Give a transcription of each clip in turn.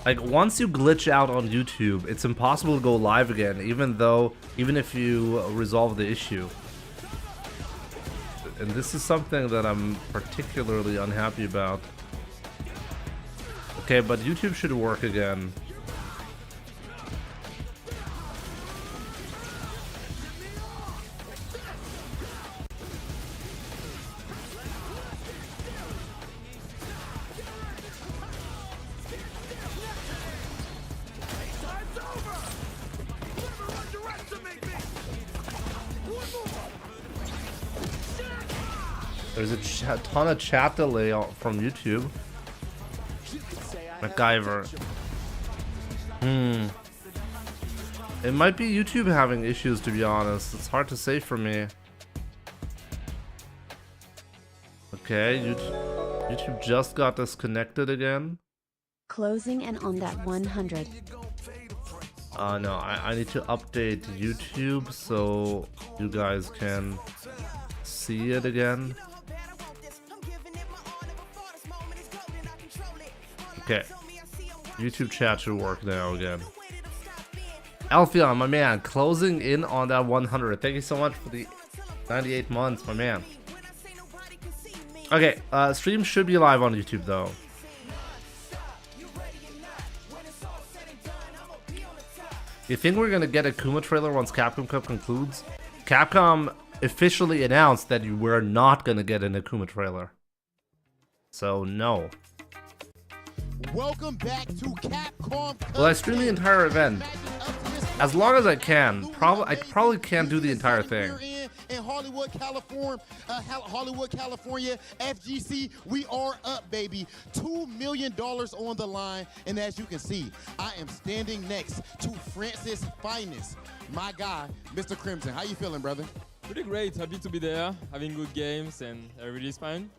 Like, once you glitch out on YouTube, it's impossible to go live again, even if you resolve the issue. And this is something that I'm particularly unhappy about. Okay, but YouTube should work again. There's a ton of chat delay from YouTube. MacGyver. It might be YouTube having issues, to be honest. It's hard to say for me. Okay, YouTube just got disconnected again. Closing and on that 100. No, I need to update YouTube so you guys can see it again. Okay, YouTube chat should work now again. Alphion, my man, closing in on that 100. Thank you so much for the 98 months, my man. Okay, stream should be live on YouTube though. You think we're gonna get a Kuma trailer once Capcom Cup concludes? Capcom officially announced that we're not gonna get an Akuma trailer. So no. Welcome back to Capcom Cup. Will I stream the entire event? As long as I can. I probably can't do the entire thing. In Hollywood, California, FGC, we are up, baby. $2 million on the line, and as you can see, I am standing next to Francis' finest, my guy, Mr. Crimson. How you feeling, brother? Pretty great. Happy to be there, having good games, and everybody's fine.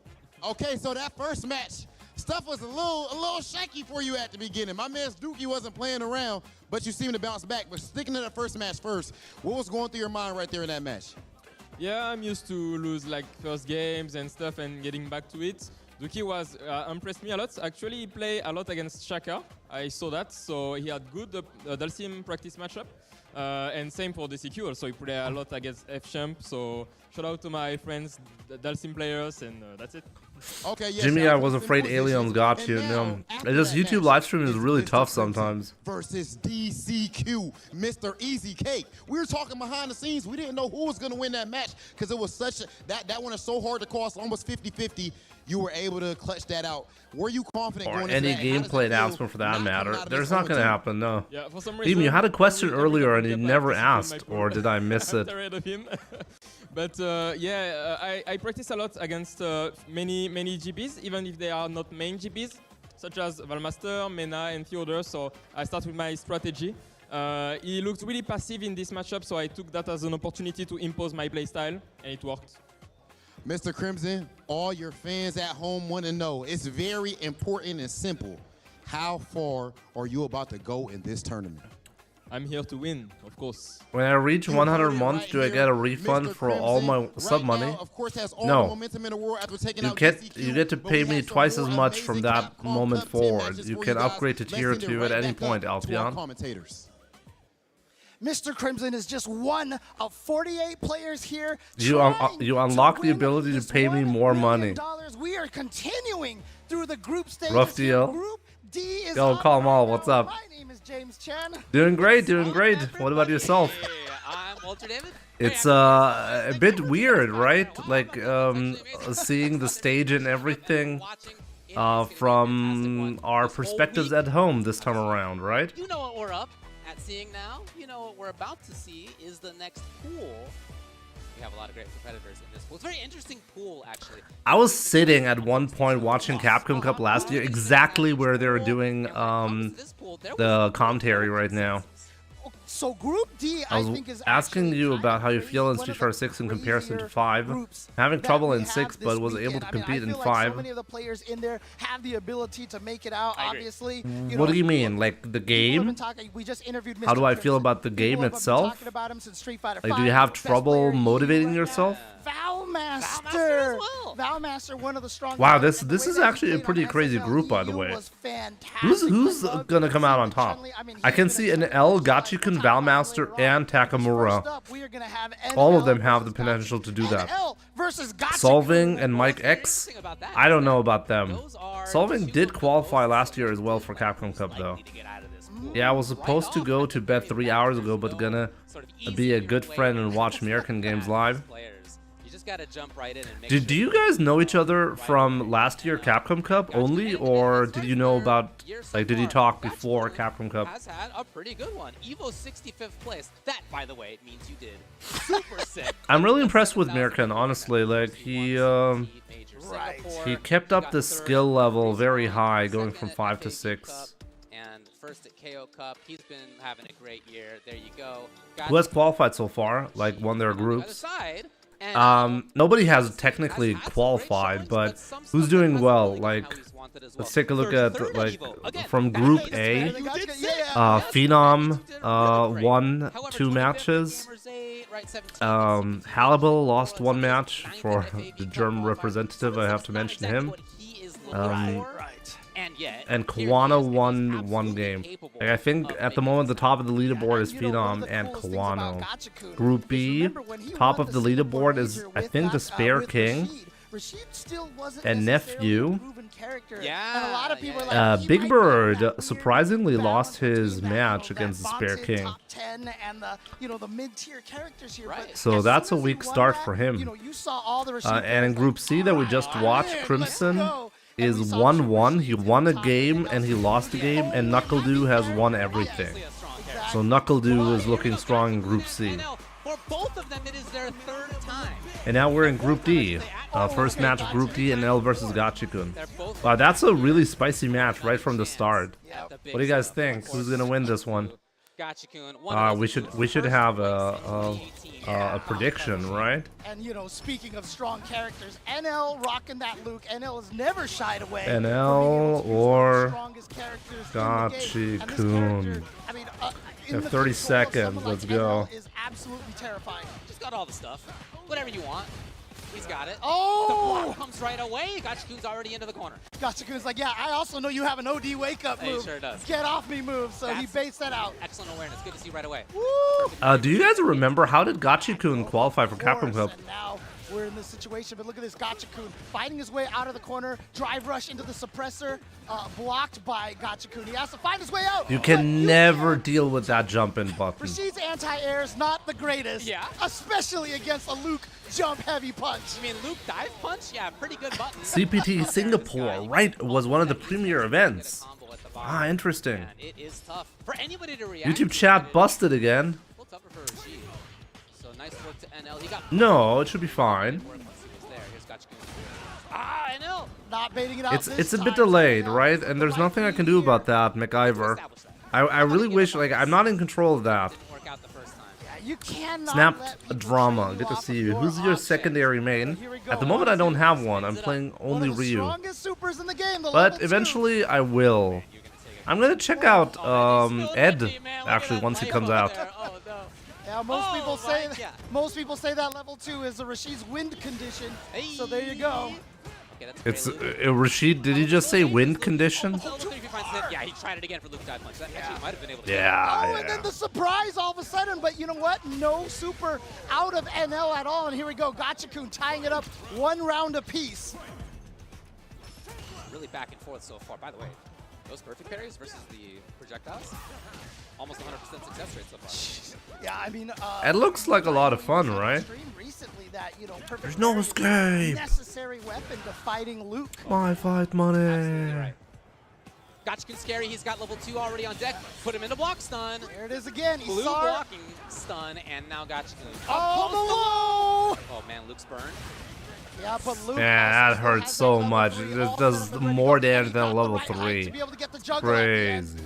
Okay, so that first match, stuff was a little shaky for you at the beginning. My man Dookie wasn't playing around, but you seemed to bounce back. But sticking to that first match first, what was going through your mind right there in that match? Yeah, I'm used to lose like first games and stuff and getting back to it. Dookie was impressed me a lot. Actually, he played a lot against Shaka. I saw that, so he had good Dalsim practice matchup. And same for DCQ, also he played a lot against F-Champ, so shout out to my friends, the Dalsim players, and that's it. Okay, yes, Jimmy, I was afraid aliens got you. No, it's just YouTube live streaming is really tough sometimes. Versus DCQ, Mr. Easy Cake. We were talking behind the scenes. We didn't know who was going to win that match because it was such that one is so hard to cross, almost 50-50. You were able to clutch that out. Were you confident going into that? Or any gameplay announcement for that matter. There's not going to happen, no. Yeah, for some reason, Even you had a question earlier and you never asked, or did I miss it? But yeah, I practice a lot against many GPs, even if they are not main GPs, such as Valmaster, Mena, and Theodore. So I start with my strategy. He looked really passive in this matchup, so I took that as an opportunity to impose my playstyle, and it worked. Mr. Crimson, all your fans at home want to know. It's very important and simple. How far are you about to go in this tournament? I'm here to win, of course. When I reach 100 months, do I get a refund for all my sub money? No. You get to pay me twice as much from that moment forward. You can upgrade to tier 2 at any point, Alphion. Mr. Crimson is just one of 48 players here. You unlock the ability to pay me more money. We are continuing through the group stages. Rough deal. Group D is Yo, call them all. What's up? My name is James Chen. Doing great, doing great. What about yourself? Hey, I'm Walter David. It's a bit weird, right? Like seeing the stage and everything from our perspectives at home this time around, right? You know what we're up at seeing now. You know what we're about to see is the next pool. We have a lot of great competitors in this pool. It's a very interesting pool, actually. I was sitting at one point watching Capcom Cup last year, exactly where they were doing the commentary right now. So Group D, I was asking you about how you feel in Street Fighter 6 in comparison to 5. Having trouble in 6, but was able to compete in 5. So many of the players in there have the ability to make it out, obviously. What do you mean? Like the game? How do I feel about the game itself? Like, do you have trouble motivating yourself? Valmaster. as well. Valmaster, one of the strongest. Wow, players, this and the is way that he actually a played pretty on crazy SSL group, by the EU way. was fantastic. Who's I love gonna come out on seeing top? Chun-Li. mean, I he's can gonna see take an over L, the top Gachikun, line Valmaster, later on. and Takamura. First up, we are gonna have All of NL them have the versus potential to do Gachikun. that. NL versus Gachikun. Solving and Mike X, Interesting about that I don't is know that about them. those are Solving two did of the qualify most last year as well for talented Capcom Cup, players though. likely to get out of this pool. Yeah, I was Right supposed to off go at to the bed very 3 least, hours there's ago, but no gonna sort of be a easy good way friend to and watch just American like games that. live. Players, you just gotta jump right in and make Do you guys know each other from last year Capcom Cup only, or did you know about, like, did you talk before Capcom Cup? Has had a pretty good one. Evo 65th place. That, by the way, means you did super sick. I'm really impressed with Mirkan, honestly. Like, he kept up the skill level very high, going from 5 to 6. And first at KO Cup, he's been having a great year. There you go. Who has qualified so far? Like, won their groups? And Nobody has technically qualified, but who's doing well? Like, let's take a look at, like, from Group A. Phenom won 2 matches. Hallible lost 1 match for the German representative, I have to mention him. And Kawano won 1 game. Like, I think at the moment the top of the leaderboard is Phenom and Kawano. Group B, top of the leaderboard is, I think, the Spare King and Nephew. Big Bird surprisingly lost his match against the Spare King. So that's a weak start for him. And in Group C that we just watched, Crimson is 1-1. He won a game and he lost a game, and Knuckledoo has won everything. So Knuckledoo is looking strong in Group C. For both of them, it is their 3rd time. And now we're in Group D. First match of Group D, NL versus Gachikun. Wow, that's a really spicy match right from the start. What do you guys think? Who's gonna win this one? We should have a prediction, right? And speaking of strong characters, NL rocking that Luke. NL has never shied away. NL or strongest characters Gachikun. We have 30 seconds. Let's go. Is absolutely terrifying. Just got all the stuff. Whatever you want. He's got it. Oh! The block comes right away. Gachikun's already into the corner. Gachikun's like, yeah, I also know you have an OD wake-up move. He sure does. Get off me move, so he baits that out. Excellent awareness. Good to see right away. Woo! Do you guys remember, how did Gachikun qualify for Capcom Cup? And now we're in this situation, but look at this Gachikun fighting his way out of the corner, drive rush into the suppressor, blocked by Gachikun. He has to find his way out. You can never deal with that jump-in button. Rashid's anti-air is not the greatest, especially against a Luke jump-heavy punch. You mean Luke dive punch? Yeah, pretty good button. CPT Singapore, right, was one of the premier events. Ah, interesting. It is tough for anybody to react. YouTube chat busted again. So nice work to NL. He got No, it should be fine. NL. Not baiting it out. It's a bit delayed, right? And there's nothing I can do about that, MacGyver. I really wish, like, I'm not in control of that. You cannot Snapped a drama. Good to see you. Who's your secondary main? At the moment, I don't have one. I'm playing only Ryu. But eventually, I will. I'm gonna check out Ed, actually, once he comes out. Yeah, most people say that level 2 is a Rashid's wind condition. So there you go. It's Rashid. Did he just say wind condition? Yeah, he tried it again for Luke dive punch. That actually might have been able to. Yeah. And then the surprise all of a sudden, but you know what? No super out of NL at all. And here we go, Gachikun tying it up 1 round apiece. Really back and forth so far. By the way, those perfect parries versus the projectiles, almost 100% success rate so far. Yeah, I mean, it looks like a lot of fun, right? That, there's no escape. Necessary weapon to fighting Luke. My fight money. Absolutely right. Gachikun scary. He's got level 2 already on deck. Put him into block stun. There it is again. Blue blocking stun, and now Gachikun. Oh, oh man, Luke's burned. Yeah, but Luke. Yeah, that hurts so much. It does more damage than level 3. Crazy.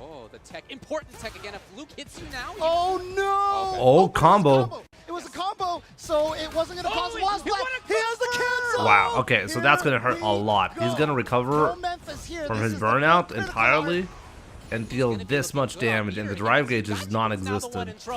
Oh, the tech, important tech again. If Luke hits you now. Oh no! Oh, combo. It was a combo, so it wasn't going to cause Wasp Blast. He has the cancel! Wow, okay, so that's going to hurt a lot. He's going to recover from his burnout entirely and deal this much damage, and the drive gauge is non-existent.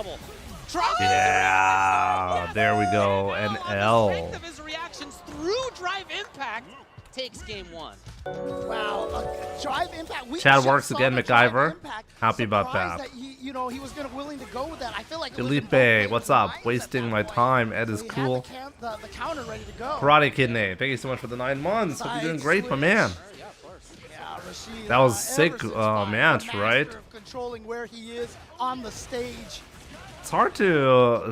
Yeah, there we go. An L. The strength of his reactions through drive impact takes game 1. Wow, drive impact. We Chad just works saw again, the drive MacGyver. impact. Happy about Surprised that. he, you know, he was willing to go with that. I feel like Felipe, what's up? Wasting my time. Ed is cool. The counter ready to go. Karate Kidney, thank you so much for the 9 months. Hope you're doing great, my man. Yeah, of course. Yeah, Rashid, That was ever sick, since match, the right? master of controlling where he is on the stage. It's hard to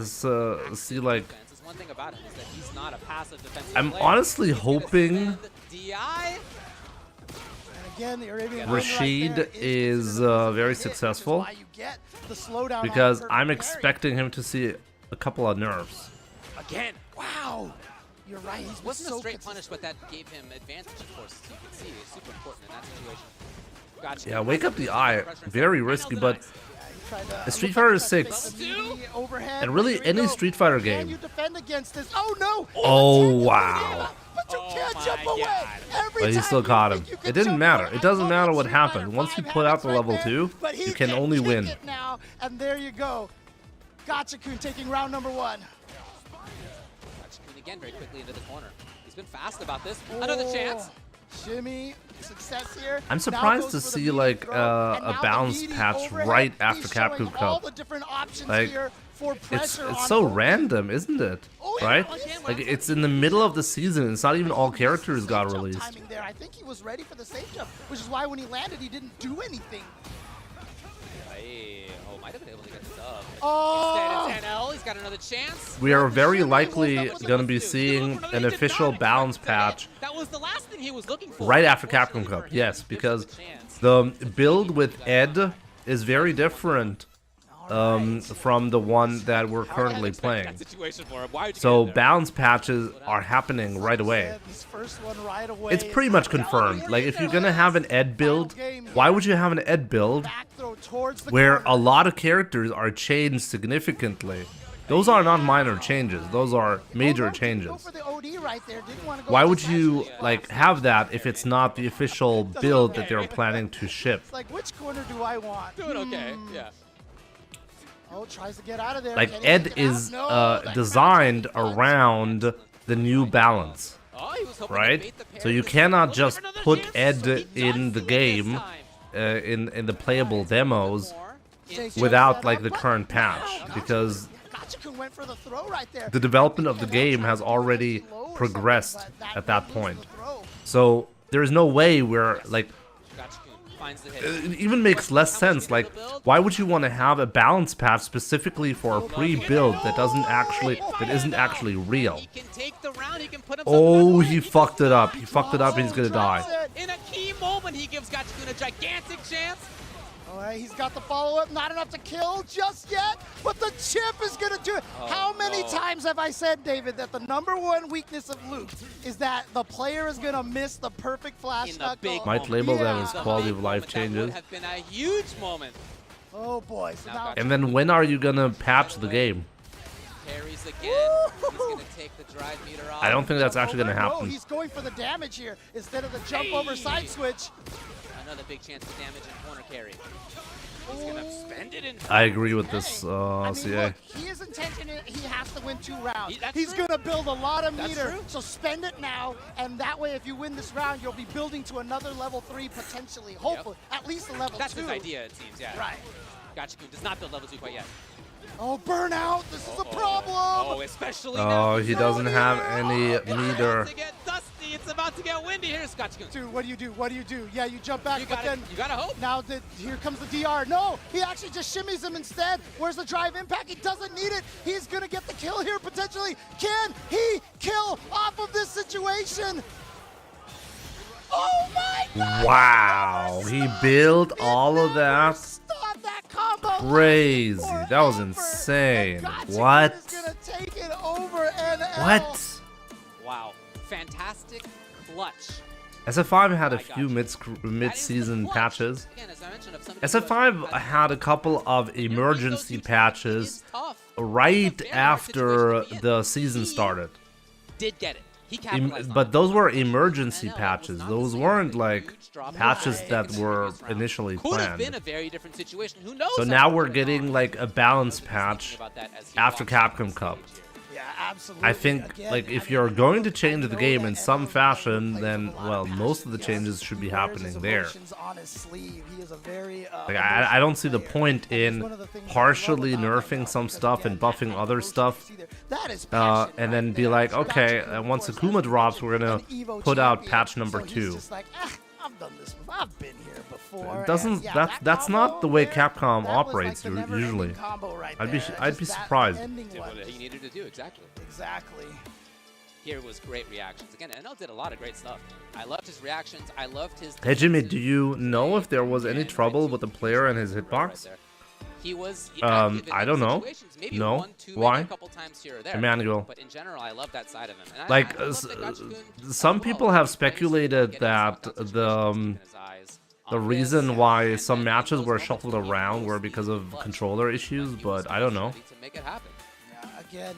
see, like, Defense is one thing about him is that he's not a passive defensive I'm player. honestly He's gonna hoping spend DI. And again, the Arabian Rashid right there is considered very hit, which is successful why you get the slowdown on because perfect I'm parry. expecting him to see a couple of nerfs. Again. Wow, you're right. He's been Wasn't so a straight consistent. punish, but that gave him advantage, of course. As you can see, it's super important in that situation. Gotcha. Yeah, wake up the eye. Very risky, but Tried to- Street look Fighter at that 6. fake immediate overhead. And really Here we any go. Street Fighter Can game. you defend against this? Oh no! Oh, The wow. But you Oh can't my jump away. God. Every But he time still you caught think him. you can It didn't jump matter. away. It doesn't I know matter that what Street Fighter happened. Once you 5 put out habits the right level there, 2, but he you can only kick win. it now, and there you go. Gotcha-kun taking round number 1. Gotcha again very quickly into the corner. He's been fast about this. Another chance. Shimmy, success here. I'm Now surprised goes to for the see, meaty like, throw, a and now the bounce meaty patch overhead. right after He's showing Capcom all Cup. the different options Like, here for It's pressure on so opponents. random, isn't it? Oh, yeah, Right? again, Like, it's in the middle of the season. It's not even all characters got Safe jump released. timing there. I think he was ready for the safe jump, which is why when he landed, he didn't do anything. Hey, oh, might have been able to get the dub. Oh! Instead, it's NL. He's got another chance. We are very Shimmy likely was going to be He's gonna seeing look for another- an he did official not balance expect to hit. patch That was the last thing he was looking for. right after Unfortunately Capcom for Cup. him, Yes, gives because him the chance. the build with Ed is very different from the one that we're currently playing. That situation for him. Why would you So get in there? balance patches are happening right away. Yeah, this first one right away It's pretty is much the confirmed. Like, if you're gonna have an Ed build, why would you have an Ed build back throw towards the where corner. a lot of characters are changed significantly? Those are not minor changes. Those are major Go changes. for the OD right there. Didn't want to go Why with would the you, smash. like, have that if it's not the official build that they're planning to ship? It's like, which corner do I want? Doing okay. Yeah. Oh, tries to get out of there. Like, Can he Ed take it out? is No, that designed crowd takes around the new balance, Oh, he was hoping to right? bait the pair So you this cannot time. just Looking for put another Ed chance. He in does the see it this game time. in the playable demos More. Take without, that like, up, the but- current patch, Wow, because Gotcha-kun went for the throw right there. the development of the game has already progressed at that point. So there is no way where, like, Gotcha-kun finds the hit. it even makes less sense. Like, why would you want to have a balance patch specifically for a pre-build that isn't actually real? He can take the round. He can put himself Oh, in he fucked it up. He fucked it up and he's gonna die. In a key moment, he gives Gotcha-kun a gigantic chance. All right, he's got the follow-up. Not enough to kill just yet, but the chip is going to do it. How many times have I said, David, that the #1 weakness of Luke is that the player is going to miss the perfect flash In the knuckle? big Might label them as The quality big of life moment, changes. That would have been a huge moment. Oh, boy. So Now now Gotcha- And then when are you gonna patch the game? Carries again. He's going to take the drive meter off. I don't think that's actually gonna No, happen. he's going for the damage here instead of the jump over side switch. Another big chance for damage and corner carry. He's going to spend it in. I agree with this I mean, CA. look, his intention is he has to win 2 rounds. That's He's true. going to build a lot of That's meter. true. So spend it now, and that way, if you win this round, you'll be building to another level 3 potentially. Hopefully, at least a level That's 2. his idea, it seems, yeah. Right. Gotcha-kun does not build level 2 quite yet. Oh, burnout! This is a problem. Oh, especially now. Oh, he doesn't have any It's meter. about to get dusty. It's about to get windy. Here's Gotcha-kun. Dude, what do you do? What do you do? Yeah, you jump back, You but gotta, then you gotta hope. now here comes the DR. No, he actually just shimmies him instead. Where's the drive impact? He doesn't need it. He's gonna get the kill here potentially. Can he kill off of this situation? Oh my God! Wow, he built all of that. Stop that combo. Crazy. lasted That was forever. insane. And Gotcha-kun What? is gonna take it over NL. What? Wow. Fantastic clutch. SF5 had a I got few you. mid-season patches. Again, as I mentioned, of somebody who SF5 has- had a couple of emergency patches It is tough. right It's a very hard after situation to be in. the season He started. Did get it. He capitalized on but it. those were emergency I know, it was patches. not the Those same weren't huge like drop patches off that in the were previous round. initially Could have been planned. a very different situation. Who knows? So how now it we're would've getting gone. like a balance Thinking patch about that as he after walks out on Capcom Cup. stage here. Yeah, absolutely. I think Again, like I if mean, you're going to I change the know game that in some Emerald plays fashion, with then a lot well, of most of the passion. changes should be He wears happening his there. emotions on his sleeve. He is a very Like I don't see the player. point And that's in one of the things that I love partially about him nerfing now, some because, stuff and again, buffing that other emotion stuff, you see there, that is passion and then right be there. like, okay, Gotcha, once of course, Akuma as we drops, we're mentioned, gonna an Evo put out champion, patch number so he's 2. just like, I've done this before. I've been here before. It doesn't. And, yeah, That's combo not the way there, Capcom that was operates like the never-ending usually. combo right I'd be there. I'd Just be that surprised. ending Did one. what he needed to do, exactly. Exactly. Here was great reactions. Again, NL did a lot of great stuff. I loved his reactions. I loved his... Hey Jimmy, do you know if there was any trouble with the player and his hitbox? He was I don't know. Maybe No. one, two, Why? maybe a couple times here or there. Emmanuel. But in general, I love that side of him. And Like, I love that Gachikun some as people well. have He's playing speculated getting himself that out situations, the keeping his eyes the on reason this, why and some then matches those were moments shuffled when he around was were because in of clutch, controller he issues, was but I don't know. ready to make it happen. Yeah, again,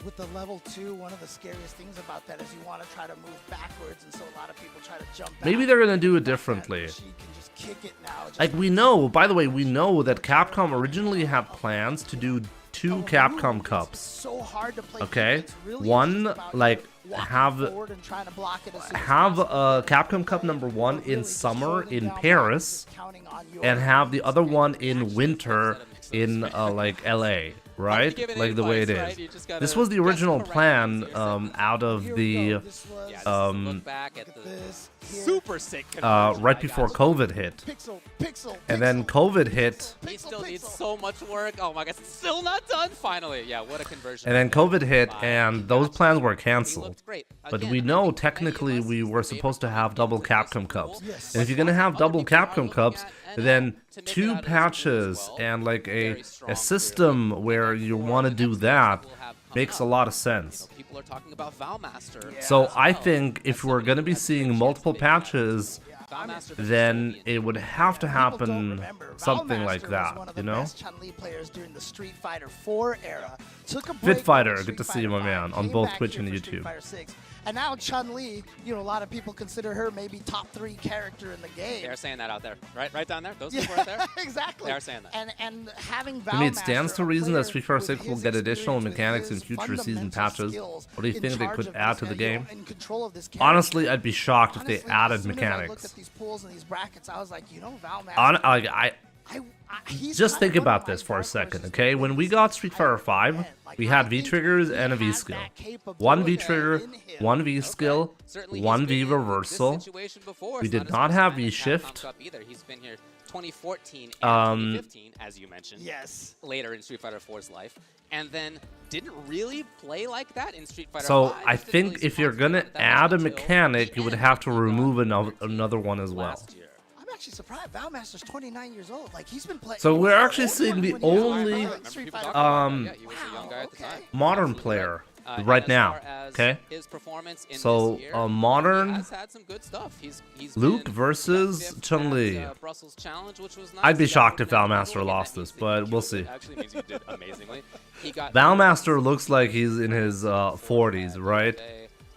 with the level 2, one of the scariest things about that is you want to try to move backwards, and so a lot of people try to jump back. Maybe they're gonna do it differently. She can just kick it now. Just Like we know, by the way, we know that Capcom originally had plans to do 2 Capcom Cups. so hard to play. Okay, It's really one just about like walking have forward and trying to block it as soon as have possible. Capcom Cup number 1 Really in just summer holding in down Paris, back, counting on your and have the other one in winter in like LA, right? give it Like the way it advice, is. right? You just gotta This was the guess original correctly. plan Here's seven. out of Here we the go. This was Yeah, just look back at the this here. super sick right conversion by before Gachikun. COVID hit, Pixel, and then pixel, COVID hit, He pixel, still needs pixel. so much work. Oh my gosh, it's still not done. Finally, yeah, what a conversion! and then COVID hit, by and those Gachikun. plans were He canceled. looked great. But Again, we I know think many of technically us we were favor supposed to have double games like this Capcom cool. Cups. Yes. And if you're gonna have Other double people are Capcom looking Cups, at NL then to make 2 it out as patches well. and like Very a strong, system clearly. where And then you for want to the do next that match we'll have coming makes a up, lot of you sense. know, people are talking about Valmaster. So as I well. think if That's we're somebody going to who be has a seeing chance multiple to make that. patches, Valmaster then versus it would have to People don't happen remember, something like Valmaster was that, one of you the know? best Chun-Li players during the Street Fighter 4 era. Took a Fit break Fighter, from good to Street see you, my Fighter man, 5, on came both back Twitch here and for YouTube. Street Fighter 6. And now Chun-Li, you know, a lot of people consider her maybe top 3 character in the game. They're saying that out there, right down there. Those people right there. exactly. They are saying that. And having I mean, it Valmaster, stands to a reason that player Street Fighter with 6 will his get additional experience, with mechanics in his future season fundamental patches. skills What do you in think they charge could of add this to the and, game? in control of this character. Honestly, I'd be shocked if they Honestly, added as soon as I looked mechanics. at these pools and these brackets, I was like, you know, Valmaster. He's Just kind think of one of about my this for a dark second, horses okay? for When this we got season. Street Fighter 5, Like, we I had V think triggers he and a V has skill. that capability 1 V trigger, in him. 1 V skill, Certainly he's 1 been V in this reversal. situation before. We It's did his not first have time in V Capcom shift. Cup either. He's been here 2014 and 2015, as you mentioned. Yes. Later in Street Fighter 4's life, and then didn't really play like that in Street Fighter So 5. I Just didn't think really if you're sponsor gonna that add a until mechanic, the you would end have to when he got remove number another 13 one as well. last year. I'm actually surprised. Valmaster's 29 years old. Like, he's been playing. So he we're was actually older seeing the when he was only, playing Remember Street people Fighter talking five. about that? Yeah, he was a young guy at the time. modern Absolutely player and right as now, far as okay? his performance in So, this year, modern he has had some good stuff. He's Luke been versus fifth Chun-Li. at, Brussels Challenge, which was nice. I'd be He got shocked if voted as Valmaster the Google. lost That this, means that but he we'll killed see. it. Actually means he did amazingly. He got Valmaster looks like he's in his 40s, right?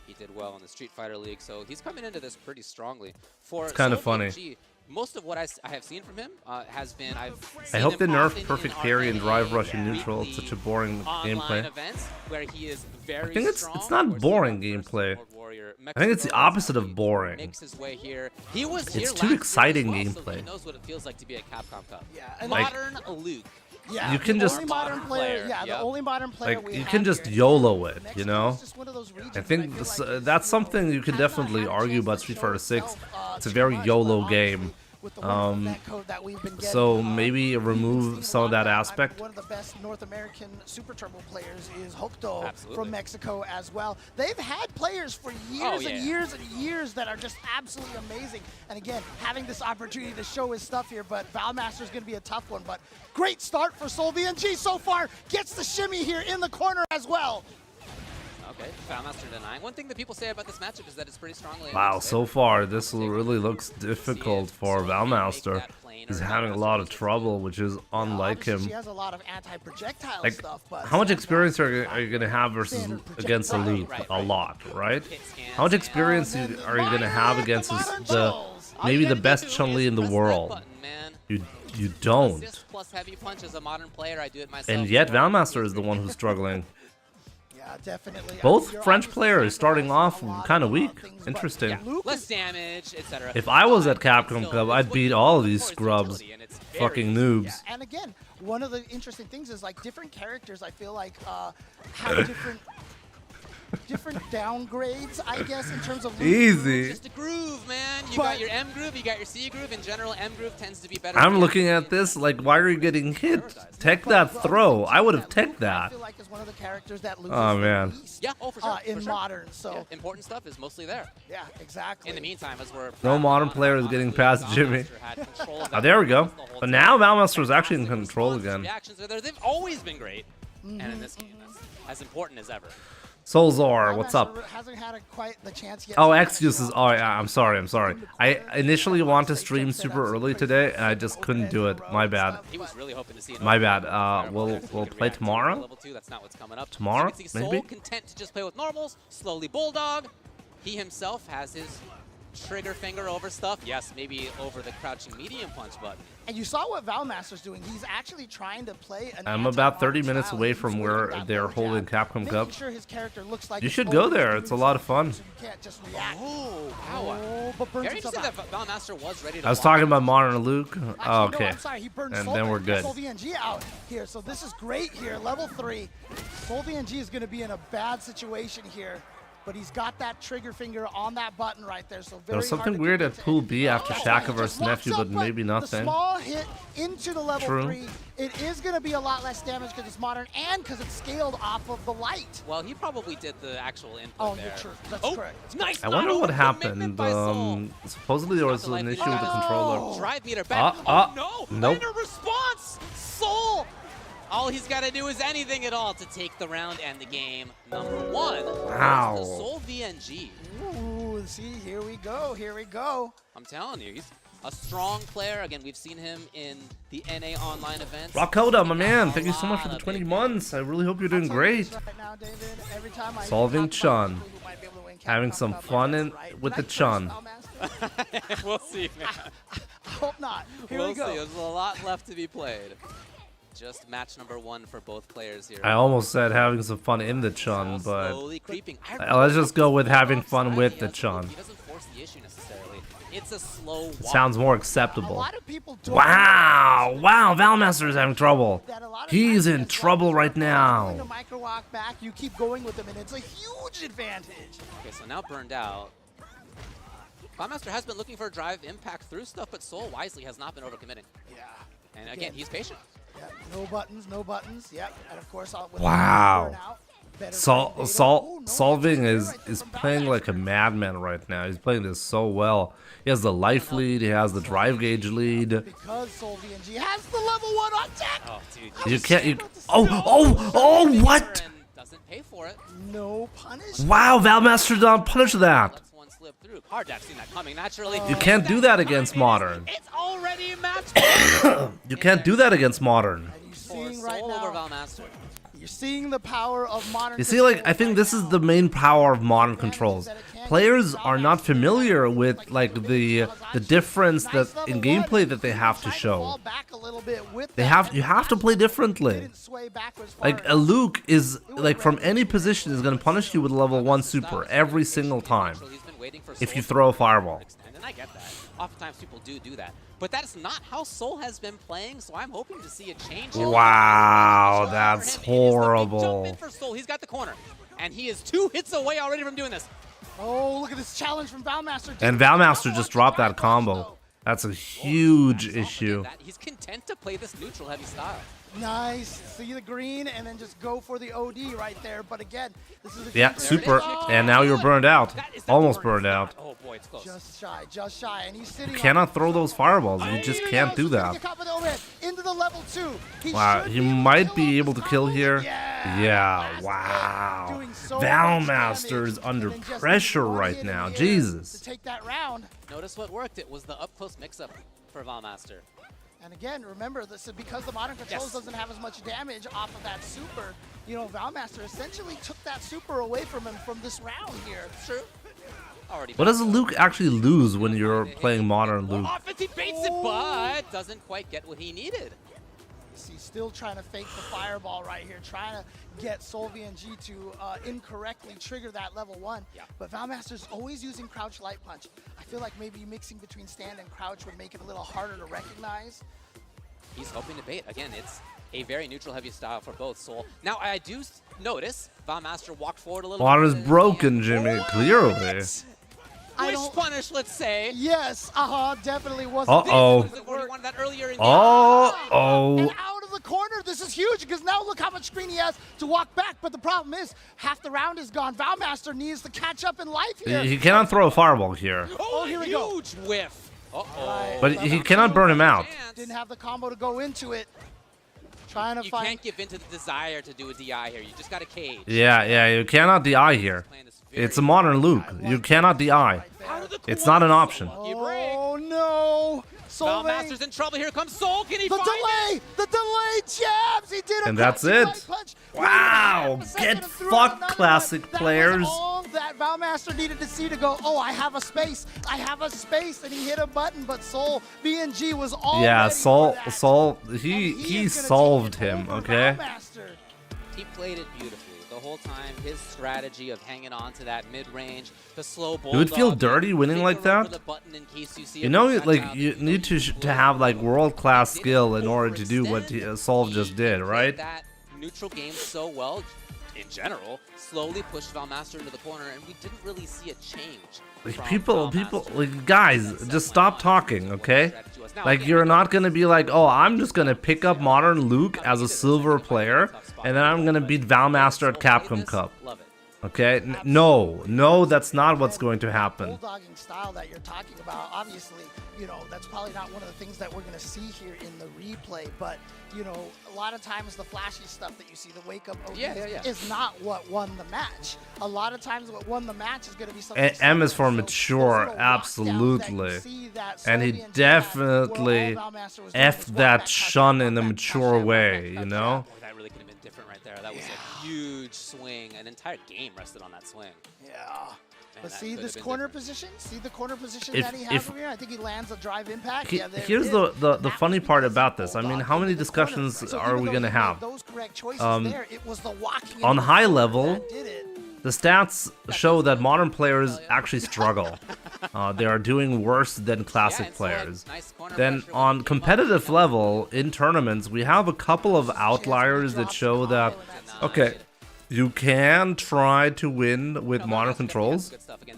He did well in the Street Fighter League, so he's coming into this pretty strongly. For It's kinda Soviet funny. G, most of what I have seen from him has been I seen hope him they nerf often perfect in parry and drive RNA rush in neutral. It's weekly such a boring online gameplay. events where he is very I think it's strong. not Of course, boring he went first gameplay. in World Warrior I think it's the Mexico. opposite of He boring. Makes his way here. He was It's here too last year exciting as well, so gameplay. he knows what it feels like to be at Capcom Cup. Yeah, and Like- Modern Luke. Yeah, You can the just- only modern player. Yeah, Yep. the only modern player Like, we you have can just here. YOLO it, Mexico you know? is just one of those regions I that think feel this, like is, that's you something know, you can has not definitely had a argue chance about to Street show Fighter 6. itself, It's a too very much, YOLO but game. honestly, with the wonderful net code that we've been So getting, maybe we've remove seen some a of lot that I mean, aspect. one of the best North American Super Turbo players is Hokuto Absolutely. from Mexico as well. They've had players for years Oh, yeah. and years and years that are just absolutely amazing. And again, having this opportunity to show his stuff here, but Valmaster's going to be a tough one. But great start for Sol VNG so far. Gets the shimmy here in the corner as well. Okay, Valmaster denying. One thing that people say about this matchup is that it's pretty strongly. Wow, so far this really looks difficult for Valmaster. lane. He's or having a Valmaster lot of is trouble, which is unlike Obviously, him. She has a lot of anti-projectile Like, stuff, but how much experience are you gonna have versus against a Luke? A lot, right? How much experience are you gonna have against maybe the best Chun-Li in the world? You don't. Assist plus heavy punch as a modern player. I do it myself. And yet Valmaster is the one who's struggling. yeah, definitely. Both You're French obviously players starting sacrificing off a lot kind of of weak. things, but Interesting. Yeah, Luke less is- damage, etc. If I was at Capcom Cup, I'd beat all of these scrubs. Fucking noobs. Yeah, and again, one of the interesting things is like different characters. I feel like have different downgrades, I guess, in terms of Easy. Just a groove, man. You But- got your M groove, you got your C groove. In general, M groove tends to be better. I'm than looking M at this like, why are you getting hit? Tech that throw. I would have teched I that. feel like is one of the characters that loses Oh, man. the least, Yeah, oh, for sure. in for sure. modern. So Yeah, important stuff is mostly there. yeah, exactly. In the meantime, as we're No modern player is getting past Jimmy. Oh, there we go. But now Valmaster is actually in control again. Reactions are there. They've always been great, and in this game, that's as important as ever. Soulzor, what's up? Hasn't had quite the chance yet. Oh, excuses. Oh, yeah, I'm sorry. I initially want to stream super early today, and I just couldn't do it. My bad. He was really hoping to see. My bad. We'll play tomorrow? Level 2, that's not what's coming up. Tomorrow, So you can see maybe? Soul content to just play with normals. Slowly Bulldog. He himself has his trigger finger over stuff. Yes, maybe over the crouching medium punch button. And you saw what Valmaster's doing. He's actually trying to play an I'm about 30 anti-modern minutes style. away He's from working where that they're low holding jab, Capcom making Cup. sure his character looks like You it's should go always there. doing It's a lot of fun. so you can't just react. Oh, wow. Oh, but burns Very himself interesting out. that Valmaster was ready to I was walk talking in. about Modern Luke. Actually, Oh, no, okay. I'm sorry, he burned And Sol then we're good. Sol VNG out here, so this is great here. Level 3. Sol VNG is going to be in a bad situation here, but he's got that trigger finger on that button right there. So There was very hard something to weird get at into Pool any- B after That's Shaka right, versus just locks Nephew, up, but maybe The nothing. small hit into the level True. 3. It is going to be a lot less damage because it's modern and because it's scaled off of the light. Well, he probably did the actual input Oh, there. you're true. That's Oh, correct. nice. I wonder not what over commitment happened. by Soul. Supposedly there was an issue with the controller. Drive meter back. No. Nope. And a response. Soul. All he's got to do is anything at all to take the round and the game. Number 1. Wow. The Soul VNG. Ooh, see, here we go. Here we go. I'm telling you, he's a strong player. Again, we've seen him in the NA online events. Rockoda, my man, thank you so much for the 20 months. I really hope you're doing great. Right now, David, every time I Solving talk about Chun. people who might be able to win Having Capcom some Cup, fun that's right. with the Nice Chun. Master. We'll see, man. I hope not. Here We'll we go. see. There's a lot left to be played. Just match number 1 for both players here. I almost said having some fun in the Chun, but Slowly creeping. let's just go with having fun with the Chun. He doesn't force the issue necessarily. It's a slow walk. Sounds more A acceptable. lot of people don't Wow, wow, Valmaster is having trouble. that a lot of He's times in as trouble well, right you're now. doing a micro walk back, you keep going with them, and it's a huge advantage. Okay, so now burned out. Cloudmaster has been looking for a drive impact through stuff, but Soul wisely has not been overcommitting. Yeah. And again, he's patient. Yeah. No buttons, no buttons. Yep. And of course, with Wow. burnout, better find data. Ooh, no Solving damage is right there from playing Valmaster. like a madman right now. He's playing this so well. He has the life lead, he has the drive gauge lead. Because Soul VNG has the level 1 on deck. Oh, dude. You can't. What? And doesn't pay for it. No punish. Wow, Valmaster did not punish that. Lets one slip through. Hard to have seen that coming naturally. You can't do that against Modern. It's already a match. You can't do that against Modern. And you're For seeing right Soul over now, Valmaster. you're seeing the power of modern. You see, like, control I think right this is now. the main power of modern controls. Players are not familiar with, like, the difference that in gameplay that they have to show. You have to play differently. Like, a Luke is, like, from any position is going to punish you with level 1 super every single time He's been waiting for if Soul you to throw a fireball. extend, and I get that. Oftentimes people do that. But that's not how Soul has been playing, so I'm hoping to see a change. here. Wow, For that's him, it is the big jump horrible. in for Soul. He's got the corner. And he is 2 hits away already from doing this. Oh, look at this challenge from Valmaster. And Valmaster just dropped that combo. That's a huge issue. He's content to play this neutral heavy style. Nice. See the green and then just go for the OD right there. But again, this is a Yeah, dangerous super. hit. And now you're burned out. That is the Almost corner burned out. spot. Oh boy, it's close. Just shy. And he's sitting You on cannot it. throw those fireballs. You just can't do that. Into the level 2. Wow, should he be able to might kill be off able this to kill combo. here. Yeah, Yeah, wow. Doing so much Valmaster is damage, under and then just pressure one right hit in now. the air Jesus. To take that round. Notice what worked. It was the up close mix up for Valmaster. And again, remember, this is because the modern controls doesn't have as much damage off of that super. You know, Valmaster essentially took that super away from him from this round here. True. Already What does Luke actually lose when you're playing modern Luke? Offense, he baits it, but doesn't quite get what he needed. He's still trying to fake the fireball right here, trying to get SolVNG to incorrectly trigger that level 1. Yeah. But Valmaster's always using crouch light punch. I feel like maybe mixing between stand and crouch would make it a little harder to recognize. He's hoping to bait. Again, it's a very neutral heavy style for both Soul. Now, I do notice Valmaster walked forward a little Water's bit. broken, Jimmy, clearly. Wish punish, let's say. Yes, definitely wasn't. Uh-oh. This is what he wanted that earlier in the And out of the corner, this is huge because now look how much screen he has to walk back. But the problem is, half the round is gone. Valmaster needs to catch up in life here. He cannot throw a fireball here. Oh, here we go. huge whiff. Uh-oh. But he cannot burn him out. Didn't have the combo to go into it. Trying to You find. can't give in to the desire to do a DI here. You just got to cage. Yeah, you cannot DI here. It's a modern Luke. You cannot DI. It's not an option. Oh no! Valmaster's in trouble. Here comes Soul. Can he The find delay! it? The delay jabs! He did a And that's crouching it. light punch. Wow, Waited a second get and threw fucked, another classic one. That players. was all that Valmaster needed to see to go, oh, I have a space. I have a space. And he hit a button, but Soul VNG was all Yeah, ready for Soul, that. he And is gonna solved take it him, over okay? Valmaster. He played it beautifully. The whole time, his strategy of hanging on to that mid-range, the slow bulldog. You would feel dirty winning like that? You know, like, you need to have, like, world-class skill in order to do what Soul just did, right? That neutral game so well, in general, slowly pushed Valmaster into the corner, and we didn't really see a change. Like, from people, Valmaster. like, guys, just stop talking, okay? Like, you're not gonna be like, oh, I'm just gonna pick up modern Luke as a silver player, and then I'm gonna beat Valmaster at Capcom Cup. Love it. Okay? No, that's not what's going to happen. Bulldogging style that you're talking about, obviously, you know, that's probably not one of the things that we're going to see here in the replay, but, you know, a lot of times the flashy stuff that you see, the wake-up is not what won the match. A lot of times what won the match is going to be something M is for similar. So mature, those little lockdowns that you absolutely. see that And he Soviet had, definitely where all Valmaster was doing F was walk that back, shun touch in a back, mature touch back, way, touch you back. know? Boy, that really could have been different right there. That was a huge swing. An entire game rested on that swing. Yeah. Man, But that see could this have been corner different. position? See the corner position If- that he has if- over here? I think he lands a drive impact. Yeah, there Here's it the is. the That funny was part because about of this. I mean, bulldog how many in the corner. discussions So are even we though gonna he made have? those correct choices Um, there, it was the walking on into the high corner level, that did it. The stats show that modern players actually struggle. They are doing worse than classic it's like players. nice corner Then pressure on when he competitive came up. level, in tournaments, we have a couple of outliers that show that, okay, you can try to win with No, modern Valmaster's controls. good stuff. Again,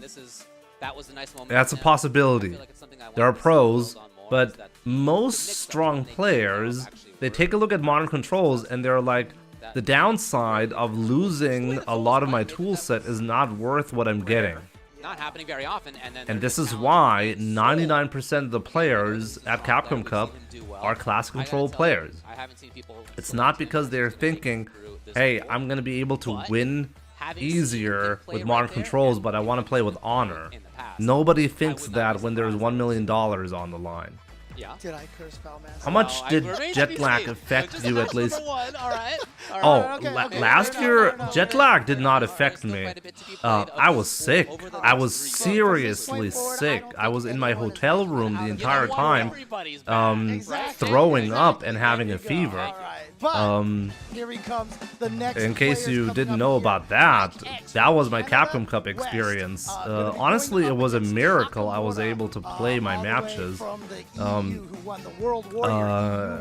that was a nice moment That's a from him. I possibility. feel like it's something I There are want to see pros, build on more, but is that most mix-up strong when they came out players, actually they worked. take a look at modern controls and they're like, the downside of losing a lot of my tool set is not worth what I'm getting. Not happening very often, and then And there's this the is challenge why of Soul. 99% of the players at Capcom We've Cup seen him do well. are classic I gotta control tell you, players. I haven't seen people It's select not him because they're who's gonna make it thinking, through this hey, pool, I'm gonna be able to but win having seen easier him play with right modern there controls, and but I want to play with honor. in the past, Nobody I thinks would not that be when there's $1 surprised. million on the line. Yeah. Did I curse Valmaster? How much No, did I remain to jet be lag seen. affect Just you match at least? number one. All right. All Oh, right. okay, okay. last Fair year, enough, jet fair lag enough. did not There's affect still me. quite a bit to be played I of was this sick. over the I last was 3 games. seriously Going forward, sick. I don't I was think in my anyone is hotel actually room out the of it. entire You know, time, everybody's back, Exactly. throwing up Exactly. and having There a you go. fever. All right. But here he comes. The next In case players you coming didn't up know here. about that, Mike X, that was my Canada, Capcom Cup West. experience. Gonna be Honestly, going it up was a against miracle I was Nakamura, able to play my all the way matches. from the EU, who won the World Warrior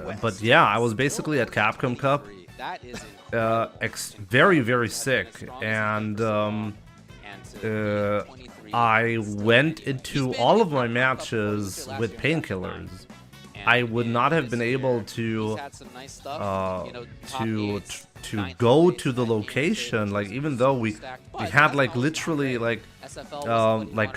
EU West. But yeah, I was basically at Capcom Cup, That is very, very sick, and I went into all of my matches with painkillers. I would not have been able to go to the location, like, even though we had like literally like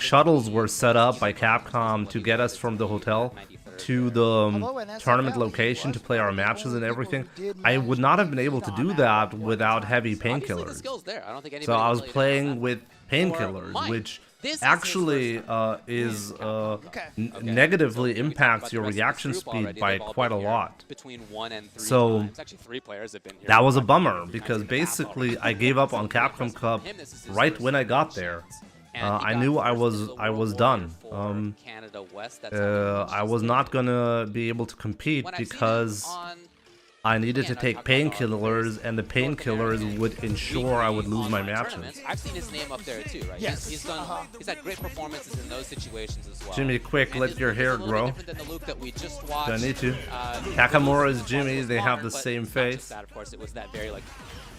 shuttles were set up by Capcom to get us from the hotel to the tournament location to play our matches and everything. I would not have been able to do that without heavy painkillers. So I was playing with painkillers, which actually negatively impacts your reaction speed by quite a lot. So that was a bummer because basically I gave up on Capcom Cup right when I got there. I knew I was done. I was not gonna be able to compete because I needed to take painkillers, and the painkillers would ensure I would lose my matches. I've seen his name up there too, right? Yes. He's had great performances in those situations as well. Jimmy, quick, let your hair grow. Do I need to. Takamura is Jimmy, they have the same face. Of course, it was that very like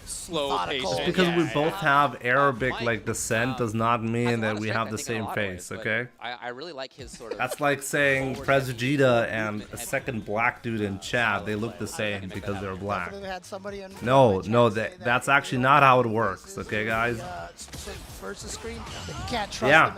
slow pace. Just because we both have Arabic like descent does not mean that we have the same face, okay? I really like his sort of. That's like saying Presugita and a second black dude in chat, they look the same because they're black. No, that's actually not how it works, okay guys? Yeah.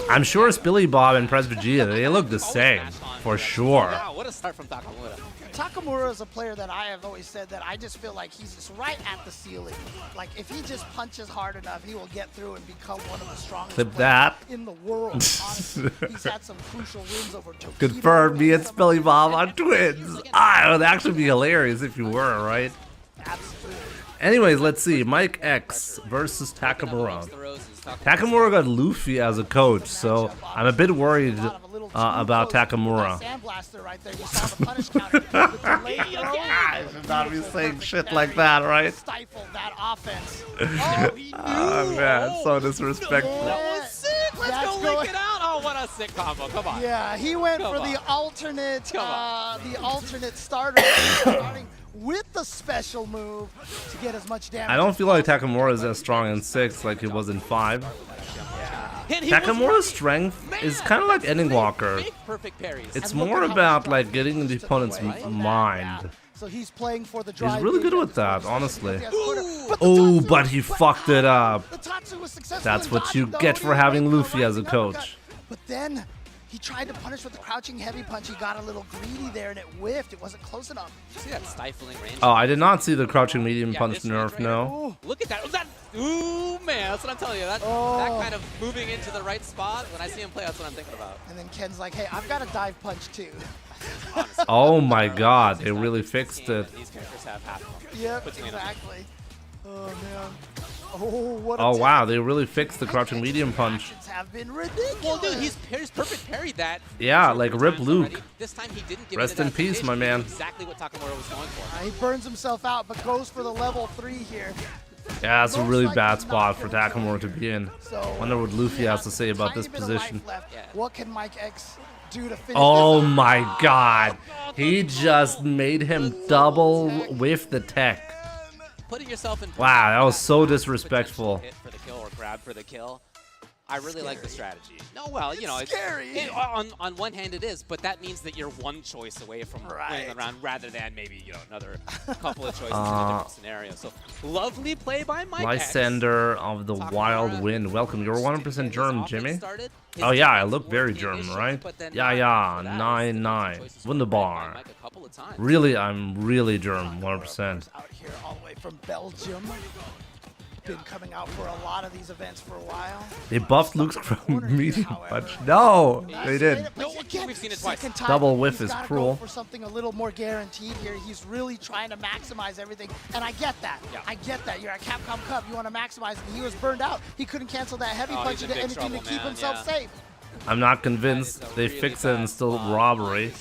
I'm sure it's Billy Bob and Presugita, they look the same, for sure. Wow, what a start from Takamura. Takamura is a player that I have always said that I just feel like he's just right at the ceiling. Like if he just punches hard enough, he will get through and become one of the strongest Clip that. in the world. Honestly, he's had some crucial wins over Tokido. Confirmed, me and Billy Bob are twins. Ah, it would actually be hilarious if you were, right? Absolutely. Anyways, let's see. Mike X versus Takamura. Takamura got Luffy as a coach, so I'm a bit worried about Takamura. I should not be saying shit like that, right? Stifle that offense. Oh man, so disrespectful. That was sick. Let's go lick it out. Oh, what a sick combo. Come on. Yeah, he went for the alternate starter, starting with the special move to get as much damage. I don't feel like Takamura is as strong in 6 like he was in 5. Takamura's strength is kind of like Ending Walker. It's more about like getting in the opponent's mind. So he's playing for the He's really good with that, honestly. Oh, but he fucked it up. That's what you get for having Luffy as a coach. But then he tried to punish with the crouching heavy punch. He got a little greedy there and it whiffed. It wasn't close enough. Did you see that stifling range? Oh, I did not see the crouching medium punch nerf, no. Look at that. Ooh, man, that's what I'm telling you. That kind of moving into the right spot, when I see him play, that's what I'm thinking about. And then Ken's like, hey, I've got a dive punch too. Oh my god, they really fixed it. These characters have half of them. Yep, exactly. Oh, man. Oh, what a wow, they really fixed the crouching medium punch. have been ridiculous. Well, dude, he's perfect parried that. Yeah, like Rip Luke. This time he didn't give Rest in peace, my man. Exactly what Takamura was going for. He burns himself out, but goes for the level 3 here. Yeah, that's a really bad spot for Takamura to be in. Wonder what Luffy has to say about this position. What can Mike X do to finish Oh my god. He just made him double with the tech. Putting yourself in wow, that was so disrespectful. Hit for the kill or grab for the kill. I really like the strategy. No, well, you know, it's scary. On one hand it is, but that means that you're one choice away from winning the round rather than maybe, you know, another couple of choices in a different scenario. So lovely play by Mike X. Lysander of the Wild Wind. Welcome. You're 100% German, Jimmy. Oh yeah, I look very German, right? Yeah, 9-9. Wunderbar. Really, I'm really German, 100%. Out here all the way from Belgium. Been coming out for a lot of these events for a while. They buffed Luke's medium punch. No, they did. We've seen it twice. Double whiff is cruel. For something a little more guaranteed here. He's really trying to maximize everything, and I get that. Yeah. I get that. You're at Capcom Cup. You want to maximize. And he was burned out. He couldn't cancel that heavy punch to get anything to keep himself safe. I'm not convinced they fix it and still robbery.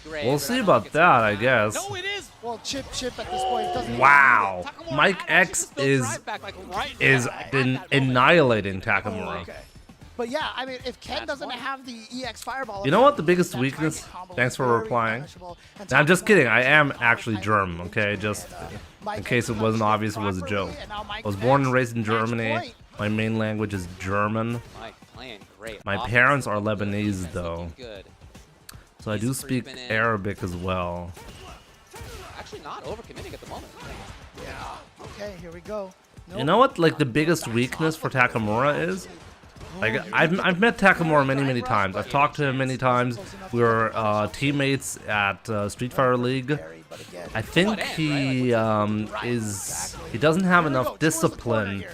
We'll see about that, I guess. No, it is. Well, chip at this point doesn't. Wow, Mike X is annihilating Takamura. Okay. But yeah, I mean, if Ken doesn't have the EX Fireball... You know what the biggest weakness? Thanks for replying. Nah, I'm just kidding. I am actually German, okay? Just in case it wasn't obvious it was a joke. I was born and raised in Germany. My main language is German. My parents are Lebanese, though. So I do speak Arabic as well. Actually not overcommitting at the moment. Yeah. Okay, here we go. You know what, like, the biggest weakness for Takamura is? Like, I've met Takamura many times. I've talked to him many times. We were teammates at Street Fighter League. I think he doesn't have enough discipline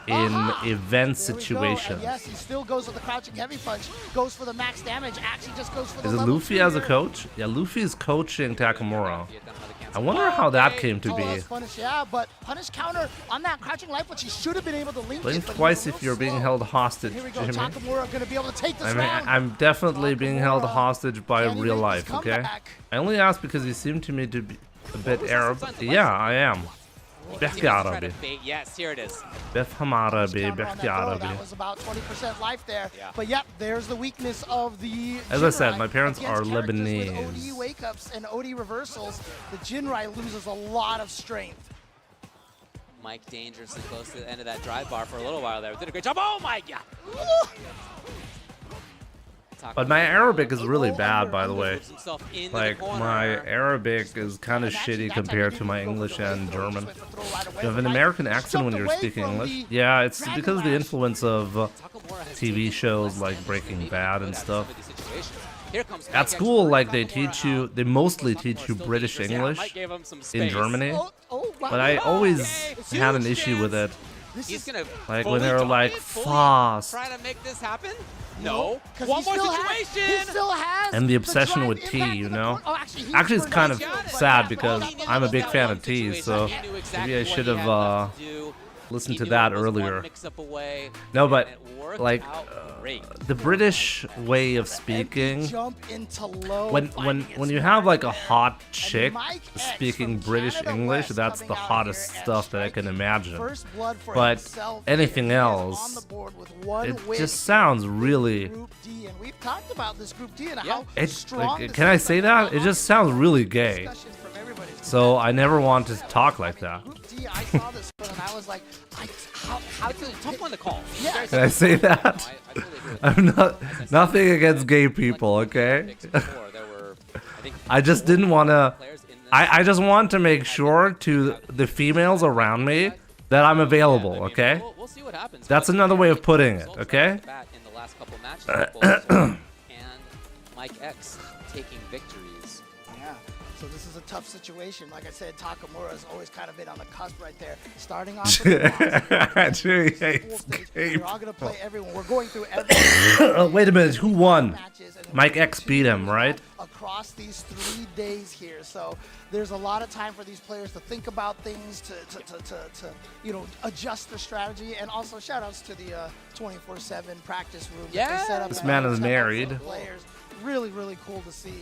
in event There we go. situations. And yes, he still goes with the crouching heavy punch, goes for the max damage, actually just goes for the Is it level Luffy 2 as a here. coach? Yeah, Luffy is coaching Takamura. I wonder how that came to Oh, be. that's punish, yeah, but punish counter on that crouching light, which he should have been able to link Blink it, but he twice was a if you're little being slow. held hostage, Here we go, Jimmy. Takamura gonna be able to take this I mean, round. I'm definitely being held hostage by Can he real make this life, okay? comeback? I only asked because he seemed to me to be a bit Arab. Yeah, I am. Beh Arabi. Yes, here it is. Beh Hamarabi, Counter Beh on that throw, Arabi. that was about 20% life there. Yeah. But yep, there's the weakness of the As I said, Jinrai my parents against are characters Lebanese. With OD wake-ups and OD reversals, the Jinrai loses a lot of strength. Mike dangerously close to the end of that drive bar for a little while there. Did a great job. Oh my god! But my Arabic is really bad, by the way. Moves himself into the Like, corner. my Arabic is kind of shitty compared to my English and German. You have an American accent when you're speaking English? Yeah, it's because of the influence of TV shows like Breaking Bad and stuff. Here comes At school, like, they mostly teach you British English in Germany. But I always had an issue with it. He's gonna Like, fully when they were like, dominate, fully fast. try to make this happen. No. 'Cause One he more still situation. He still has And the obsession with drive tea, impact you in the know? corner. Oh, actually, Actually, it's kind of but sad yeah, because he knew I'm a that big was fan that of tea, situation. so He knew exactly maybe I what should he have had left to do. listened He to knew that it was one earlier. mix-up away, No, but and it worked like out great. the British way of empty speaking, jump into low when fighting you is have like a very hot good. chick Mike X speaking from British Canada English, West that's coming the out hottest here and stuff that I can striking imagine. first blood for But himself. anything He is else, on the board with one it win just sounds really. Group D, and we've talked about this Group D and Yeah. how It's strong like, this can I is, say but that? It just sounds really gay. discussions from everybody. So I never want to talk like that. Group D, I saw this one and I was like, how It's do a tough one to call. Yeah. Very Can I say tough. No, that? I totally agree with I'm not nothing against gay people, Like okay? picks before, there were, I think, I just didn't want to. players in this I just want to make sure to the females around me that I'm available, I mean, okay? We'll see what happens. That's but another way of putting it, results okay? right off the bat in the last couple matches, both Soul and Mike X taking victories. Yeah, so this is a tough situation. Like I said, Takamura has always kind of been on the cusp right there. Starting off with the boss, Chewy full hates stage. gay We're all going to play everyone. We're going through every Wait a minute, who won? matches. And Mike X beat him, right? Across these 3 days here. So there's a lot of time for these players to think about things, to you know, adjust their strategy. And also shout outs to the 24/7 practice room that they set up. This and man is check out married. some Players. Really, really cool to see.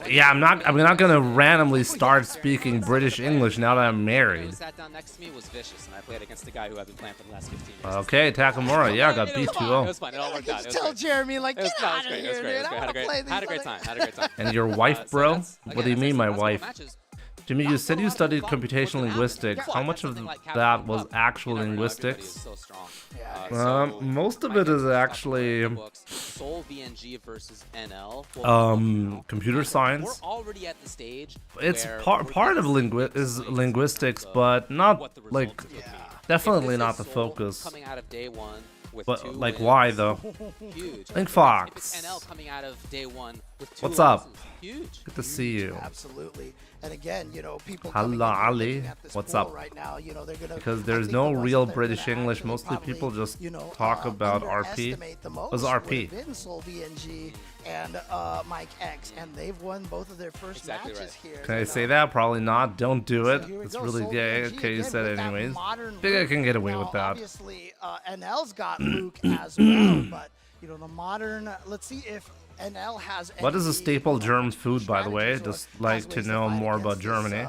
Yeah, I'm not gonna randomly start speaking British English now that I'm Who married. sat down next to me was vicious, and I played against the guy who I've been playing for the last 15 years. Okay, Takamura, yeah, got It beat was fun. It 2-0. was fun. It all worked out. It was Tell great. Jeremy, like, It was, get no, it out was of great. It here, was great. It dude. was I great. want to play these. Had a great time. Had a great time. And your wife, So bro? that's- What again, do you that's mean, the my first couple wife? matches. Jimmy, you said you studied computational linguistics. How much of that was actual You never know, everybody is linguistics? so strong. Yeah. So Most of Mike it is X got actually the books. Soul VNG versus NL. Well, computer we're science. already at the stage. It's where part of linguistics, but not what the results like would be. definitely If this not is the Soul focus. Coming out of day one with But 2 like, wins, why though? Huge. Link If Fox. it's NL coming out of day one with 2 What's up? losses, huge. Good to see you. Absolutely. And again, you know, people Hello, coming in here Ali. looking at this What's pool up? right now, you know, they're gonna, Because I there's think no the ones real that they're British gonna English. actually Mostly probably, people just you know, talk about RP. underestimate the most What's would RP? have been Soul VNG and Mike X, and they've won both of their first Exactly matches right. here. Can I you say know. that? Probably not. Don't do So it. here we It's go, really Soul gay. VNG Okay, you again said with it that anyways. modern Think I Luke. can get away Now, with that. Obviously, NL's got Luke as well, but you know the modern. Let's see if NL has. What is a any, staple you know, German food, by the way? strategies or Just has like to ways know fight more about against Germany. this,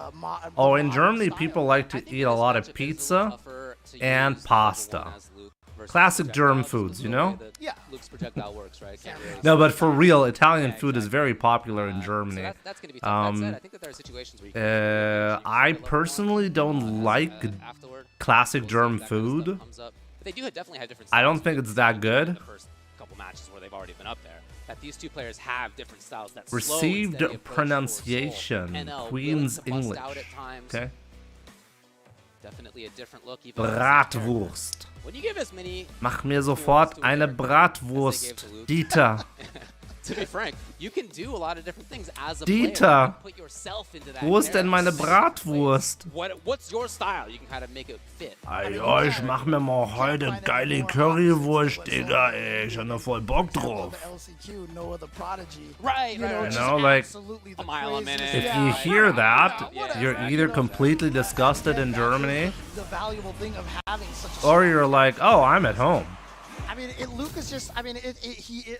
Oh, the in modern Germany, style. people like I to think eat a lot of this matchup is a little pizza tougher to and use pasta. level 1 as Luke versus Classic projectile, German just foods, the you way know? that Yeah. Luke's projectile works, right? Can't really No, but for real, Italian Yeah, food is exactly. very popular in So Germany. that's going to be tough. That said, I think that there are situations where you can I personally don't like afterward. classic We'll see if German that kind of stuff food. comes up. But they do definitely have different I don't styles think it's that good. in the first couple matches where they've already been up there. That these two players have different styles. That slow and Received steady approach for Soul. pronunciation, NL willing Queen's to bust English. out at times. Okay. Definitely a different look. Even in the same Bratwurst. character. When you give as many Mach mir sofort eine Bratwurst, Dieter. to be frank, you can do a lot of different things as a Dieter, player. You can put yourself into that Wo ist denn meine character. Bratwurst? What's your style? You can kind of make it fit. Ja, ich mach mir mal heute geile Currywurst, Digga, ey. Ich hab da voll Bock drauf. Right, You know, like, a mile a minute. if you hear that, you're either completely disgusted in Germany, The valuable thing of having such a or you're like, oh, I'm at home. I mean, Luke is just, I mean,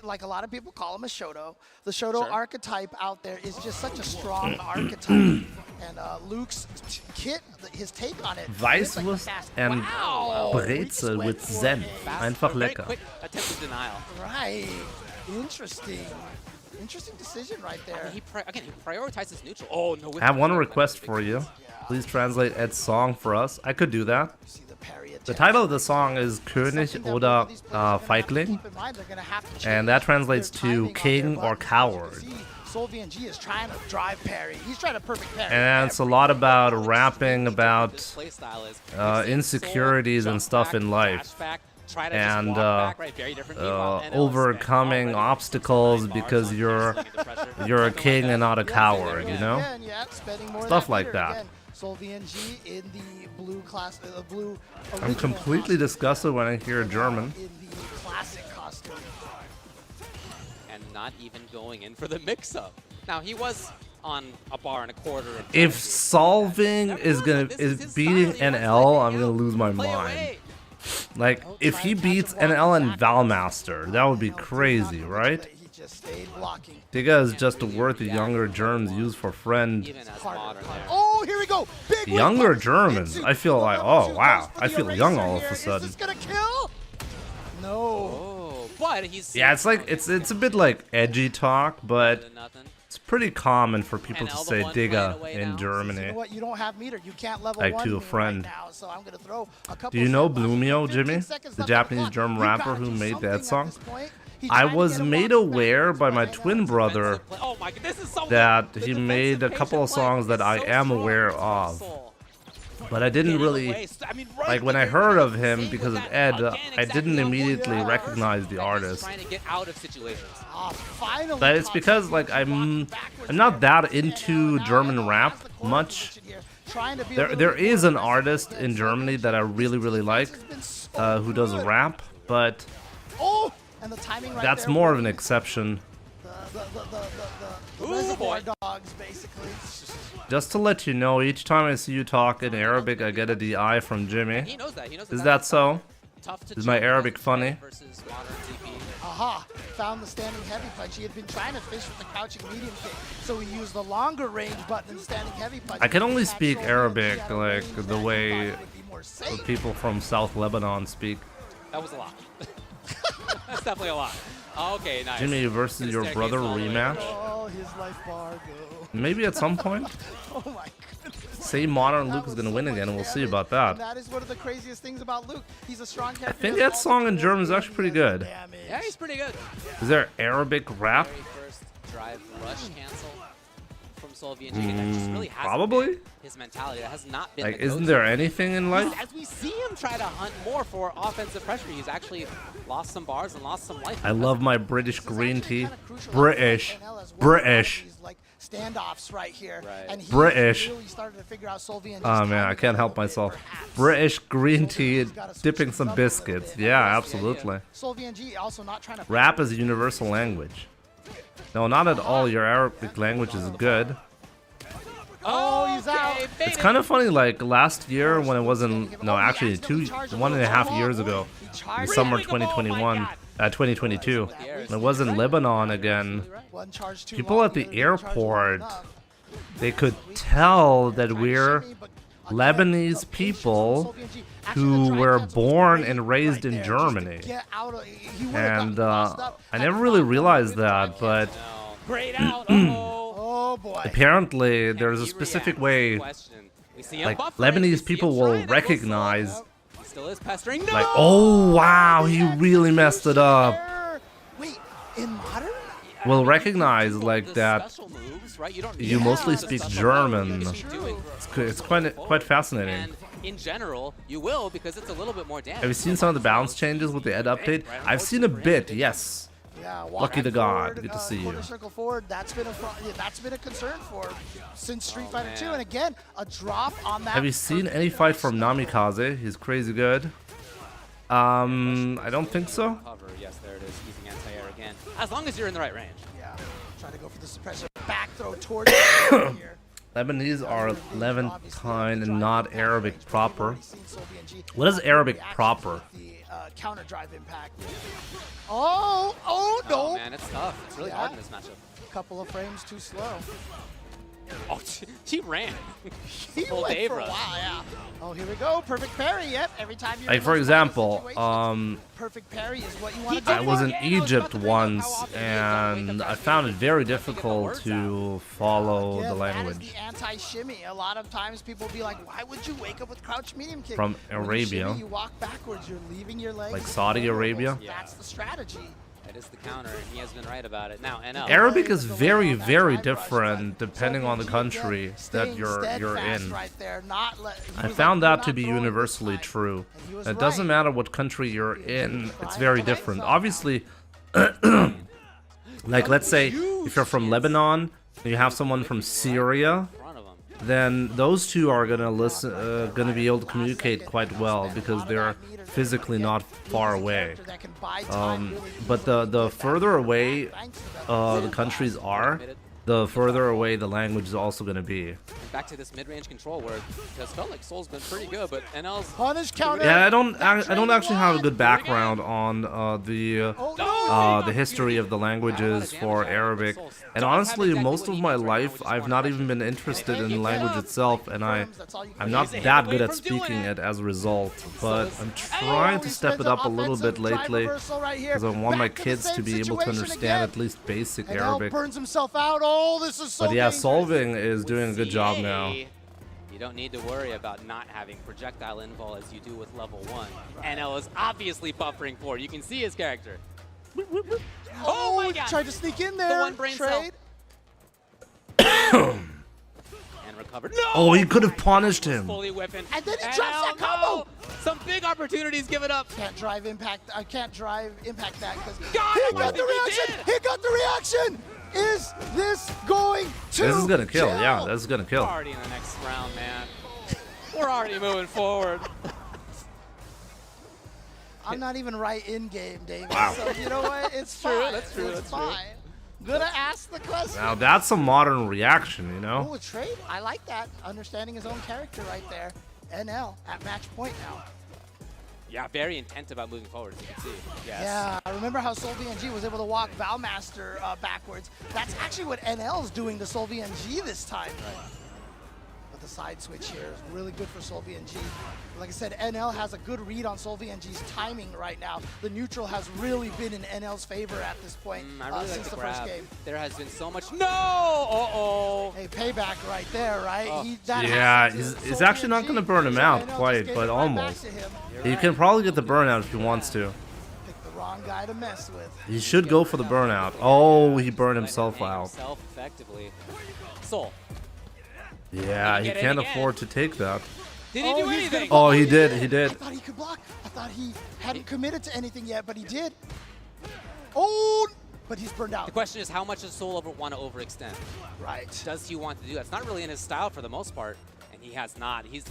like a lot of people call him a Shoto. The Shoto archetype out there is just such a strong archetype. And Luke's kit, his take on it. Weißwurst and Brezel with Senf. Einfach Very lecker. quick attempt of denial. Right. Interesting. Interesting decision right there. He prioritizes neutral. Oh, no. I have one request for you. Please translate Ed's song for us. I could do that. See the parry The title of the song is König oder Feigling, and that translates to king or coward. Solvian-G is trying to drive parry. He's trying to perfect parry. And it's a lot about rapping about insecurities and stuff in life, and overcoming obstacles because you're a king and not a coward, you know? Stuff like that. Solvian-G in the blue class, blue. I'm completely disgusted when I hear German. In the classic costume. And not even going in for the mix-up. Now he was on a bar and a quarter. If solving is beating NL, I'm gonna lose my mind. Like, if he beats NL and Valmaster, that would be crazy, right? Digga is just a word the younger Germans use for friend. Oh, here we go. Big Younger Germans. I feel like, oh wow, I feel young all of a sudden. Is this gonna kill? No. Oh, but he's Yeah, it's like it's a bit like edgy talk, but it's pretty common for people to say Digga in Germany. You know what? You don't have meter. You can't level Like one to a me friend. Right now, so I'm gonna throw a couple Do you know seconds. Blumio, 15 Jimmy? seconds The left on Japanese clock. German You rapper gotta who do made something that at song? this point. He's I trying to was get him made off the aware back. by my Right now. twin brother Oh my god, this is so that the he made a couple of defensive songs that I play is am so aware strong. of. But I didn't Getting really, away. I mean, right like when I there, heard of same him with because of that. Ed, Again, I exactly didn't on point. immediately Yeah. recognize the He's artist. trying to get out of situations. Ah, finally But it's caught because Solvian-G like I'm backwards not there. that into And, German now rap has the core much. position here, trying to be a There little there bit is more an aggressive artist against in Germany Solvian-G. that I really like, Defense has been so who does good. rap, but Oh, and the timing right that's there more of with an exception. the Ooh, reservoir boy. dogs, basically. Just to let you know, each time I see you talk in Arabic, I get a DI from Jimmy. He knows that. He knows Is that so? Tough to Is my jump Arabic versus funny? versus modern DP. Aha, found the standing heavy punch. He had been trying to fish with the crouching medium kick, so he used the longer range button and standing heavy punch. I can only Catch speak Solvian-G Arabic at a like range the that he way thought would be more safe. people from South Lebanon speak. That was a lot. That's definitely a lot. Okay, nice. Jimmy versus Gonna your staircase brother all the way. rematch? Oh, his life bar go. Maybe at some point. Oh my goodness. Say Modern That Luke is was gonna so win much again, and we'll see damage, about and that. that is one of the craziest things about Luke. He's a strong character. think He has that all song the in skills, German is and actually he pretty has good. damage. Yeah, he's pretty good. Is there Arabic rap? Very first drive rush cancel from Solvian-G. That just really hasn't Probably. been his mentality. That has not been Like, the isn't go-to. there anything in life? As we see him try to hunt more for offensive pressure, he's actually lost some bars and lost some life. I love my British green tea. Kinda crucial British. for NL as well. British. These, like, standoffs right here. Right. And he British. really started to figure out Solvian-G's Oh man, I timing can't a help little bit, myself. perhaps. British green tea, Solvian-G's gotta switch dipping things some up a little biscuits. bit. Yeah, absolutely. Solvian-G also not trying to Rap is a universal language. No, not at all. Your Arabic language is good. Oh, he's out. Okay, It's kind of funny, like last year when it wasn't, no, actually 1.5 years ago, in summer 2021, 2022, when it was in Lebanon again, One charge too people long, at the either one charge airport, enough. they could tell that Trying to we're shimmy, but again, Lebanese the patience people from Solvian-G. Actually, who the drive were cancel was born great and raised right in there, just to Germany. get out of- he would've And gotten crossed up I had never he really not gone realized with the drive that, but No. Great out. Uh-oh. Oh boy. apparently there's a He specific reacts. way, Question. We see him like buffering. We Lebanese see people him will trying to go recognize, slow. He still is pestering. No! like, oh wow, he really messed it up. Wait, in modern? Will recognize like The that. special moves, right? You don't You need mostly the speak special German. moves. You should be doing It's quite fascinating. And in general, you will because it's a little bit more damage. Have you seen some of the balance changes with the Ed update? I've seen a bit, yes. Yeah, Lucky the god. Good to see you. Corner circle forward. That's been a concern for since Street Fighter 2. And again, a drop on that. Have you seen any fight from Namikaze? He's crazy good. I don't think so. Cover. Yes, there it is. Using anti-air again. As long as you're in the right range. Yeah, trying to go for the suppressor. Back throw towards here. Lebanese are Levantine and not Arabic proper. What is Arabic proper? The counter drive impact. Oh no! Oh man, it's tough. It's really hard in this matchup. Couple of frames too slow. Oh, he ran. He Full went Dave for a rush. while, yeah. Oh, here we go. Perfect parry. Yep. Every time you're Like in for those example, situations, perfect parry is what you want to do. I was in Egypt once and I found it very difficult to follow the language. That is the anti-shimmy. A lot of times people will be like, why would you wake up with crouch medium kick? From When you Arabia. shimmy, you walk backwards. You're leaving your legs. Like Saudi Arabia. That's the strategy. That is the counter, and he has been right about it. Now, NL. Arabic is very, very different depending on the country that you're in. I found that to be universally true. It doesn't matter what country you're in, it's very different. Obviously, like let's say if you're from Lebanon, you have someone from Syria, then those two are gonna be able to communicate quite well because they're physically not far away. But the further away the countries are, the further away the language is also going to be. Back to this mid-range control where it has felt like Soul's been pretty good, but NL's punish counter. Yeah, I don't actually have a good background on the history of the languages for Arabic, and honestly, most of my life I've not even been interested in the language itself, and I'm not that good at speaking it as a result. But I'm trying to step it up a little bit lately because I want my kids to be able to understand at least basic Arabic. Burns himself out. Oh, this is so But yeah, dangerous. Solving is doing a good job now. You don't need to worry about not having projectile invul as you do with level 1. NL is obviously buffering for it. You can see his character. Oh my god! Tried to sneak in there. The one brain trade. And recovered. No! Oh, he could have punished him. Fully whipping. And then he drops that combo. No! Some big opportunities given up. Can't drive impact. I can't drive impact that because God, he I got the think he reaction. did. He got the reaction. Is this going to? This is gonna kill. kill? Yeah, this is gonna kill. We're already in the next round, man. We're already moving forward. I'm not even right in game, David. Wow. So you know what? It's true, fine. that's true, It's that's true. fine. Gonna ask the question. Now that's a modern reaction, you know? Oh, a trade. I like that. Understanding his own character right there. NL at match point now. Yeah, very intent about moving forward, as you can see. Yes. Yeah, I remember how Soul VNG was able to walk Valmaster backwards. That's actually what NL's doing to Soul VNG this time. But the side switch here is really good for Soul VNG. Like I said, NL has a good read on Soul VNG's timing right now. The neutral has really been in NL's favor at this point I really like since the the grab. first game. There has been so much. No! Uh-oh. Hey, payback right there, right? Oh. Yeah, he's actually not gonna burn him out quite, but almost. He can probably get the burnout if he wants to. Pick the wrong guy to mess with. He should go for the burnout. Oh, he burned himself out. Himself effectively. Soul. Yeah, he Get it can't again. afford to take that. Did he do he's anything? gonna- Oh, he did, he I did. thought he could block. I thought he hadn't committed to anything yet, but he did. Oh, but he's burned out. The question is, how much does Soul want to overextend? Right. Does he want to do that? It's not really in his style for the most part, and he has not. He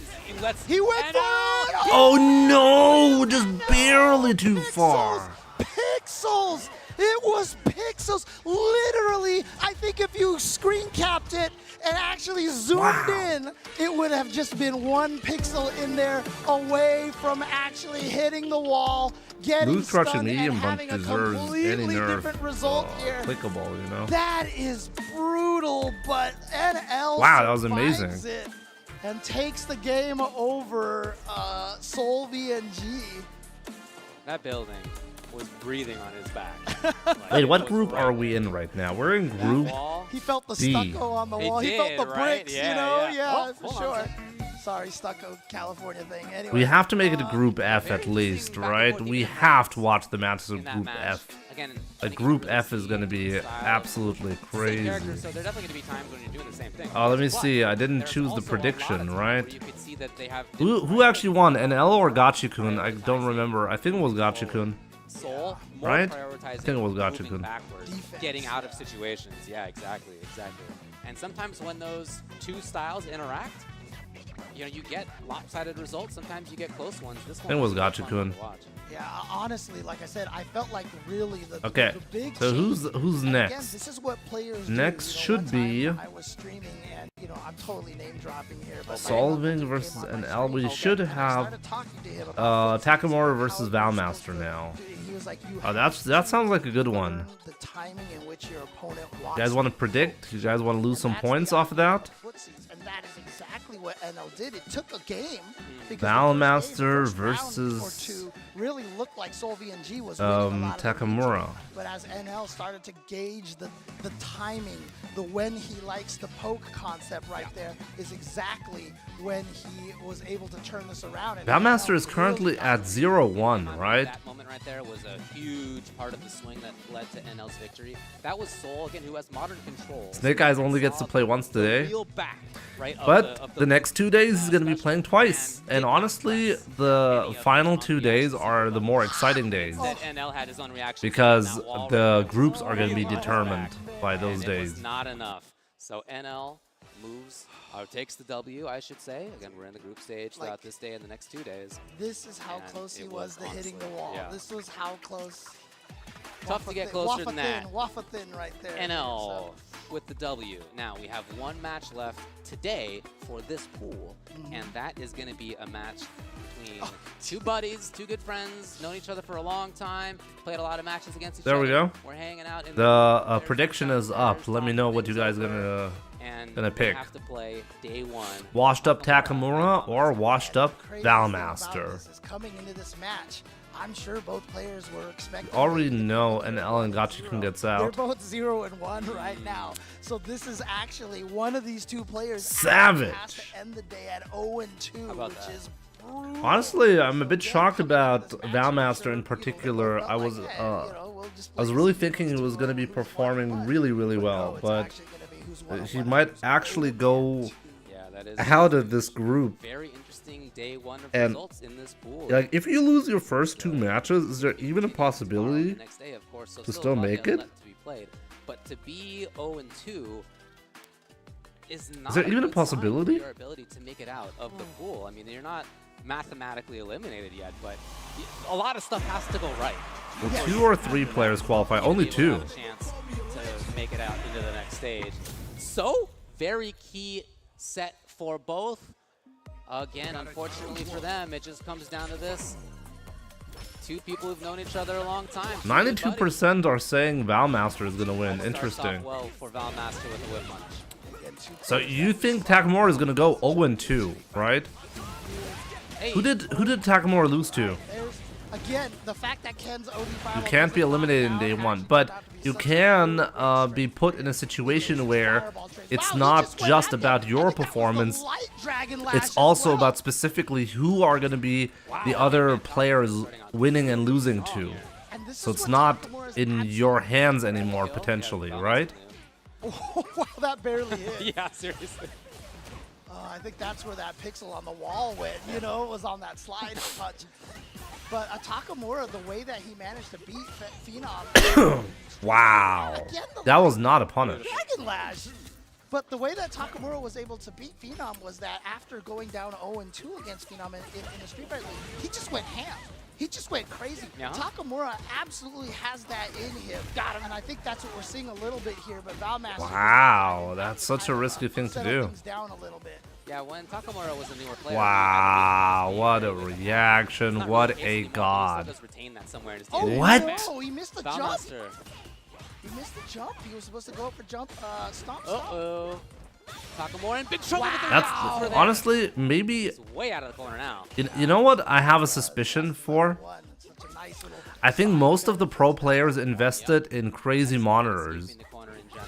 lets. He went and for out! it! Oh no, just barely too far. Pixels! It was pixels. Literally, I think if you screen capped it and actually zoomed in, it would have just been one pixel in there away from actually hitting the wall, getting Loose crushing stunned, and medium bunch having a deserves any completely nerf different result here. applicable, you know? That is brutal, but NL Wow, that was survives amazing. it and takes the game over Soul VNG. That building was breathing on his back. Wait, what group are we in right now? We're in group. He felt the D. stucco on the He wall. He felt did, the right? bricks, Yeah, you know? yeah. Yeah, Oh, for hold on a sure. Sorry, stucco California thing. Anyway. We have to make it a group F Very at least, interesting back and right? forth We even have to watch the matches in of that group match. F. Again, I Like think group you can F is see gonna be the style. absolutely Same crazy. characters, so there's definitely going to be times when you're doing the same thing. Oh, let me But see. I didn't there's choose the also a lot of prediction, times right? where you could see that they have Who actually won? NL or Gachi-kun? I don't remember. I think it was Gachi-kun. Soul more right? prioritizing I think it was Gacha moving Kun. backwards, Defense. getting out of situations. Yeah, exactly. And sometimes when those two styles interact, you know, you get lopsided results. Sometimes you get close ones. This one It was fun Gacha Kun. to watch. Yeah, honestly, like I said, I felt like really the Okay, the big so who's change- and next? Again, this is what players Next do. should one be time I was streaming and I'm totally name dropping here. But Solving versus NL. We should have Takamura versus Valmaster now. He was like, Oh, that sounds like a good one. the timing in which your opponent You guys want to predict? You guys want to lose some points off of that? And that is exactly what NL did. It took a game. because Valmaster the first game, the versus, first round or two really looked like SolVNG was winning a lot of the Takamura. games. But as NL started to gauge the timing, the when he likes the poke concept right there is exactly when he was able to turn this around. And Valmaster NL is currently really at 0-1, right? That moment right there was a huge part of the swing that led to NL's victory. That was Soul, again, who has modern control. Snake Eyes only gets to play once today. Real back, right, But the next 2 days he's going to be playing twice. And honestly, the final 2 days are the more exciting days. that NL had his own reaction Because to that wall the right there. groups are going to be Really determined by and those it days. was not enough. So NL moves, or takes the W, I should say. Again, we're in the group stage throughout this day and the next 2 days. This is how And close he it was to hitting the honestly, wall. yeah. This was how close. Tough to get closer than that. Waffle thin right there. NL with the W. Now we have one match left today for this pool, and that is going to be a match between two buddies, two good friends, known each other for a long time, played a lot of matches against each other. There we go. We're hanging out. In The prediction is up. Let me know what you guys are gonna pick. Have to play day one. Washed up Takamura or washed up Crazy thing about Valmaster. this is coming into this match, I'm sure both players were expecting. Already know NL and Gachikun gets They're out. both 0-1 right now. So this is actually one of these two players Savage. has to end the day at 0-2, about which that? is brutal. Honestly, I'm a bit shocked about Valmaster in particular. I was really thinking he was gonna be performing really well, but he might actually go Yeah, that is out of this group. very interesting day one of And, results in this pool. Like, if you lose your first 2 matches, is there even a possibility? The next day, of course, so to still still a lot make yet it? left to be played. But to be 0-2 is not there even a good sign for possibility? your ability to make it out of the pool. I mean, you're not mathematically eliminated yet, but a lot of stuff has to go right. Well, 2 or 3 players qualify. Only to be able 2. to have a chance to make it out into the next stage. So, very key set for both. Again, unfortunately for them, it just comes down to this. Two people who've known each other a long time. 92% are saying Valmaster is gonna win. Starts off Interesting. well for Valmaster with the whip punch. So you think Takamura is gonna go 0-2, right? Hey, Who did Takamura lose to? Again, the fact that Ken's OD5 You can't be eliminated in day 1, but you can be put in a situation where it's not just about your performance. It's also about specifically who are going to be the other players winning and losing to. So it's not in your hands anymore, potentially, right? Wow, that barely hit. yeah, seriously. I think that's where that pixel on the wall went, it was on that slide punch. But Takamura, the way that he managed to beat Phenom. Wow. That was not a punish. Dragon Lash. But the way that Takamura was able to beat Phenom was that after going down 0-2 against Phenom in the Street Fighter League, he just went ham. He just went crazy. Yeah. Takamura absolutely has that in him. Got him. And I think that's what we're seeing a little bit here. But Valmaster. Wow, that's such a risky thing to settle do. things down a little bit. Yeah, when Takamura was a newer player. Wow, what a reaction, what a god. What? No, he missed the jump. Valmaster. He missed the jump. He was supposed to go up for jump. Stomp. Uh-oh. Takamura in big trouble with the That's round for that. honestly, maybe, He's way out of the corner now. you know what I have a suspicion for? Such a nice little. I think most of the pro players invested in crazy monitors, In the corner in general.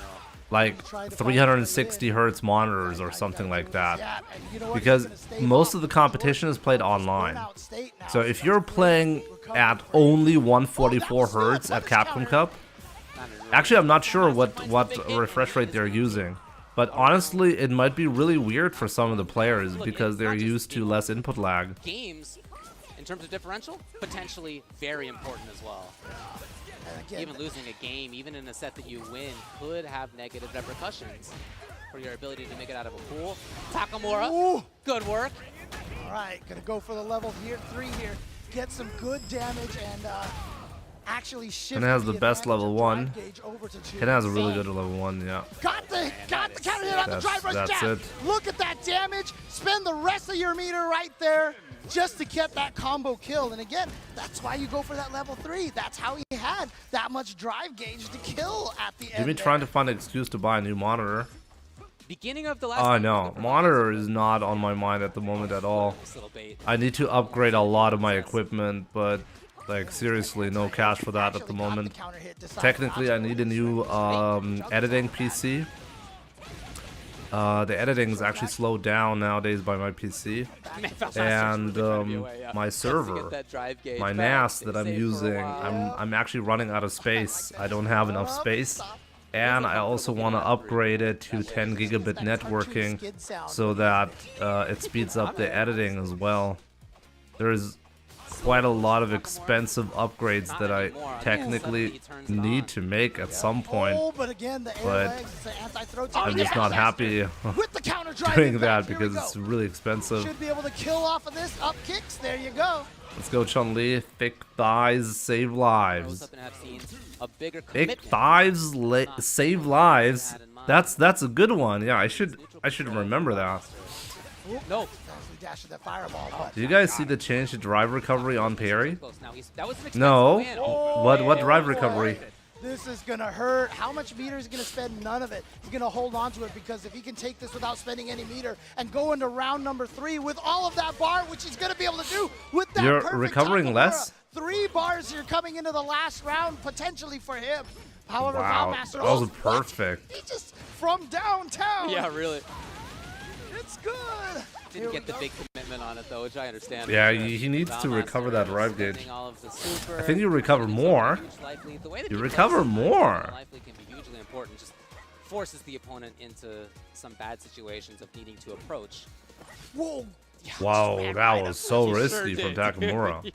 like 360 hertz monitors or something like that. Yeah, and you know what? Because He's gonna stay most up. of the competition is played online. Burnout state now. So if you're playing at only 144 hertz at Capcom Cup, actually I'm not sure what refresh rate they're using. But honestly, it might be really weird for some of the players because they're used to less input lag. Games, in terms of differential, potentially very important as well. And again, even losing a game, even in a set that you win, could have negative repercussions for your ability to make it out of a pool. Takamura, Ooh. good work. All right, gonna go for the level 3 here. Get some good damage and actually shift. And it has the best level 1. It has a really So, good level 1, yeah. Got the counter hit on the drive rush that's jab. it. Look at that damage. Spend the rest of your meter right there just to get that combo kill. And again, that's why you go for that level 3. That's how he had that much drive gauge to kill at the end. Jimmy trying to find an excuse to buy a new monitor. Beginning of the last. Oh no, monitor is not on my mind at the moment at all. Nice little bait. I need to upgrade a lot of my equipment, but like seriously, no cash for that at the moment. Technically, I need a new editing PC. The editing is actually slowed down nowadays by my PC, and my server, my NAS that I'm using, I'm actually running out of space. I don't have enough space. And I also want to upgrade it to 10 gigabit networking so that it speeds up the editing as well. There's quite a lot of expensive upgrades that I technically need to make at some point, but I'm just not happy doing that because it's really expensive. Should be able to kill off of this up kicks. There you go. Let's go, Chun-Li. Thick thighs save lives. Thick thighs save lives. That's a good one. Yeah, I should remember that. No. Do you guys see the change to drive recovery on parry? No. What drive recovery? This is gonna hurt. How much meter is gonna spend? None of it. He's gonna hold on to it because if he can take this without spending any meter and go into round number 3 with all of that bar, which he's gonna be able to do with that. You're perfect recovering Takamura. less? 3 bars here coming into the last round potentially for him. However, Wow, Valmaster, that was what? perfect. He just from downtown. Yeah, really. It's good. Didn't get the big commitment on it though, which I understand. Yeah, he needs to recover that drive gauge. I I think you recover more. You recover more. Likely can be hugely important. Just forces the opponent into some bad situations of needing to approach. Whoa. Wow, that was so risky from Takamura.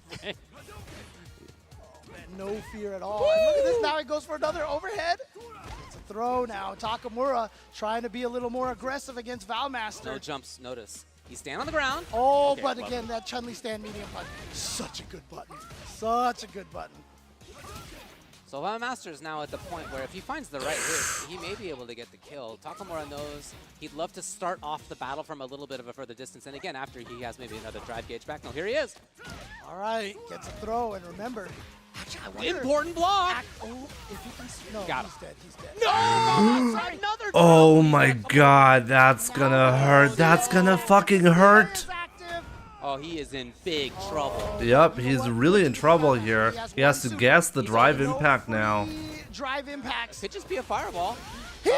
No fear at all. And look at this. Now he goes for another overhead. It's a throw now. Takamura trying to be a little more aggressive against Valmaster. No jumps, notice. He's standing on the ground. Oh, Okay, but well. again, that Chun-Li stand medium button. Such a good button. Such a good button. So Valmaster is now at the point where if he finds the right hit, he may be able to get the kill. Takamura knows he'd love to start off the battle from a little bit of a further distance. And again, after he has maybe another drive gauge back. No, here he is. All right, gets a throw. And remember, actually, I wonder. Important block. Oh, if he can. No, Got he's him. dead. He's dead. No, Valmaster, another Oh my god, that's gonna hurt. That's gonna fucking hurt. Oh, he is in big trouble. Yep, he's really in trouble here. He has to guess the drive impact now. Drive impacts. Could just be a fireball.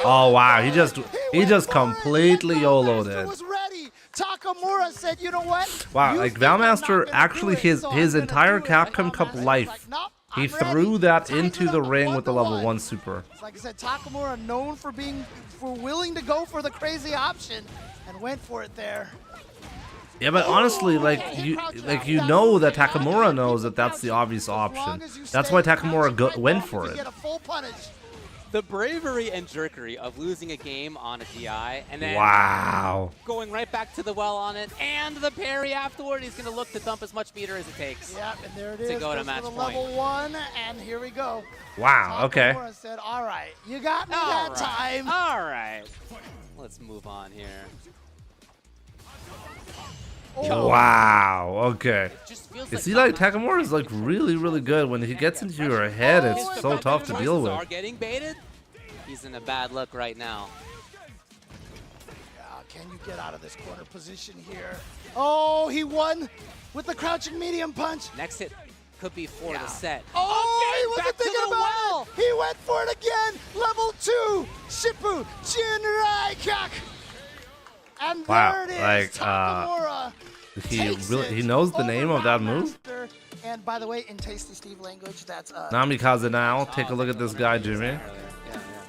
Oh wow, he just completely YOLO'd it. Was ready. Takamura said, "You know what? Wow, You like think I'm not Valmaster gonna actually do it, so his I'm gonna entire do it." And Capcom Cup Valmaster's life, like, "Nope, he I'm threw ready." that Ties into it the up ring with the level 1-1. 1 super. Like I said, Takamura known for willing to go for the crazy option and went for it there. Yeah, but honestly, like you know that Takamura knows that that's the obvious option. That's why Takamura went for You it. get a full punish. The bravery and jerkery of losing a game on a DI and then Wow. going right back to the well on it and the parry afterward. He's going to look to dump as much meter as it takes. Yep, and there it is. To go to Goes match for the point. level 1, and here we go. Wow. Okay. Takamura said, "All right, you got me All that right. time." All right. Let's move on here. Oh. Wow. Okay. Just feels You see, like Takamura is like really good. When he gets into your head, it's so tough to deal Are with. getting baited. He's in a bad look right now. Yeah, can you get out of this corner position here? Oh, he won with the crouching medium punch. Next hit could be for the set. Oh, he wasn't back to thinking the about well. it. He went for it again. Level 2, Shippu Jinraikak. And Wow, there it is, like, Takamura. He knows the over name of that move. Valmaster. And by the way, in Tasty Steve language, that's Namikaze now. Take a look at this guy, Jimmy. Yeah.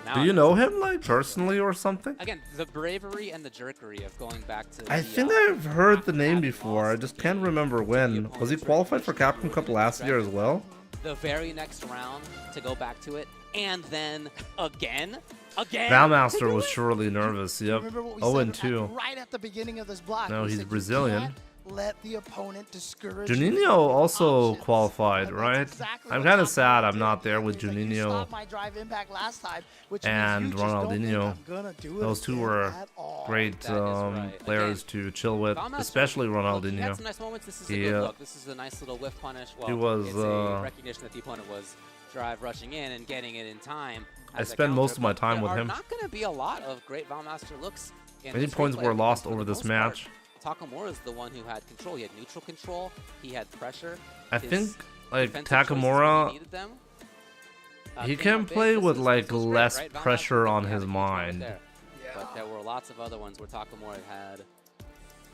Now Do you know him, like, personally or something? Again, the bravery and the jerkery of going back to I the, think I've heard the name before. I just can't remember when. Was he qualified for Capcom Cup last year as well? the very next round to go back to it, and then again. Valmaster was surely nervous. Yep. Remember what we 0-2. said right at the beginning of this block? No, We he's said, Brazilian. You can't let the opponent discourage you Juninho from also options. qualified, And that's right? exactly I'm what kind of Takamura sad I'm did. not there with He's like, "You Juninho stopped my drive impact last time," which means and you just don't think Ronaldinho. I'm gonna do it Those two again were at all. great That is right. players to chill with, Valmaster, especially look, he had Ronaldinho. some nice moments. This is a He, good look. This is a nice little whiff punish. Well, he was, it's a recognition that the opponent was drive rushing in and getting it in time. I as a spend most counter, of my but time with there him. are not going to be a lot of great Valmaster looks. In Many this points replay were because lost for over the this most part, match. Takamura is the one who had control. He had neutral control. He had pressure. I His think like defensive choices when he Takamura, needed them, he came can out big. play This with was like great, less right? Valmaster pressure on definitely had his a huge moment mind. there. But there were lots of other ones where Takamura had.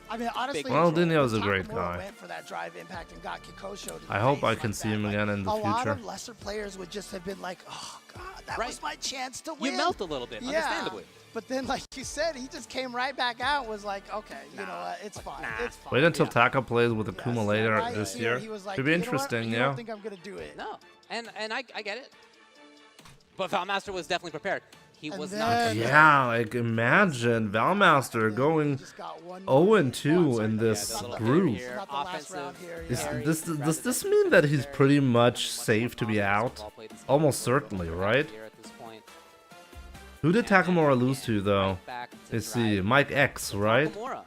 I mean, honestly, Ronaldinho is a great Takamura guy. went for that drive impact and got Kikosho to the I hope face I like can see him that. again in the a lot future. of lesser players would just have been like, "Oh God, that Right. was my chance to win." You melt a little bit, Yeah. understandably. But then, like you said, he just came right back out. Was like, "Okay, you know what? It's fine. It's fine." Wait until Yeah. Taka plays with Yes, Akuma later right this here, year. he was like, Should be "You know what? interesting, You yeah. don't think I'm gonna do it? No, and I get it. But Valmaster was definitely prepared. He And was then- not prepared. Yeah, like imagine Valmaster going Just got one 0-2 in Yeah, this the little group. here, Not the last round offensive. here, Is yeah. this does this mean that he's pretty much safe to be out? Almost certainly, right? Who did Takamura lose to though? Let's see, Mike X, right? Takamura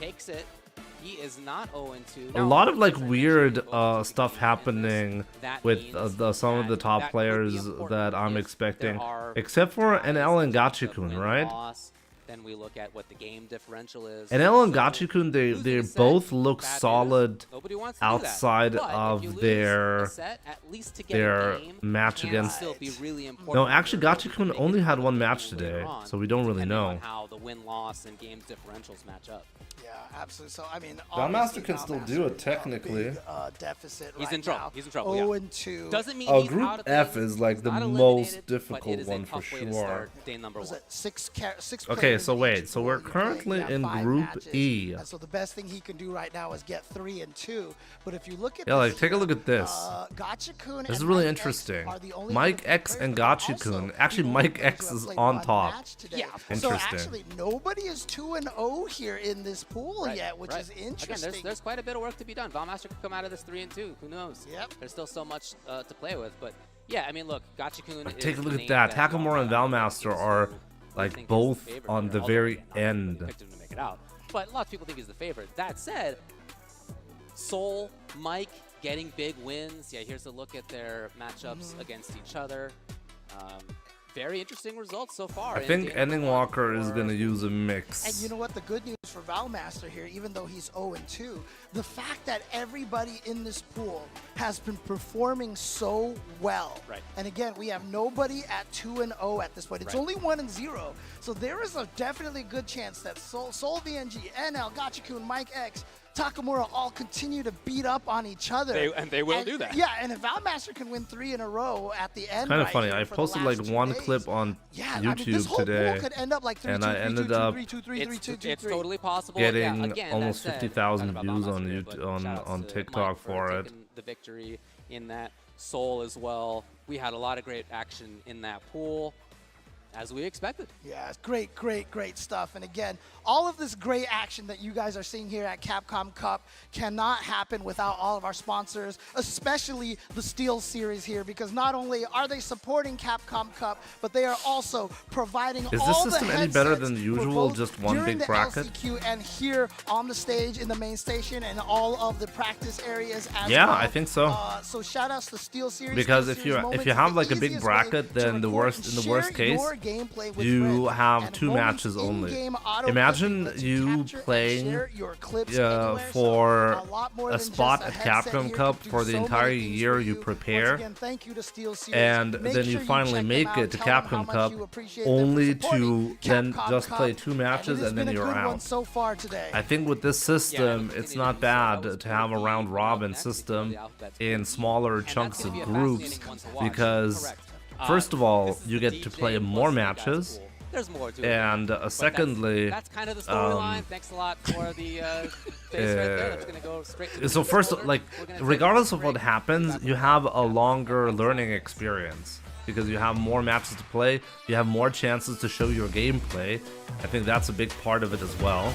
takes it. He is not 0-2. A lot of like weird stuff happening with some of the top players that I'm expecting, except for NL and Gachikun, right? Then we look at what the game differential is. NL and Gachikun, they both look solid Nobody wants to do that. outside But if of you lose their a set, at least to get a their game match can against. still be really important No, for actually, your team to Gachikun make only it had one later match today, on, so we don't really depending on know. how the win-loss and game differentials match up. Yeah, absolutely. So I mean, Valmaster obviously, can still Valmaster do it got a technically. big, deficit He's right in trouble. now. He's in trouble, yeah. 0-2. Doesn't mean Oh, he's Group out of F things. is like He's the not most eliminated, but difficult it is a one for tough way to sure. start day number Was one. it six Okay, players so in wait, each so pool we're you play, currently you have in 5 Group matches. E. And so the best thing he can do right now is get 3-2. But if you look at Yeah, like this take a here, look at this. Gachikun This is and really Mike X interesting. are the only Mike other X players, and but also Gachikun. the Actually, only Mike players X who have is played on one top. match today. Yeah, So Interesting. actually, nobody is 2-0 here in this pool Right, yet, which right. is interesting. Again, there's quite a bit of work to be done. Valmaster could come out of this 3-2. Who knows? Yep. There's still so much to play with, but yeah, I mean, look, Gachikun. Like, is take a the look at name that. you Takamura and all Valmaster know, are who we like think is both favorite on here, the although, very again, not everybody end. picked him to make it out. But lots of people think he's the favorite. That said, Soul, Mike getting big wins. Yeah, here's a look at their matchups against each other. Very interesting results so far. I in think game Ending number one Walker is for- going to use a mix. And you know what? The good news for Valmaster here, even though he's 0-2, the fact that everybody in this pool has been performing so well. Right. And again, we have nobody at 2-0 at this point. It's Right. only 1-0. So there is a definitely good chance that Soul VNG, NL, Gachikun, Mike X, Takamura all continue to beat up on each other. They will do that. Yeah, and if Valmaster can win 3 in a row at the end, Kind of right funny. here I for the posted last like 2 one days, clip on yeah, I mean, this YouTube whole today, pool could end up like 3-2, and I 3-2, ended 3-2, up 3-2, 3-2, 3-2, It's 3-2. totally possible. getting yeah, again, almost that said, 50,000 not about views on Valmaster here, YouTube- but on shout-outs to TikTok Mike for it. taking the victory in that. Soul as well. We had a lot of great action in that pool, as we expected. Yeah, it's great, great, great stuff. And again, all of this great action that you guys are seeing here at Capcom Cup cannot happen without all of our sponsors, especially the Steel Series here, because not only are they supporting Capcom Cup, but they are also providing Is this all the system any better headsets than for usual, both just one during big the bracket? LCQ and here on the stage in the main station and all of the practice areas as Yeah, well. I think so. So shout outs to Steel Series. Because Steel if Series you Moments have is like the a big easiest bracket, way to then the record worst and in the share worst case, your gameplay with you friends. have And 2 Moments matches only. in-game auto Imagine clipping lets you capture and playing share your clips anywhere, so for a lot more a than spot just at a headset Capcom here Cup can do for the so many entire things year for you Once prepare, again, thank you to Steel Series. and Make then sure you finally check make them it out. to Tell them how Capcom much Cup, you appreciate them for only to supporting then Capcom just Cup. play 2 matches it has and then been a you're good one out. so far today. I think with this system, Yeah, it's not bad to have a round robin system in smaller chunks of groups, because first of all, you get to play more matches. there's more to it. And secondly, that's kind of the storyline. Thanks a lot for the face right there. That's gonna go straight to the so first, forward. like, regardless of what happens, you have a longer learning experience because you have more matches to play, you have more chances to show your gameplay. I think that's a big part of it as well.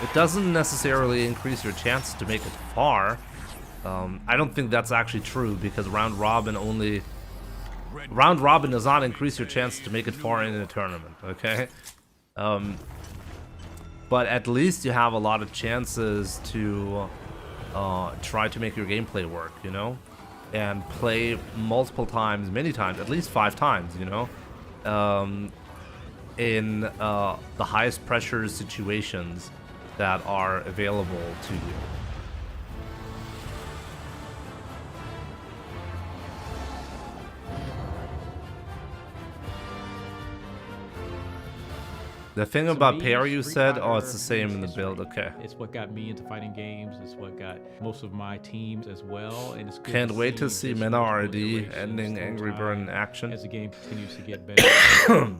It doesn't necessarily increase your chances to make it far. I don't think that's actually true because round robin does not increase your chance to make it far in a tournament, okay? But at least you have a lot of chances to try to make your gameplay work, you know? And play multiple times, many times, at least 5 times, you know? In the highest pressure situations that are available to you. The thing about pair you said, oh, it's the same in the build, okay. It's what got me into fighting games. It's what got most of my teams as well. And it's good Can't wait to see this Mena RD iteration ending through Angry time Bird in action. as the game continues to get better.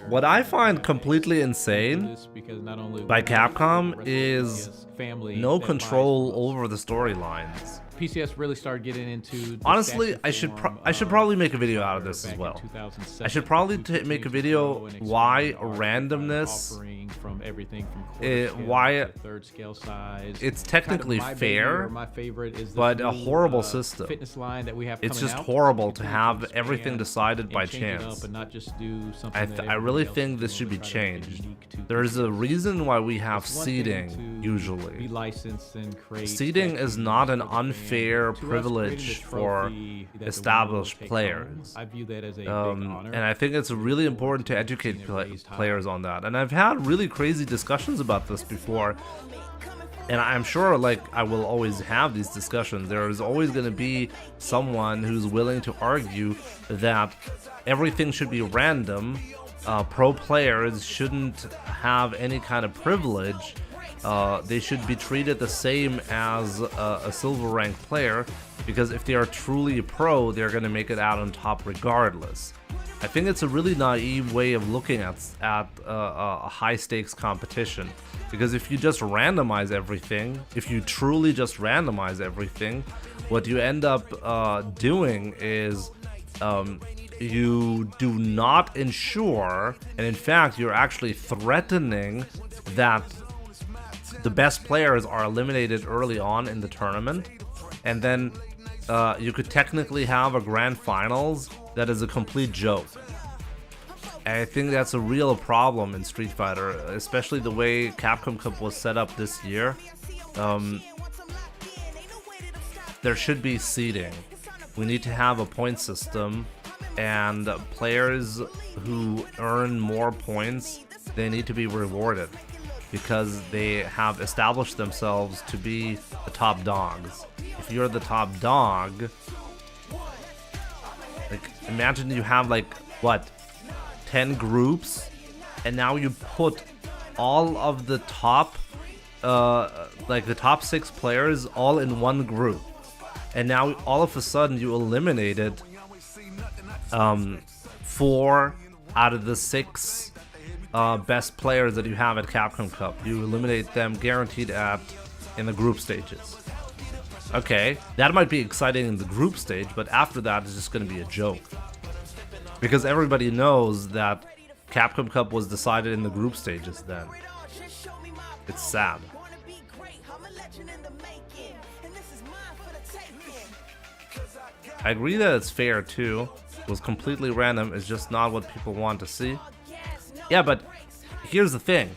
What I find completely insane by Capcom is no control over the storylines. PCS really started getting into. Honestly, I should probably make a video out of this as well. I should probably make a video why randomness, from everything from why third scale size. it's technically fair, my favorite is but a horrible system. Fitness line that we have. It's coming just out. horrible to have everything decided by And change it chance. up and not just do something that I really everybody else think is this doing, should be try to make it changed. unique to There's a PCS. reason why we have It's one thing seeding to be usually. licensed and create Seeding that is can not an for the fan. unfair To us, privilege creating a for trophy that the established winner will take home, players. I view that as a big honor. And I think it's really important to educate players on that. And I've had really crazy discussions about this before. And I'm sure, like, I will always have these discussions. There is always going to be someone who's willing to argue that everything should be random. Pro players shouldn't have any kind of privilege. They should be treated the same as a silver ranked player, because if they are truly a pro, they're going to make it out on top regardless. I think it's a really naive way of looking at a high stakes competition, because if you just randomize everything, if you truly just randomize everything, what you end up doing is you do not ensure, and in fact you're actually threatening that the best players are eliminated early on in the tournament, and then you could technically have a grand finals that is a complete joke. And I think that's a real problem in Street Fighter, especially the way Capcom Cup was set up this year. There should be seeding. We need to have a point system, and players who earn more points, they need to be rewarded, because they have established themselves to be the top dogs. If you're the top dog, like, imagine you have, like, what, 10 groups, and now you put all of the top, like the top 6 players all in one group, and now all of a sudden you eliminated 4 out of the 6 best players that you have at Capcom Cup. You eliminate them guaranteed in the group stages. Okay, that might be exciting in the group stage, but after that it's just going to be a joke, because everybody knows that Capcom Cup was decided in the group stages then. It's sad. I agree that it's fair too. It was completely random, it's just not what people want to see. Yeah, but here's the thing.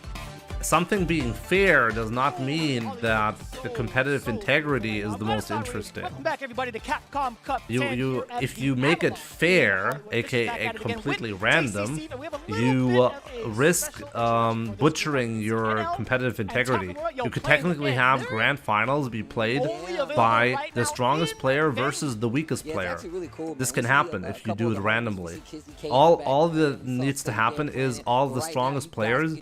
Something being fair does not mean that the competitive integrity is the most interesting. Welcome back, everybody, to Capcom Cup. If you make it fair, aka completely random, you risk butchering your competitive integrity. You could technically have grand finals be played by the strongest player versus the weakest player. This can happen if you do it randomly. All that needs to happen is all the strongest players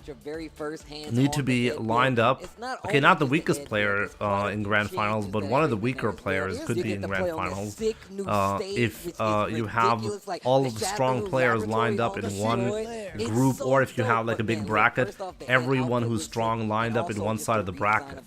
need to be lined up. Okay, not the weakest player in Grand Finals, but one of the weaker players could be in Grand Finals. If you have all of the strong players lined up in one group, or if you have like a big bracket, everyone who's strong lined up in one side of the bracket.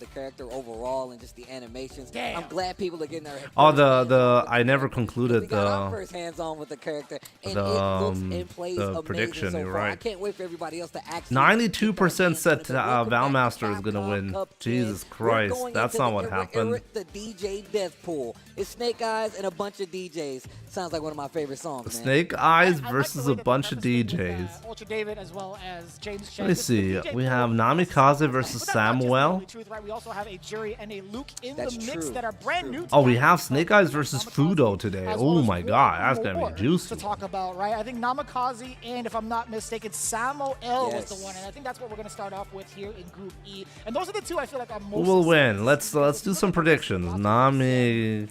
I'm glad people are getting their Oh, I never concluded first hands-on with the character, and the prediction. You're right. I can't wait for everybody else to actually 92% said Valmaster is gonna win. Jesus Christ, that's not what happened. The DJ Death Pool. It's Snake Eyes and a bunch of DJs. Sounds like one of my favorite songs, man. Snake Eyes versus a bunch of DJs. Ultra David as well as James. Let me see. We have Namikaze versus Samuel. We also have a Jury and a Luke in the mix that are brand new. Oh, we have Snake Eyes versus Fudo today. Oh my God, that's gonna be juicy. To talk about, right? I think Namikaze and, if I'm not mistaken, Samuel was the one, and I think that's what we're gonna start off with here in Group E. And those are the two I feel like are most. Who will win? Let's do some predictions. Nami,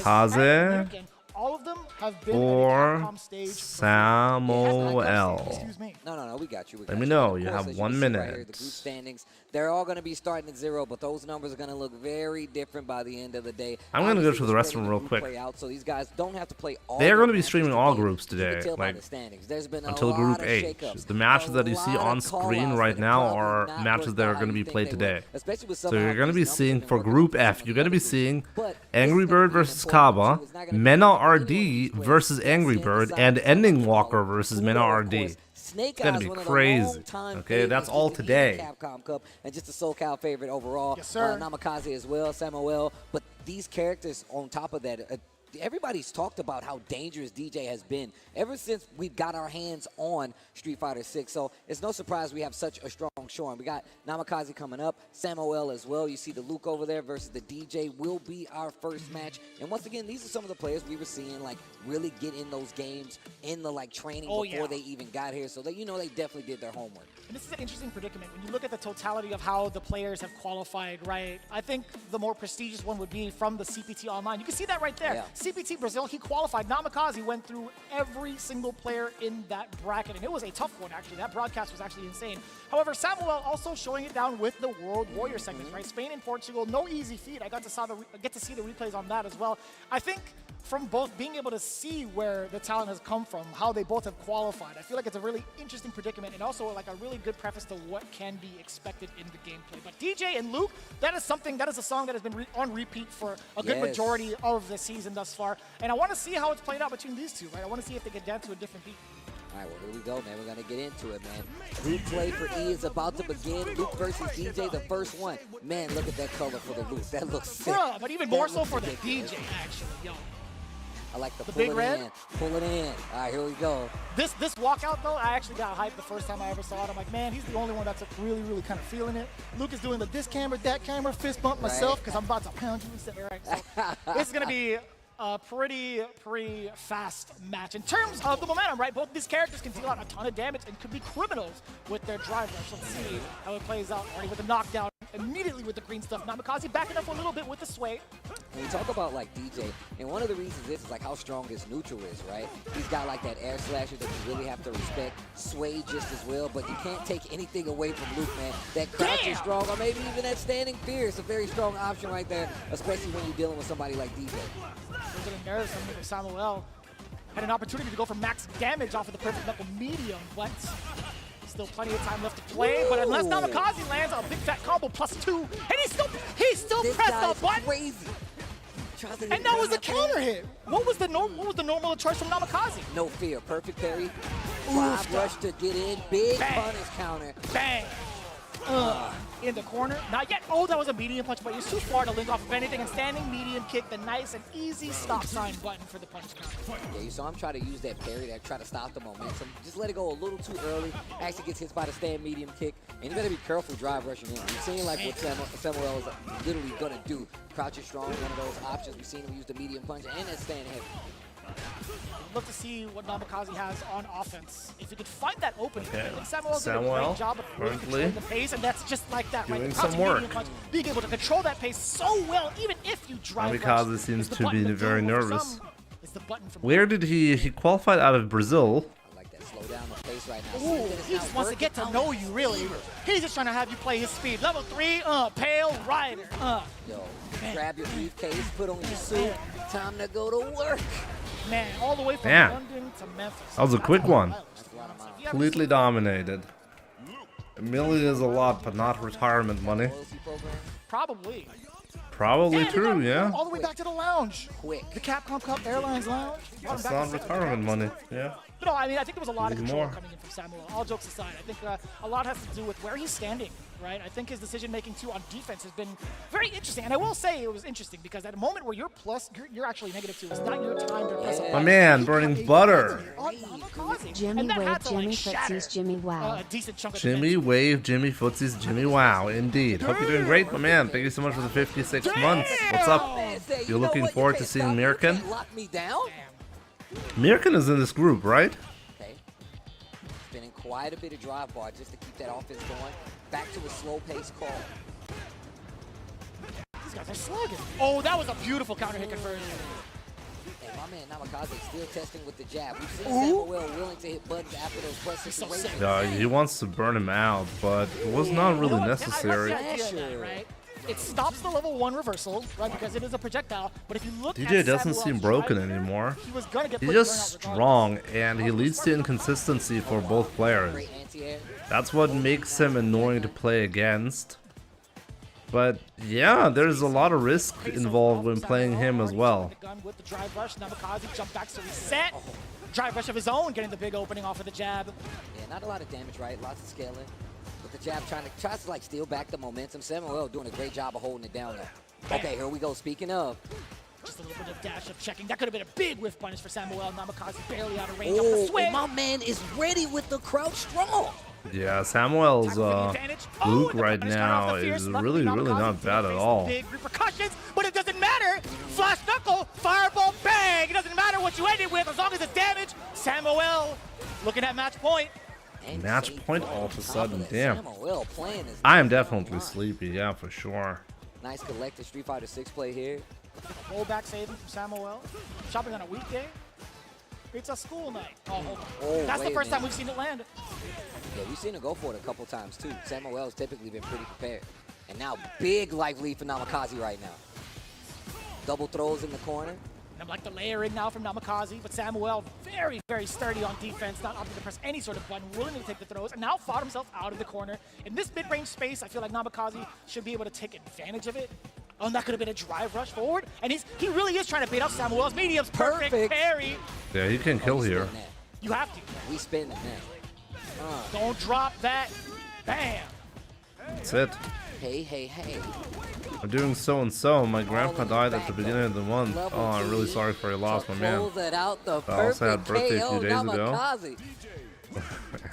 Kaze, all of them have been or on stage. Samuel. Excuse me. No, we got you. Let me know. You have 1 minute. Right here, the group standings, they're all going to be starting at 0, but those numbers are going to look very different by the end of the day. I'm going to go to the rest of them real quick. So these guys don't have to play all. They're going to be streaming all groups today, like until Group H. The matches that you see on screen right now are matches that are going to be played today. So you're going to be seeing for Group F, you're going to be seeing Angry Bird versus Kaba, Mena RD versus Angry Bird, and Ending Walker versus Mena RD. It's gonna be crazy. Okay, that's all today. Capcom Cup and just a SoCal favorite overall. Yes, sir. Namikaze as well, Samuel. But these characters on top of that, everybody's talked about how dangerous DJ has been ever since we got our hands on Street Fighter 6. So it's no surprise we have such a strong showing. We got Namikaze coming up, Samuel as well. You see the Luke over there versus the DJ will be our first match. And once again, these are some of the players we were seeing like really get in those games in the like training before they even got here. So they, you know, they definitely did their homework. And this is an interesting predicament. When you look at the totality of how the players have qualified, right? I think the more prestigious one would be from the CPT Online. You can see that right there. Yeah. CPT Brazil, he qualified. Namikaze went through every single player in that bracket, and it was a tough one, actually. That broadcast was actually insane. However, Samuel also showing it down with the World Warrior segments, right? Spain and Portugal, no easy feat. I got to get to see the replays on that as well. I think from both being able to see where the talent has come from, how they both have qualified, I feel like it's a really interesting predicament and also like a really good preface to what can be expected in the gameplay. But DJ and Luke, that is a song that has been on repeat for a good majority of the season thus far. And I want to see how it's played out between these two, right? I want to see if they get down to a different beat. All right, well, here we go, man. We're going to get into it, man. Group play for E is about to begin. Luke versus DJ, the first one. Man, look at that color for the Luke. That looks sick. Bruh, but even more so for the DJ, actually, yo. I like the big red. Pull it in. All right, here we go. This walkout, though, I actually got hyped the first time I ever saw it. I'm like, man, he's the only one that's really, really kind of feeling it. Luke is doing the this camera, that camera, fist bump myself, because I'm about to pound you. Right? So this is going to be a pretty fast match. In terms of the momentum, right, both these characters can deal out a ton of damage and could be criminals with their drive rush. Let's see how it plays out. Already with the knockdown, immediately with the green stuff. Namikaze backing up a little bit with the sway. When we talk about like DJ, and one of the reasons is like how strong his neutral is, right? He's got like that air slasher that you really have to respect. Sway just as well, but you can't take anything away from Luke, man. That crouch is strong, or maybe even that standing fear is a very strong option right there, especially when you're dealing with somebody like DJ. Those are the nerves from Samuel. Had an opportunity to go for max damage off of the perfect knuckle medium, but still plenty of time left to play. But unless Namikaze lands a big fat combo +2, and he still pressed the button. Crazy. And that was a counter hit. What was the normal choice from Namikaze? No fear, perfect parry. Drive rush to get in, big punish counter. Bang. In the corner, not yet. Oh, that was a medium punch, but he's too far to link off of anything. And standing medium kick, the nice and easy stop sign button for the punch counter. Yeah, you saw him try to use that parry to try to stop the momentum. Just let it go a little too early. Actually gets hit by the stand medium kick. And you better be careful drive rushing in. You've seen like what Samuel is literally gonna do. Crouch is strong, one of those options. We've seen him use the medium punch and that stand heavy. I'd love to see what Namikaze has on offense. If he could find that opening, I think Samuel's Samuel, doing a great job of really controlling the pace, and that's just like that, right? Doing some work. Punch, being able to control that pace so well, even if you drive. Namikaze seems to be very nervous. It's the button from Where did he qualified out of Brazil? I like that slow down the pace. race right now. Ooh, he just wants to get to know you, really. He's just trying to have you play his speed. Level 3, Pale Rider. Yo, grab your briefcase, put on your suit. Time to go to work. Man, all the way from Yeah. London to Memphis. That was a quick one. That's a lot of miles. Completely dominated. $1 million is a lot, but not retirement money. Loyalty program, Probably. Probably And they true, got yeah. all the way back to the lounge. quick. The Capcom Cup Airlines Lounge. Brought him That's back not to second. retirement money, yeah. But no, I mean, I think there was a lot of Need control more. coming in from Samuel. All jokes aside, I think a lot has to do with where he's standing, right? I think his decision-making, too, on defense has been very interesting. And I will say it was interesting because at a moment where you're plus, you're actually -2. It's not your time to press a My button. man, burning butter. Jimmy And that Wave, had to, like, Jimmy shatter, Footsies, Jimmy Wow. a decent chunk of Jimmy Wave, Jimmy Footsies, Jimmy Wow, indeed. Hope you're doing great, my man. Thank you so much for the 56 months. What's up? Man, say, You're know looking what? You forward to can't seeing stop me. You Mirkin? can't lock me down. Mirkin is in this group, right? Okay. Spinning quite a bit of drive bar just to keep that offense going. Back to a slow pace call. These guys are slugging. Oh, that was a beautiful counter hit conversion. And my man Namikaze still testing with the jab. We've seen Samuel willing to hit buttons after those plus situations. Yeah, he wants to burn him out, but it was not really necessary. I like the idea of that, right? It stops the level 1 reversal, right? Because it is a projectile. But if you look DJ at doesn't Samuel's seem broken drive there, anymore. he was gonna get He's put just burnout regardless. strong, and he leads to inconsistency for both players. Great anti-air. That's what makes him annoying to play against. But yeah, there's a lot of risk involved when playing him as well. The gun with the drive rush. Namikaze jump back to reset. Drive rush of his own, getting the big opening off of the jab. Yeah, not a lot of damage, right? Lots of scaling. With the jab tries to like steal back the momentum. Samuel doing a great job of holding it down though. Okay, here we go. Speaking of. Just a little bit of dash of checking. That could have been a big whiff punish for Samuel. Namikaze barely out of range. Oh, The swing. and my man is ready with the crouch strong. Yeah, Samuel's Tackle for the advantage. Oh, Luke and the right punish got off now the fierce. is Luckily, really Namikaze not bad at faces all. Big repercussions, but it doesn't matter. Flash knuckle, fireball, bang. It doesn't matter what you ended with as long as it's damage. Samuel looking at match point. And Match safe point on all of a top sudden, that. damn. Samuel playing his I am game definitely online. sleepy, yeah, for sure. Nice collective Street Fighter 6 play here. Rollback saving from Samuel. Shopping on a weekday. It's a school night. Oh, hold on. Oh, That's the wait a first time minute. we've seen it land. Yeah, we've seen him go for it a couple times too. Samuel's typically been pretty prepared. And now big life lead for Namikaze right now. Double throws in the corner. And I'm like the layering now from Namikaze, but Samuel very, very sturdy on defense, not opting to press any sort of button, willing to take the throws, and now fought himself out of the corner. In this mid-range space, I feel like Namikaze should be able to take advantage of it. Oh, and that could have been a drive rush forward, and he really is trying to bait out Samuel's mediums. Perfect parry. Yeah, he can kill here. You have to. We spinning that. Don't drop that. Bam. That's it. Hey. I'm doing so and so. My grandpa died at the beginning of the month. Oh, I'm really sorry for your loss, my man. Close it out, the I also had perfect birthday a KO, few days ago. Namikaze.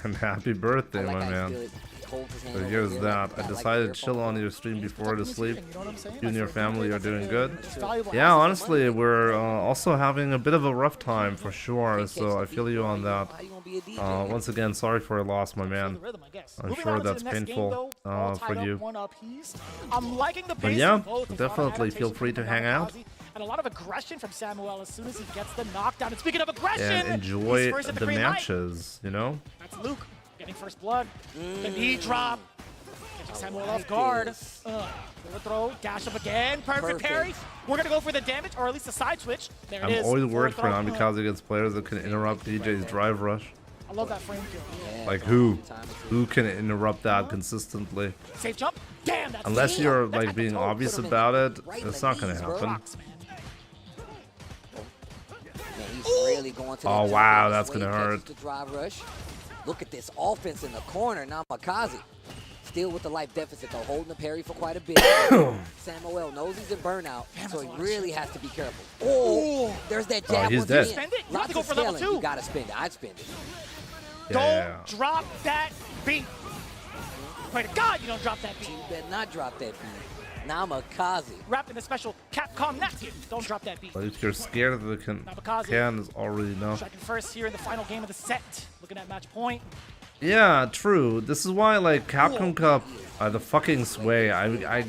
And happy birthday, I like my how he man. still holds his hand So over here's here that. like I like decided the to chill on your stream before to sleep. You know what I'm saying? You and your family are doing good. It's valuable Yeah, asset. honestly, we're also having a bit of a rough time for sure. So I feel you on that. How you gonna be a DJ? Once again, sorry for your loss, my Feel man. the rhythm, I guess. I'm Moving sure on to that's the next game, painful, though, all for tied up, you. one apiece. I'm liking the But pace yeah, of both. There's a lot of definitely feel adaptation free to from hang out. Namikaze, and a lot of aggression from Samuel as soon as he gets the knockdown. And speaking of aggression, And he's enjoy first at the green light. matches, you know? That's Luke getting first blood. The knee drop. Catching Samuel off like guard. this. Throw, dash up again. Perfect parry. We're going to go for the damage, or at least the side switch. There it I'm is. always worried for Forward throw. Namikaze against players that can interrupt DJ's drive rush. I love that frame kill. Yeah, Like who? time is- Who can interrupt that consistently? Safe jump. Damn, that's Unless deep. you're That like got the being toe. obvious put him in about it, right in it's the not gonna knees, bro. happen. Rocks, man. Man, he's really going to Oh, that wow, jump. that's This way gonna he hurt. catches the drive rush. Look at this offense in the corner. Namikaze still with the life deficit, though, holding the parry for quite a bit. Samuel knows he's in burnout, so he really has to be careful. Oh, there's that jab. he's once dead. again. Spend it. You have Lots to go of for level scaling. 2. You gotta spend it. I'd spend it. Yeah. Don't drop that beat. Pray to God you don't drop that beat. You better not drop that beat. Namikaze. Wrapped in a special Capcom Nazi. Don't drop that beat. But if you're scared of the Namikaze. can is already enough. Striking first here in the final game of the set. Looking at match point. Yeah, true. This is why, like, Capcom Cup, the fucking sway. I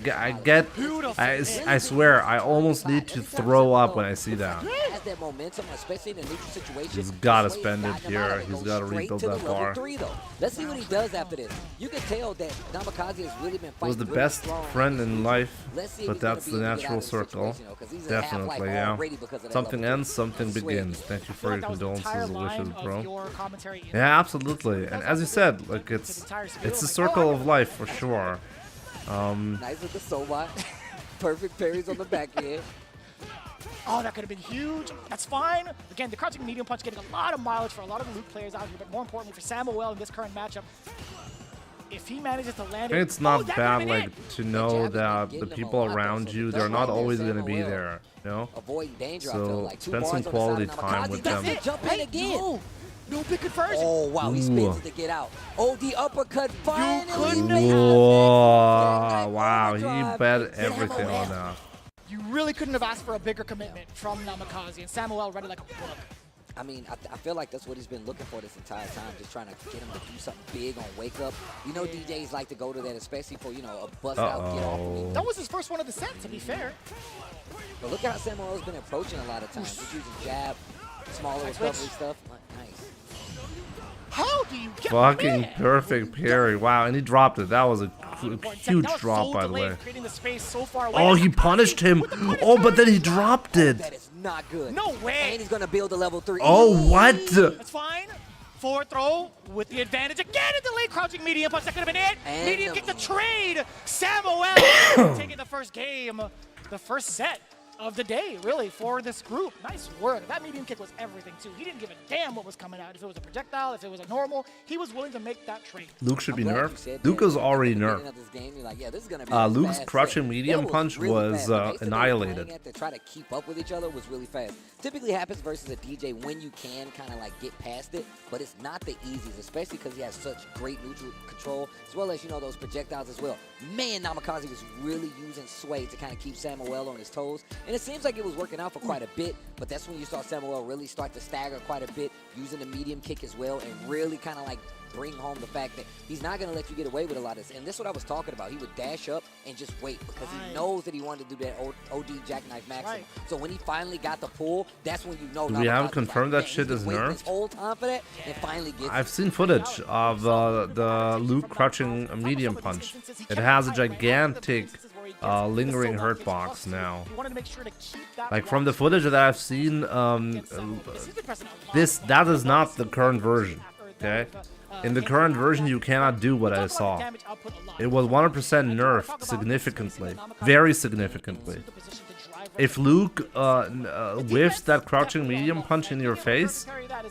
swear, I almost need to throw up when I see that. that momentum, especially in a neutral situation. He's gotta Sway's spend it gotten him out here. of it. He's Goes gotta straight rebuild to the that level bar. 3, though. Let's see what he does after this. You can tell that Namikaze has really been fighting. Was the really best strong. friend in life, Let's see if but he's gonna that's be the able to get natural out of this circle. situation, you know, 'cause he's a half-life Definitely, yeah. already because of that Something level ends, something Sway. begins. Thank you I feel for like your that was the entire condolences and line wishes, of bro. your commentary in Yeah, absolutely. And as you said, like it's a circle of life for sure. Nice with the Sobot. Perfect parries on the back end. Oh, that could have been huge. That's fine. Again, the crouching medium punch getting a lot of mileage for a lot of the Luke players out here, but more importantly for Samuel in this current matchup. If he manages to land it, It's not that bad, could've been like, it. to know that the people around you, they're not always gonna be there, you know? Avoiding danger, I So feel like. 2 spend bars some on the quality side of time Namikaze. with That's them. it. Jump in again. No big conversion. Oh, wow, he spins it to get out. Oh, the uppercut finally couldn't makes it. Whoa, wow, he Overdrive. bet Get him everything away. on that. You really couldn't have asked for a bigger commitment from Namikaze, and Samuel read it like a book. I mean, I feel like that's what he's been looking for this entire time, just trying to get him to do something big on Wake Up. You know, DJs like to go to that, especially for, you know, a bust-out get-off. That was his first one of the set, to be fair. But look at how Samuel's been approaching a lot of times. He's using jab, smaller recovery stuff. Nice. How do you get Fucking mad? perfect parry. Wow, and he dropped it. That was a huge That was drop, so by the delayed, way. creating the space so far away. Oh, he punished him. Oh, but then he dropped it. That is not good. No way. And he's going to build a level 3. Oh, what? That's fine. Forward throw with the advantage again. A delayed crouching medium punch. That could have been it. And medium kick to trade. Samuel taking the first game, the first set of the day, really, for this group. Nice work. That medium kick was everything, too. He didn't give a damn what was coming out. If it was a projectile, if it was a normal, he was willing to make that trade. Luke should be I'm glad you nerfed. said Luke that. was already At the beginning nerfed. of this game, you're like, yeah, this is gonna be a Luke's fast crouching set. medium That punch really was, fast. The pace that they were annihilated. playing at to try to keep up with each other was really fast. Typically happens versus a DJ when you can kind of like get past it, but it's not the easiest, especially because he has such great neutral control, as well as, you know, those projectiles as well. Man, Namikaze was really using Sway to kind of keep Samuel on his toes, and it seems like it was working out for quite a bit, but that's when you saw Samuel really start to stagger quite a bit, using the medium kick as well, and really kind of like bring home the fact that he's not going to let you get away with a lot of this. And this is what I was talking about. He would dash up and just wait because he knows that he wanted to do that OD jackknife maximum. So when he finally got the pull, that's when you know. Do we have confirmed that shit is nerfed? This whole time for that, and finally gets I've seen footage of the Luke crouching medium punch. It has a gigantic lingering hurt box now. Like from the footage that I've seen, that is not the current version. Okay, in the current version you cannot do what I saw. It was 100% nerfed significantly, very significantly. If Luke whiffs that crouching medium punch in your face,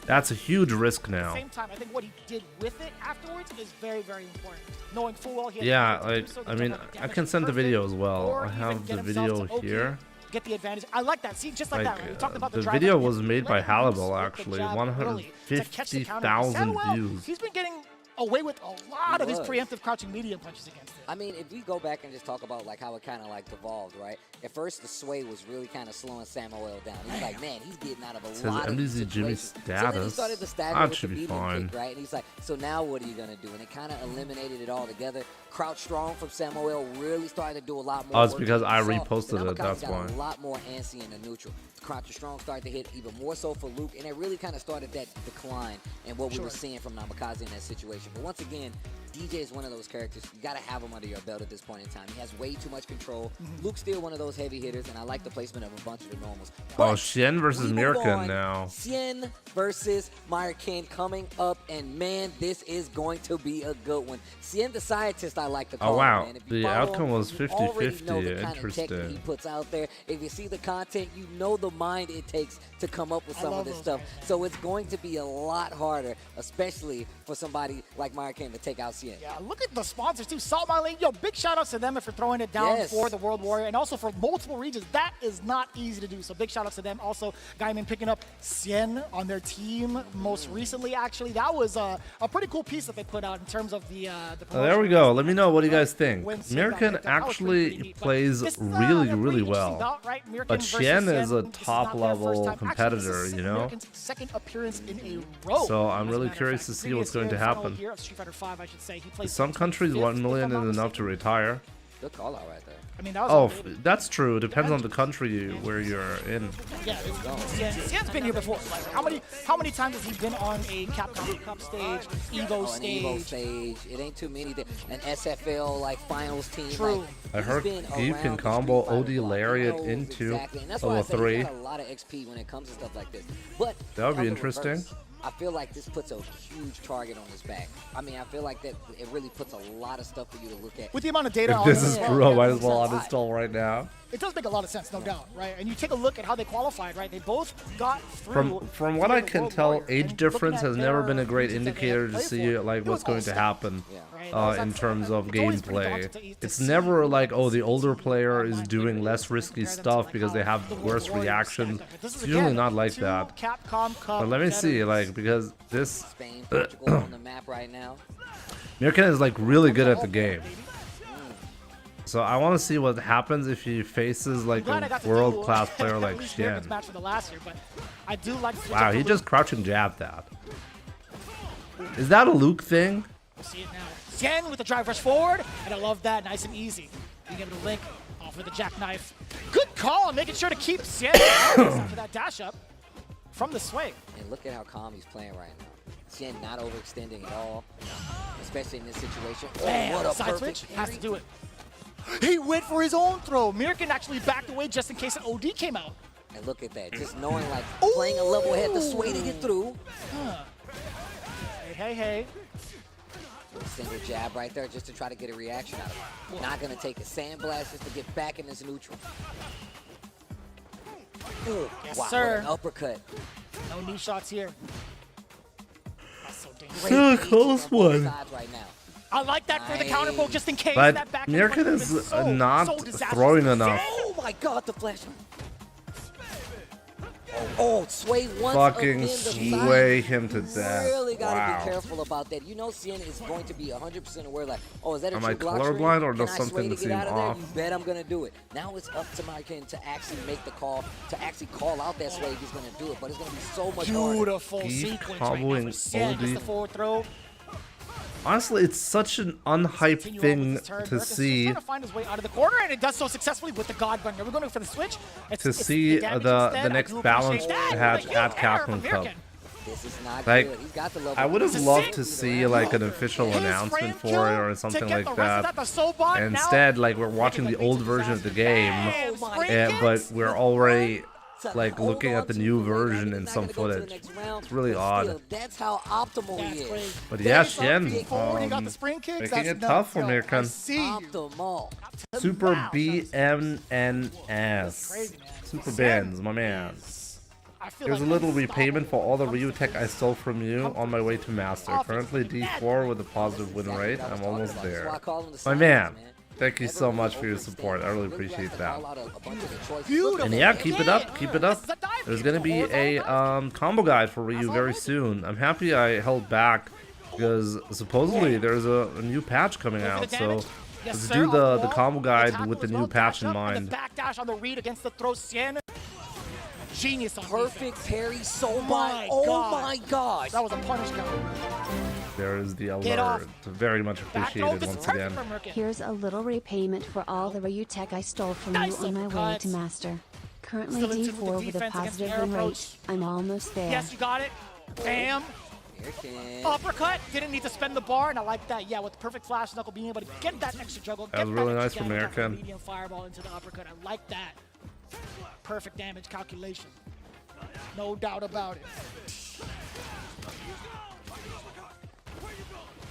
that's a huge risk now. At the same time, I think what he did with it afterwards is very, very important. Knowing full well he had Yeah, to like, do so, I mean, I can send the video as well. or I even have get the himself video to OP, here. Get the advantage. I like that. See, just like that. Right? We talked about The drive video up, was made by let him use Hallible, the actually. jab early to catch the counter. 150,000 Samuel, views. He's been getting away with a lot of his was. preemptive crouching medium punches against it. I mean, if we go back and just talk about like how it kind of like devolved, right? At first, the Sway was really kind of slowing Samuel down. He's like, man, he's getting out of a Says lot of MDZ Jimmy situations. So then he status. started to stagger That with should the be medium fine. kick, right? And he's like, so now what are you gonna do? And it kind of eliminated it all together. Crouch strong from Samuel really started to do a lot more. Oh, it's work. because I You saw reposted that it, that's Namikaze got why. a lot more antsy in the neutral. Crouch strong started to hit even more so for Luke, and it really kind of started that decline in what we were seeing from Namikaze in that situation. But once again, DJ is one of those characters. You got to have him under your belt at this point in time. He has way too much control. Luke's still one of those heavy hitters, and I like the placement of a bunch of the normals. Oh, But Shen versus we move Mirkin on. now. Sien versus Myerkin coming up, and man, this is going to be a good one. Sien, the scientist, I like to call Oh, wow. him, man. If you The follow outcome him, was you already 50-50. know the kind of tech that Interesting. he puts out there. If you see the content, you know the mind it takes to come up with some of this stuff. So it's going to be a lot harder, especially for somebody like Myerkin to take out Sien. Yeah, look at the sponsors too. Salt My Lane. Yo, big shout outs to them for throwing it down Yes. for the World Warrior and also for multiple regions. That is not easy to do. So big shout outs to them. Also, Gaiman picking up Sien on their team most recently. Actually, that was a pretty cool piece that they put out in terms of the. Oh, there we go. Let me know. What do you guys think? When Sien got Mirkin picked up. That was pretty actually neat. But plays this is, really, a really pretty interesting well. bout, right? Mirkin But versus Shen is Sien. a This is top not their first level time. Actually, competitor, this is you know? Mirkin's second appearance in a row. So I'm as a really matter of curious fact. to see Previous what's going to year, final happen. year of Street Fighter V, I should say. He In placed some countries, 5th, 1 if million I'm not is enough to mistaken. retire. Good call out right there. I mean, that was Oh, unbelievable. that's true. It depends on the country where you're in. Yeah, Sien's been here before. Like, how many times has he been on a Capcom Cup stage, Evo An stage? Evo stage. It ain't too many. An SFL like finals team. True. Like, I he's heard been you around can the combo Street Fighter OD block. He Lariat knows into exactly. And that's why I level say 3. he's got a lot of XP when it comes to stuff like this. But That would be on the interesting. reverse, I feel like this puts a huge target on his back. I mean, I feel like that it really puts a lot of stuff for you to look at. With the amount of data If on this him is as well, true, I yeah, might as it's well a lot. uninstall right now. It does make a lot of sense, no doubt, right? And you take a look at how they qualified, right? They both got through. From what I can tell, age difference has never been a great indicator to see like what's going to happen in terms of gameplay. It's never like, oh, the older player is doing less risky stuff because they have worse reactions. It's usually not like that. But let me see, like, because this Spain, Portugal on the map right now. Mirkan is like really good at the game. So I want to see what happens if he faces like a world-class player like Shen. Wow, he just crouching jabbed that. Is that a Luke thing? We'll see it now. Shen with the drive rush forward, and I love that, nice and easy. Being able to link off with the jackknife. Good call, making sure to keep Shen after that dash up from the swing. And look at how calm he's playing right now. Shen not overextending at all, especially in this situation. Oh, Bam, what a side perfect switch, has to do it. He went for his own throw. Mirkan actually backed away just in case an OD came out. And look at that, just knowing like playing a level head, the sway to get through. Hey. Single jab right there just to try to get a reaction out of it. Not gonna take a sandblast just to get back in this neutral. Ooh, Yes, wow, sir. what an uppercut. No knee shots here. That's so dangerous. Great So patience close on both one. sides right now. I like that for the counter poke just in case. But that back Mirkan is not disastrous. throwing enough. Oh my god, the flash. Oh, sway once Fucking again, the sway side. him to death. Really gotta Wow. be careful about that. You know Sien is going to be 100% aware like, oh, is that a Am true I block colorblind screen? or does Can I something sway to seem get out of there? off? You bet I'm gonna do it. Now it's up to Mirkan to actually make the call, to actually call out that sway if he's gonna do it, but it's gonna be so much harder. Beautiful Keep sequence right now. comboing for Sien gets OD. the forward throw. Honestly, it's such an unhyped Continue on thing with his turn. to Mirkan's just see. trying to find his way out of the corner, and it does so successfully with the God Gun. Are we going for the switch? To see damage the instead. I next do balance appreciate that. hatch Huge at error from Capcom Cup. Mirkan. This is not Like, good. He's got the level. I would have This is loved sick. to see like an official His announcement frame for it kill or to something get like the rest of that. Sobot. Now, Instead, like we're watching the old version of the game, Bam, spring but kicks. we're already like Hold looking on at the to new it. version He's in not some gonna go to the footage. next round, It's really but odd. still, that's how optimal That's he is. great. But yeah, Face up, Shen, feet forward, he got the spring kicks. making That's it nuts. tough for Yo, I Mirkan. see you. Optimal. Super Wow, BMNS. crazy, man. Super Benz, my man. I feel Here's a like little unstoppable. repayment for all the Ryu tech I stole from you on my way to Master. Currently D4 with a positive win rate. I'm almost there. My man, thank you so much for your support. I really appreciate that. Beautiful. And yeah, keep it up, keep it up. There's gonna be a combo guide for Ryu very soon. I'm happy I held back because supposedly there's a new patch coming out. So let's do the combo guide with the new patch in mind. Backdash on the read against the throw. Sien. Genius on Perfect parry, so My oh God. my gosh. That was a punish counter. There is the Get off. alert. Very much Back throw. appreciated This is once perfect again. for Mirkan. Here's a little repayment for all the Ryu tech I stole from Nice you on my way uppercuts. to Master. Currently Still into the D4 with a defense against positive the air win rate. approach. I'm almost there. Yes, you got it. Bam. Mirkan. Uppercut. Didn't need to spend the bar, and I like that. Yeah, with the perfect flash knuckle, being able to get that extra juggle. That was get really extra nice from damage off the Mirkan. Medium fireball into the uppercut. I like that. Perfect damage calculation. No doubt about it.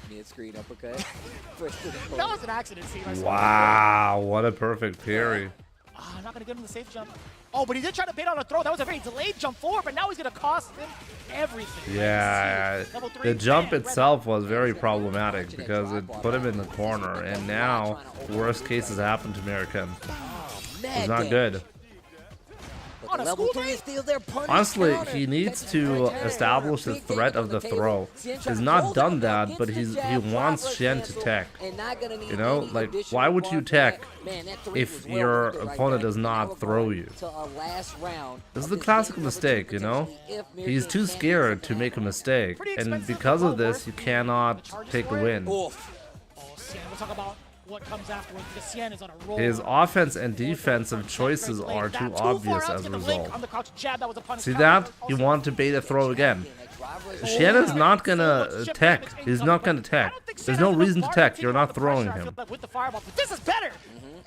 Mid-screen uppercut. First to the That post. was an accident, see. I swear. Wow, what a perfect parry. Ah, I'm not going to give him the safe jump. Oh, but he did try to bait on a throw. That was a very delayed jump forward, but now he's going to cost him everything. Yeah, Level three, the jump bam, itself was very problematic because it put him in the corner, and now the worst cases happened to Mirkan. It's not good. But the level 3 is still there. Punish Honestly, counter. he needs That's to very establish the big threat damage of on the table. throw. Sien He's trying to not hold done out that, against but the he jab, wants progress Shen to cancel, tech. and not gonna need You know, any like, additional why would you bar for tech that. Man, that three if was well your worth it right opponent there. does And now not we're throw going you? to our last round This is of the this classic game, mistake, you know? potentially, if He's Mirkan too can scared do to that. make a mistake, Pretty and expensive, because but of this, you worth cannot the charges take the for it. win. Oof. Oh, Sien, we'll talk about what comes afterwards because Cien is on a roll. His offense and defensive choices are too obvious as a result. See that? He wanted to bait a throw again. Cien is not gonna tech. He's not gonna tech. There's no reason to tech. You're not throwing him. This is better.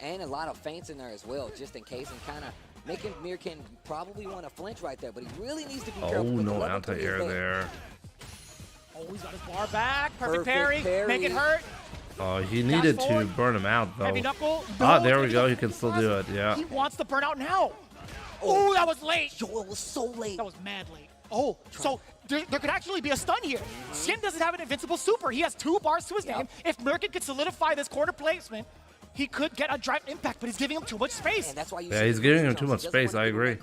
And a lot of feints in there as well, just in case, and kind of making Mirkin probably want to flinch right there, but he really needs to be careful. Oh, with the no level to his anti-air leg. there. Oh, he's got his bar back. Perfect parry. Make it hurt. Oh, he needed to burn him out, Heavy though. knuckle. Ah, there we go. He can still do it, yeah. He wants the burnout now. Oh, that was late. Yo, it was so late. That was mad late. Oh, so there could actually be a stun here. Cien doesn't have an invincible super. He has 2 bars to his name. If Mirkin could solidify this corner placement, he could get a drive impact, but he's giving him too much space. And that's why you Yeah, he's giving him too much space. I agree.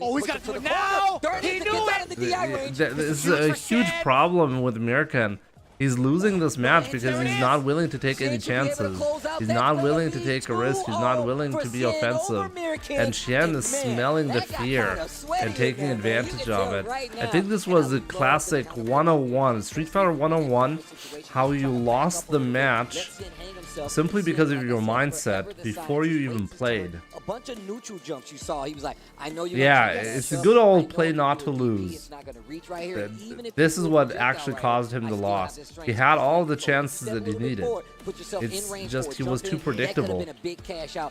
Oh, he's got to do it now. He knew it. This is a huge problem with Mirkin. He's losing this match because he's not willing to take any chances. He's not willing to take a risk. He's not willing to be offensive. And Cien is smelling the fear and taking advantage of it. I think this was a classic 101, Street Fighter 101, how you lost the match simply because of your mindset before you even played. A bunch of neutral jumps you saw. He was like, I know you. Yeah, it's a good old play not to lose. Right, this is what actually caused him the loss. He had all the chances that he needed. It's just he was too predictable. He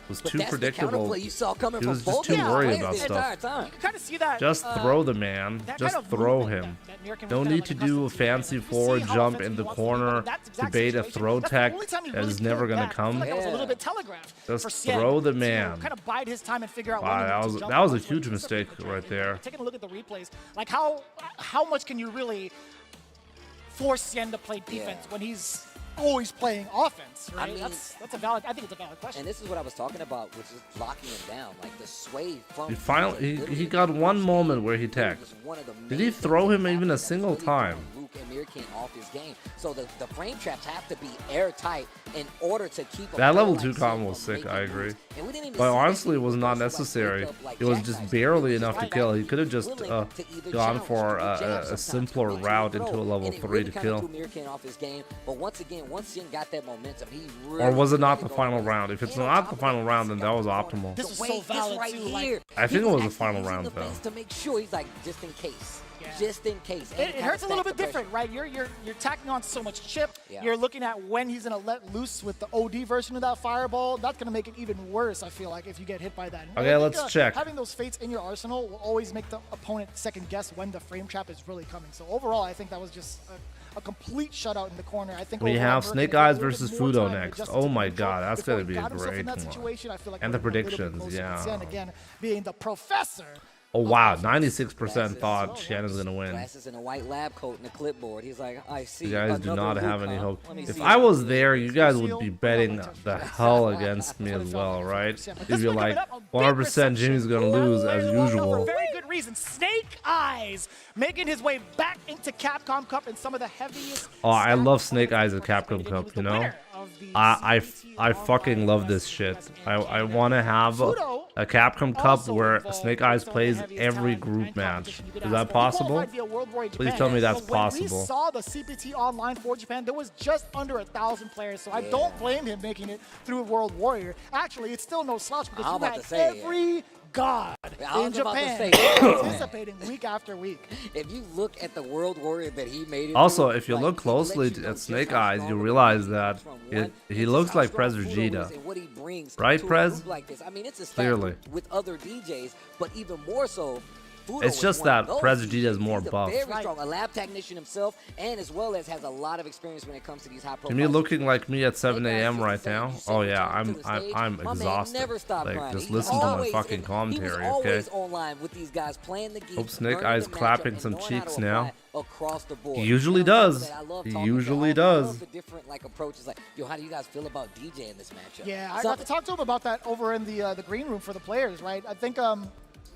was too predictable. He was just too worried about stuff. Just throw the man. Just throw him. Don't need to do a fancy forward jump in the corner to bait a throw tech that is never gonna come. Just throw the man. Wow, that was a huge mistake right there. Taking a look at the replays, like how much can you really force Cien to play defense when he's always playing offense, right? I mean, that's a valid. I think it's a valid question. And this is what I was talking about, which is locking him down, like the sway from. He got one moment where he tagged. Did he throw him even a single time? And Mirkin off his game, so the frame traps have to be airtight in order to keep. That level 2 combo was sick. I agree. But honestly, it was not necessary. It was just barely enough to kill. He could have just gone for a simpler route into a level 3 to kill. But once again, once Cien got that momentum, he really. Or was it not the final round? If it's not the final round, then that was optimal. This is so valid right here. I think it was the final round though. To make sure he's like just in case. Just in case. It hurts a little bit different, right? You're tacking on so much chip. Yeah. You're looking at when he's gonna let loose with the OD version of that fireball. That's gonna make it even worse, I feel like, if you get hit by that. Okay, let's check. Having those fates in your arsenal will always make the opponent second guess when the frame trap is really coming. So overall, I think that was just a complete shutout in the corner. I think we have Snake Eyes versus Fudo next. Oh my god, that's gonna be a great one. And the predictions, yeah. Again, being the professor. Oh wow, 96% thought Cien is gonna win. Glasses and a white lab coat and a clipboard. He's like, I see. You guys do not have any hope. If I was there, you guys would be betting the hell against me as well, right? You'd be like, 100% Jimmy's gonna lose as usual. For very good reason. Snake Eyes making his way back into Capcom Cup and some of the heaviest. Oh, I love Snake Eyes at Capcom Cup, you know? I fucking love this shit. I want to have a Capcom Cup where Snake Eyes plays every group match. Is that possible? Please tell me that's possible. When we saw the CPT online for Japan, there was just under 1,000 players, so I don't blame him making it through World Warrior. Actually, it's still no slouch because you had every god in Japan participating week after week. If you look at the World Warrior that he made it also, if you look closely at Snake Eyes, you realize that he looks like Prez Vegeta. Right, Prez? I mean, it's a clearly. With other DJs, but even more so, it's just that Prez Vegeta is more buff. Very strong, a lab technician himself, and as well as has a lot of experience when it comes to these high profile. To me, looking like me at 7 a.m. right now. Oh yeah, I'm exhausted. Like, just listen to my fucking commentary, okay? Hope Snake Eyes clapping some cheeks now. Across the board. He usually does. He usually does. The different approaches, like, yo, how do you guys feel about DJ in this matchup? Yeah, I got to talk to him about that over in the green room for the players, right? I think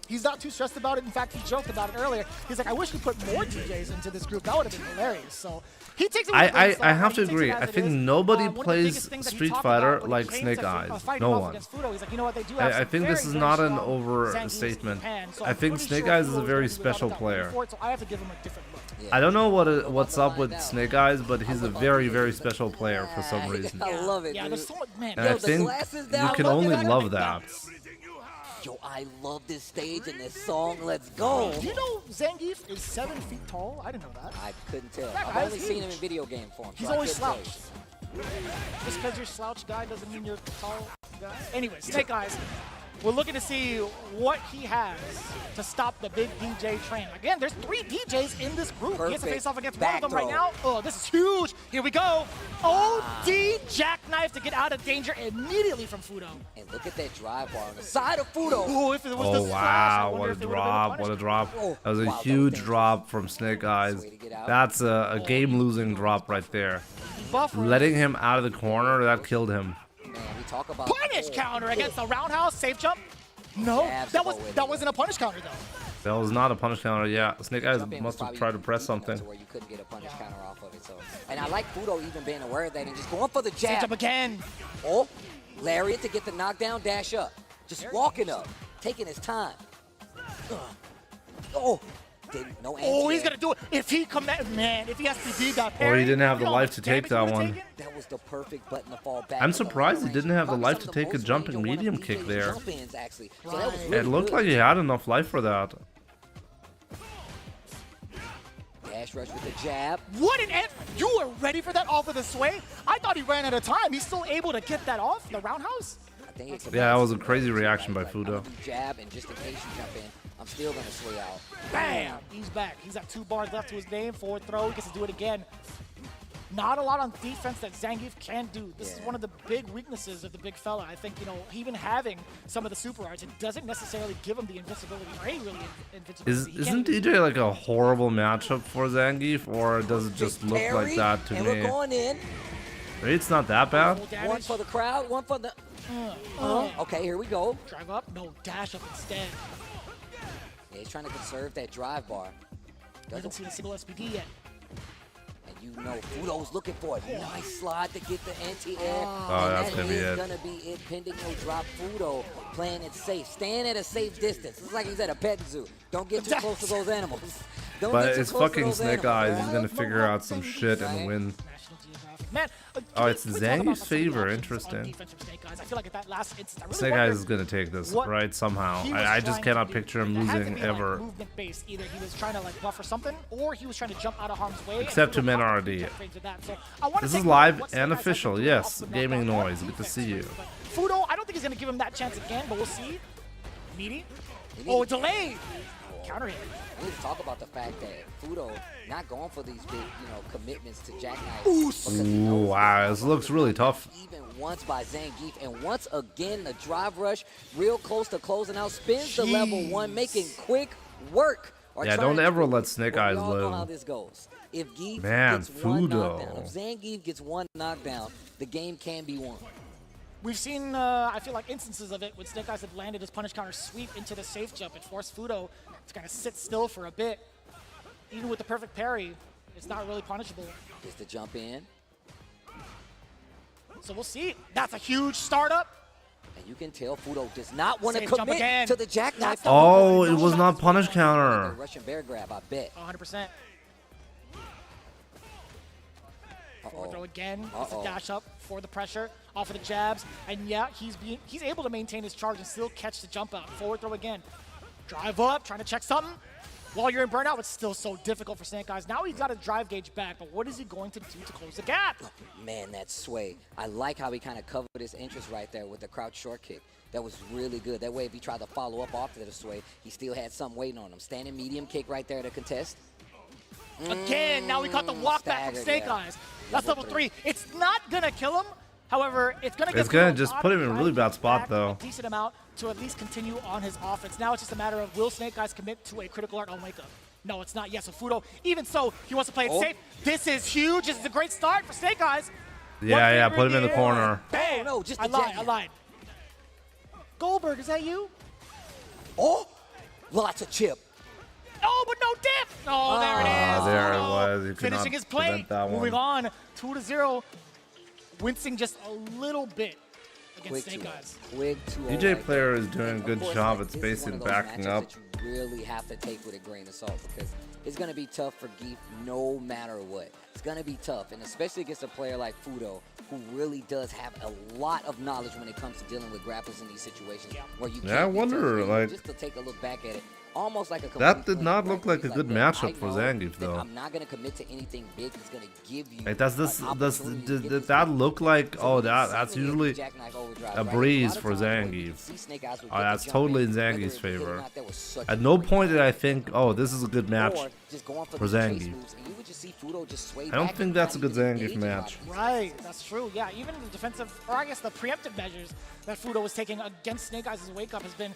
he's not too stressed about it. In fact, he joked about it earlier. He's like, I wish we put more DJs into this group. That would have been hilarious. So he takes it with I have to agree. I think nobody plays Street Fighter like Snake Eyes. No one. I think this is not an overstatement. I think Snake Eyes is a very special player. So I have to give him a different look. I don't know what's up with Snake Eyes, but he's a very special player for some reason. I love it, Yeah, dude. there's so much, man. And I think you can only love that. Yo, I love this stage and this song. Let's go. Do you know Zangief is 7 feet tall? I didn't know that. I couldn't tell. That I've guy's only seen him in huge. video game form. He's so I always couldn't tell you. slouched. Just because you're slouch guy doesn't mean you're tall guy. Anyway, Snake Eyes, we're looking to see what he has to stop the big DJ train. Again, there's 3 DJs in this group. He has to face off against one of them right now. Oh, this is huge. Here we go. OD jackknife to get out of danger immediately from Fudo. And look at that drive bar on the side of Fudo. Oh, if it was Oh the slash, I wow, wonder what a if they would've been drop, what a punished. drop. Oh, That was a wow, that was huge dangerous. drop from Snake Eyes. That's a game-losing drop right there. Buffer. Letting him out of the corner, that killed him. Man, we talk about Punish counter against the roundhouse, safe jump. No, Jabs that go with that it. wasn't a punish counter though. That was not a punish counter. Yeah, Snake Eyes Jump in was must have probably tried to press deep enough something. to where you couldn't get a punish counter off of it. So, and I like Fudo even being aware of that and just going for the Safe jab. jump again. Oh, lariat to get the knockdown, dash up. Just walking up, taking his time. Oh, didn't no anti-air. Oh, he's gonna do it. If he man, if he has to do that Or parry, he didn't have you the know how life much to take damage that he would've one. taken? That was the perfect button to fall back. I'm with the surprised he long didn't range. have the Probably life some to of the take a most jumping range on one of medium kick DJ's there. jump-ins, actually. So that was Right. really It looked good. like he had enough life for that. Dash rush with the jab. What an you were ready for that off of the sway? I thought he ran out of time. He's still able to get that off the roundhouse. I think it's Yeah, that was a crazy reaction by Fudo. I'm gonna do jab, and just in case you jump in, I'm still gonna sway out. Bam! He's back. He's got 2 bars left to his name. Forward throw. He gets to do it again. Not a lot on defense that Zangief can do. This is one of the big weaknesses of the big fella. I think, you know, even having some of the super arts, it doesn't necessarily give him the invincibility or any really invincibility. He Isn't can't- DJ like a horrible matchup for Zangief, or does it just look like Parry, that to and me? we're going in. Maybe it's not that bad. Full damage. One for the crowd, one for the. Okay, here we go. Drive up. No, dash up instead. Yeah, he's trying to conserve that drive bar. Doesn't see the single SPD yet. And you know Fudo's looking for it. Nice slide to get the anti-air. Oh, that's gonna be it. Gonna be it. Pending no drop. Fudo playing it safe, staying at a safe distance. It's like he's at a pet zoo. Don't get too close to those animals. Don't But get too it's close to fucking those Snake animals, Eyes. He's right? gonna figure out some shit and win. National Geographic. Man, Oh, it's can we talk about Zangief's some of the favor. options on Interesting. defense from Snake Eyes? I feel like at that last instance, I really Snake wondered Eyes is gonna take this, what right? Somehow. he was I just trying cannot to do. picture him It had to losing be, like, ever. movement based. Either he was trying to like buffer something, or he was trying to jump out of harm's way. Except and to Fudo men blocked RD. the frames with that. So I wanna This take is a look at live what Snake and Eyes has to official, do yes. off the Gaming knockdown noise. Good to defense see you. but Fudo, I don't think he's gonna give him that chance again, but we'll see. Meaty. We Oh, need to- delay. Counter hit. We need to talk about the fact that Fudo not going for these big, commitments to jackknife. because he Ooh, knows wow, that this looks really tough. Even once by Zangief, and once again the drive rush, real close to closing out, spins the level 1, making quick work. Or Yeah, trying don't to ever do let it. Snake But Eyes we all know live. how this goes. If Geef Man, gets one Fudo. knockdown, if Zangief gets one knockdown, the game can be won. We've seen, I feel like, instances of it when Snake Eyes have landed his punish counter sweep into the safe jump. It forced Fudo to kind of sit still for a bit. Even with the perfect parry, it's not really punishable. Just to jump in, So we'll see. That's a huge startup. and you can tell Fudo does not want to Safe jump commit again. to the jackknife. That's the- Oh, it was not punish The counter. Russian bear grab, I bet. 100%. Forward throw again. It's a Uh-oh. dash up for the pressure off of the jabs. And yeah, he's able to maintain his charge and still catch the jump out. Forward throw again. Drive up, trying to check something. While you're in burnout, it's still so difficult for Snake Eyes. Now he's got a drive gauge back, but what is he going to do to close the gap? Man, that sway. I like how he kind of covered his interest right there with the crouch short kick. That was really good. That way, if he tried to follow up after the sway, he still had something waiting on him. Standing medium kick right there to contest. Again, now we caught the walk back from staggered, Snake yeah. Eyes. That's Level level 3. It's not going to kill him. However, it's going to get It's gonna Fudo just up, put him in a really drive bad spot, back though. A decent amount to at least continue on his offense. Now it's just a matter of will Snake Eyes commit to a critical art on wake up? No, it's not. Yes, so Fudo, even so, he wants to play it Oh. safe. This is huge. This is a great start for Snake Eyes. Yeah, One put him in the finger corner. Bam! Oh, no, just I the lied, jackknife. I lied. Goldberg, is that you? Oh, lots of chip. Oh, but no dip. Oh, there it is. Ah, there it Fudo was. You could finishing not his play. prevent that Moving one. on, 2-0. Wincing just a little bit against Quick Snake to Eyes. quick to DJ right player there. is doing a And of good course, job like, at this is one spacing of those backing matchups up. that you really have to take with a grain of salt because it's going to be tough for Geef no matter what. It's going to be tough, and especially against a player like Fudo, who really does have a lot of knowledge when it comes to dealing with grapplers in these situations where you Yeah, I wonder, like, just to take a look back at it. Almost like a that did not look like a good matchup for Zangief, though. I'm not going to commit to anything big that's going to give you. Like, did that look like? Oh, that's usually a breeze for Zangief. Oh, that's totally in Zangief's favor. At no point did I think, oh, this is a good match for Zangief. I don't think that's a good Zangief match. Right, that's true. Yeah, even the defensive, or I guess the preemptive measures that Fudo was taking against Snake Eyes' wake up has been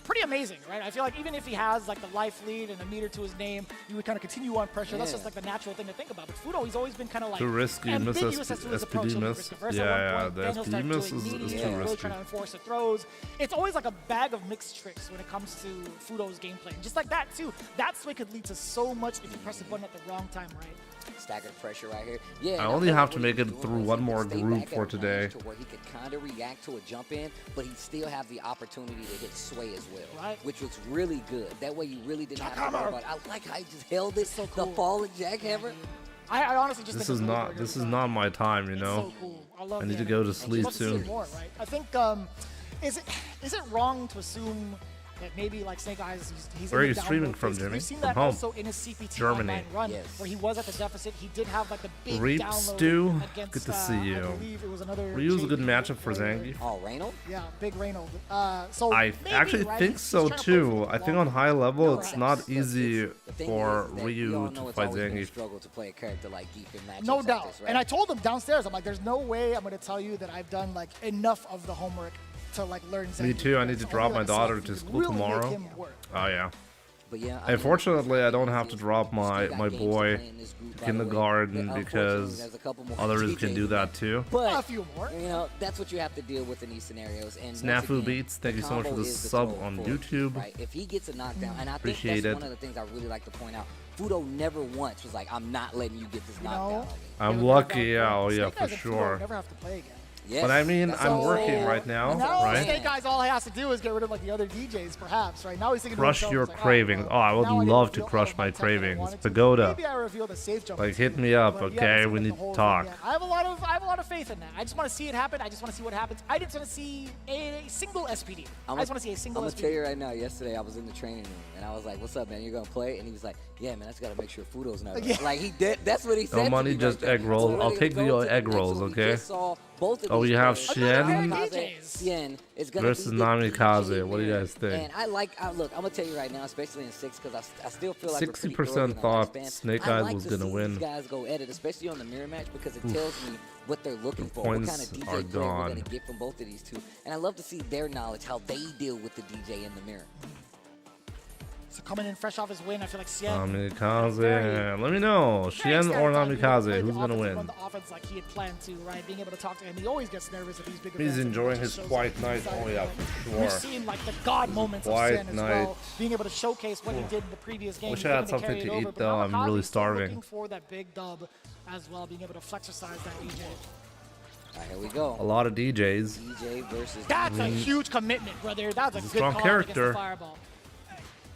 pretty amazing, right? I feel like even if he has like the life lead and a meter to his name, you would kind of continue on pressure. That's just like the natural thing to think about. But Fudo, he's always been kind of like too risky, miss ambiguous as to his approach. SPD miss. Yeah, the SPD miss is too really risky. trying to enforce the throws. It's always like a bag of mixed tricks when it comes to Fudo's gameplay. And just like that too, that sway could lead to so much if you press the button at the wrong time, right? Staggered pressure right here. Yeah, I only have to make it through one more group for today. To where he could kind of react to a jump in, but he still have the opportunity to hit sway as well, which was really good. That way you really didn't have to worry about it. I like how he just held it, the falling jackhammer. I honestly just this is not my time, you know. So cool. I love I need to go to sleep soon. More, right? I think is it wrong to assume that maybe like Snake Eyes, he's Where are in you the streaming download from, phase? Jimmy? We've seen From that home. also in his CPT Germany. online run, where he was at the deficit. He did have like the big Reap download Stew, against, good to see I you. believe it was another Ryu's a good JV matchup for player. Zangief. Oh, Reynold? Yeah, big Reynold. So I maybe, actually right? think He's so trying to play too. for I the think long on high level it's run. not easy The thing for is that we all Ryu know to it's fight always been a Zangief. struggle to play a character like Geef in matchups No like doubt. this, right? And I told him downstairs, I'm like, there's no way I'm going to tell you that I've done like enough of the homework to like learn Zangief. Me too. I need to It's drop only, my like, daughter self. to You school can really make tomorrow. him work. Oh yeah. But yeah, Unfortunately, I don't have to drop my boy to kindergarten because others can do that too. But A few more. you know, that's what you have to deal with in these scenarios. And once Snafu again, Beats, thank you so much for combo the is the sub throw on forward, YouTube. Right? If he gets a knockdown, and I Appreciate think that's it. one of the things I really like to point out. Fudo never once was like, I'm not letting you get this knockdown on me. I'm lucky, yeah, oh yeah, for sure. Never have to play again. Yes, But I mean, that's I'm all. working right now, Now right? Snake Eyes, all he has to do is get rid of like the other DJs, perhaps, right? Now he's thinking to Crush himself, your he's like, cravings. well, Oh, I would now need love to reveal all crush of my tech that I cravings. wanted to. Pagoda. Maybe I reveal the safe jump. Like, hit me up, But yeah, okay? that's We the need whole to thing, talk. yeah. I have a lot of faith in that. I just want to see it happen. I just want to see what happens. I just want to see a single SPD. I just want to see a single I'm SPD. gonna tell you right now. Yesterday, I was in the training room and I was like, "What's up, man? You're gonna play?" And he was like, "Yeah, man. I just gotta make sure Fudo's not." Yeah. Like he did. That's what he said. No to money, me just right there. egg rolls. So we're I'll ready take to the go to egg next rolls, one. We okay? just saw both of Oh, these you have players. Shen DJs. Is gonna versus be the Namikaze. DJ What do you mirror. guys think? And I like. Look, I'm gonna tell you right now, especially in 6, because I still feel like 60% thought Snake Eyes was gonna win. These guys go at it, especially on the mirror match, because it tells me what they're looking for, points what kind of DJ are player we're gone. gonna get from both of these two. And I love to see their knowledge, how they deal with the DJ in the mirror. So coming in fresh off his win, I feel like Sien. Namikaze. Let me know. Shen or Namikaze. Who's gonna win? Run the offense like he had planned to, right? Being able to talk to him. He always gets nervous at these big He's events. enjoying his quiet night. Oh yeah, for We've sure. seen like the god moments Quiet of Sien as night. well, being able to showcase what he did in the previous game. Wish I had looking something carry to it eat, over, but though. I'm Namikaze really still starving. Looking for that big dub as well, being able to exercise that DJ. All right, here we go. A lot of DJs. DJ versus. That's a huge commitment, brother. That's a He's a good strong call character. against the fireball.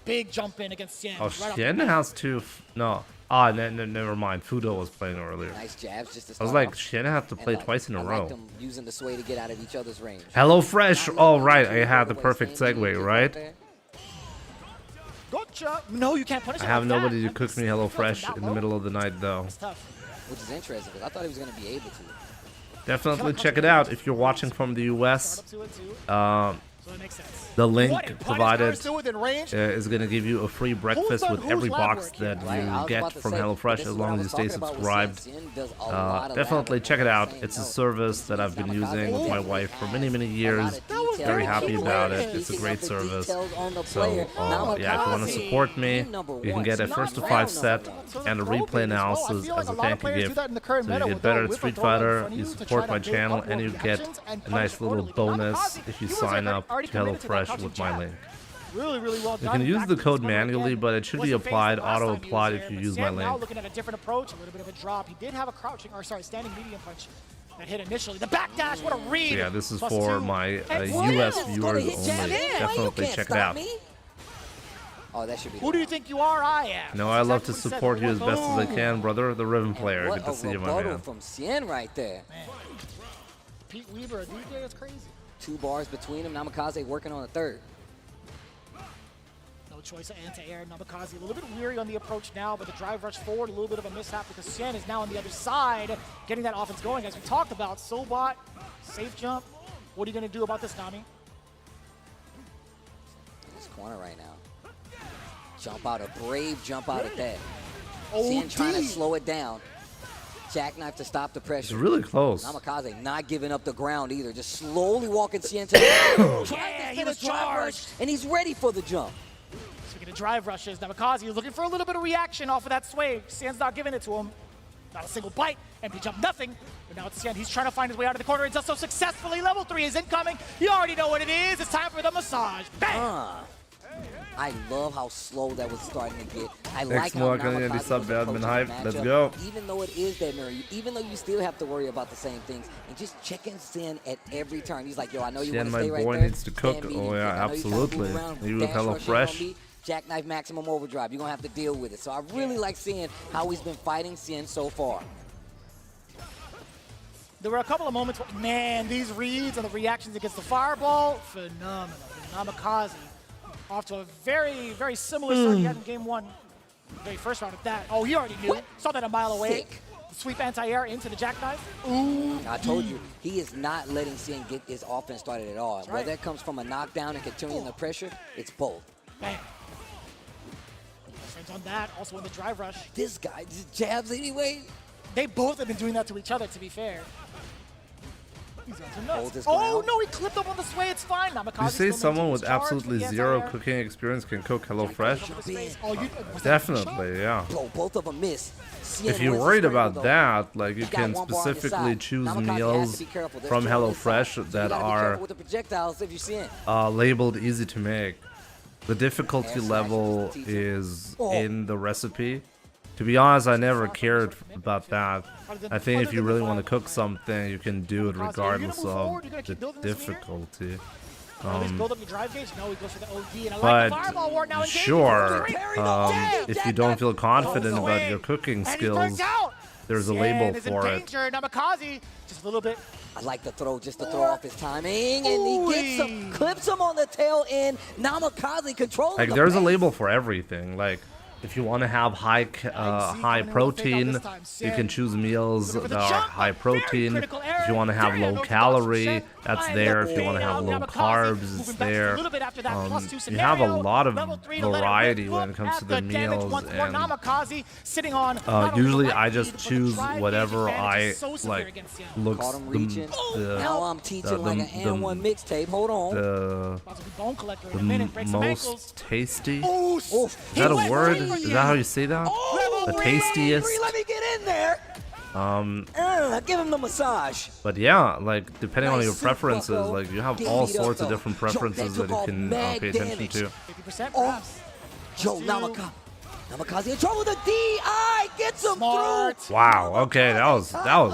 Big jump in against Sien. Oh, right off Shen the bat. has two. No. Ah, never mind. Fudo was playing earlier. Nice jabs just to I start was like, off. Shen has to And, play like, twice in a I row. like them using the sway to get out of each other's range. HelloFresh. Oh, right. I had the perfect segue, right? Gotcha. No, you can't punish I him have like that. nobody to I'm cook me just- HelloFresh in the middle of the night, though. It's tough. Which is interesting because I thought he was going to be able to. Definitely check it out if you're watching from the US. Start up to it too. So it makes sense. The link What, and punish provided guys still within range? is going to give you a free breakfast with every box that Right, I you was get about to from say, HelloFresh this as is what I long as was you stay talking about with subscribed. Sien does a lot of Definitely lab check it work out. saying It's a no. service that I've been using with my wife for many, many years. was Very very happy cute. about it. Picking It's a up great the service. details on the So, player. yeah, if you want to Namikaze, support me, number you can one. get a Not first to round 5 number set one. and a Throw replay bait as well. I analysis feel as like a a lot of thank you players do gift. that in the current So you meta, get where better they'll at whip a Street throw right in Fighter, front of you you to support try my to bait channel, up and more you get reactions and a punish nice little accordingly. But bonus Namikaze, if you he was sign like up already to committed to that HelloFresh crouching with my jab. link. Really, really well You done. can use Back the to code this corner manually, again. but it should be Wasn't phased applied, the last time he was auto-applied there, if you but use my Sien now link. looking at a different approach, a little bit of a drop. He did have a crouching, or sorry, standing medium punch that hit initially. The backdash, what a read. Yeah, this is Plus for two. my And US Gonna viewers hit jab only. in. Definitely You can't check it stop out. me. Oh, that should be. Who do you think you are? I am. No, I love to That's exactly support what he you as said. best as I Boom. can, brother. The Riven player. What Good to a see you, my rebuttal man. from Cien right there. Man. Pete Weaver, a DJ, that's crazy. 2 bars between them. Namikaze working on the third. No choice of anti-air. Namikaze a little bit weary on the approach now, but the drive rush forward, a little bit of a mishap because Cien is now on the other side, getting that offense going. As we talked about, Sobot, safe jump. What are you going to do about this, Nami? In this corner right now. Jump out, a brave jump out at that. Oh, Cien trying to slow it down. Jackknife to stop the It's pressure. really close. Namikaze not giving up the ground either, just slowly walking Cien to the Yeah, he was charged. and he's ready for the jump. Speaking of drive rushes, Namikaze is looking for a little bit of reaction off of that sway. Cien's not giving it to him. Not a single bite. Empty jump, nothing. But now it's Cien. He's trying to find his way out of the corner. He does so successfully. Level 3 is incoming. You already know what it is. It's time for the massage. Bang! I love how slow that was starting to get. I Next like how more can Namikaze be sub was admin approaching hype. the Let's matchup, go. Even though it is that mirror, even though you still have to worry about the same things, and just checking Cien at every turn. He's like, yo, I know you Cien, want to my stay right boy, there. needs to cook. Stand Oh, medium yeah, kick. I know you kinda move absolutely. around, You with dash rush in on HelloFresh. me, Jackknife maximum overdrive. You're going to have to deal with it. So I really like seeing how he's been fighting Cien so far. There were a couple of moments where, man, these reads and the reactions against the fireball, phenomenal. Namikaze off to a very, very similar start he had in game 1. Very first round of that. Oh, he already knew. What? Saw that a mile away. Sick. Sweep anti-air into the jackknife. Ooh. I told you, he is not letting Cien get his offense started at all. right. Whether it comes from a knockdown and continuing the pressure, it's both. Bam. Friends on that. Also in the drive rush. This guy just jabs anyway. They both have been doing that to each other, to be fair. These guys are nuts. Hold his Oh, ground. no, he clipped up on the sway. It's fine. Namikaze You say still someone maintains with charge absolutely for the zero anti-air. cooking experience can cook HelloFresh? Oh, was that Definitely, yeah. Bro, both of them miss. Cien If you're wins the worried straight about though. that, like you He's got can one bar on his specifically side. choose Namikaze has to meals be careful. There's from two on his side. HelloFresh So you that gotta be are careful with the projectiles if you're Cien. labeled easy to make. The difficulty Air slash level is the teacher. is Oh. in the recipe. To be honest, I never cared about that. I think if you really want to cook something, you can do it regardless of the difficulty. At least build up your drive gauge. No, he goes for the OD. And I like the But fireball ward now. sure, Damn. if you don't feel confident Oh, about your cooking And he burns skills, out. there's a Cien label is for in it. danger. Namikaze, just a little bit. I like the throw just to throw off his timing, and he gets Ooh. him, clips him on the tail end. Namikaze controlling Like the there's a pace. label for everything. Like if you want to have high protein, you can choose meals that are high protein. If you want to have low calorie, that's there. If you want to have low carbs, it's there. You have a lot of variety when it comes to the meals, and usually I just choose whatever I like. Looks Caught him reaching. the Now I'm teaching like an and1 mixtape. Hold on. the most tasty. Oof. Is that a word? Is that how you say that? The tastiest. Let me get in there. Give him the massage. But yeah, like depending on Nice your super, preferences, bro. like you have Get all beat up, sorts of though. different Yo, that preferences that took you off can mad pay attention damage. to. 50% Oh, perhaps. Joe Namikaze in trouble with the DI. Gets him Smart. through. Wow. Okay, that was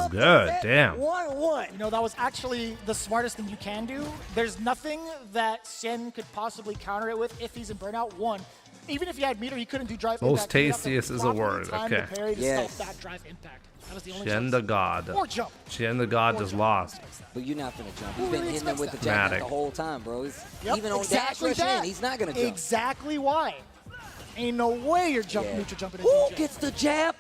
good. Damn. 1-1. You know, that was actually the smartest thing you can do. There's nothing that Cien could possibly counter it with if he's in burnout. One, even if he had meter, he couldn't do drive Most impact. He'd have to tastiest is a properly word, time okay. the parry to Yes. stop that drive impact. That was the only Chien choice. the God. Or jump. Chien the God just lost. But you're not gonna jump. He's Who been really hitting him with the expects jackknife Dramatic. the whole time, bro. He's, Yep, even on exactly dash rush that. in, he's not gonna jump. Exactly why. Ain't no way you're Yeah. neutral jumping Ooh, into gets the jab.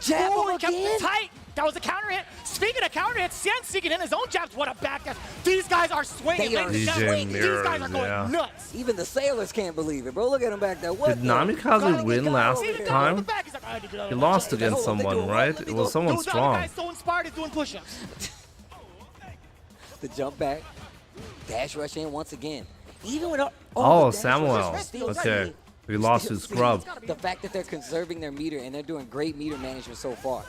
Jab Oh, him he kept again. it tight. That was a counter hit. Speaking of counter hits, Cien sneaking in his own jabs. What a back. These guys are swinging. They are ladies and swinging. gentlemen. These guys are Mirrors, going yeah. nuts. Even the sailors can't believe it, bro. Look at him back there. What Did the- Namikaze Gotta get win down last over See the here. guy on time? the back, he's like, I had to get out of He the lost way. against Hold on, they someone, doing what? right? Let It me was go. someone Dude, the other strong. guy's so inspired, he's doing push-ups. The jump back. Dash rush in once again. Even with Oh, the dash Samuel. rush, still Okay. see- He lost still his see scrub. The fact that they're conserving their meter and they're doing great meter management so far.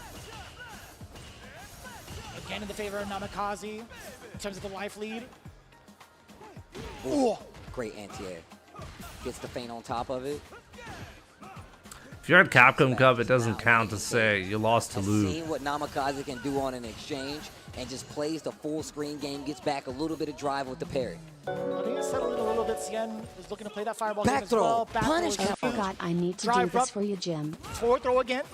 Again in the favor of Namikaze in terms of the life lead. Ooh. Great anti-air. Gets the feint on top of it. If you're at Capcom Cup, it doesn't count to say you lost to Has lose. seen what Namikaze can do on an exchange. and just plays the full screen game, gets back a little bit of drive with the parry. Letting it settle in a little bit. Cien is looking to play that fireball Back game as throw. well. Back Punish throw is him. huge. God, I need to do Drive this up. for you, Jim. Forward throw again.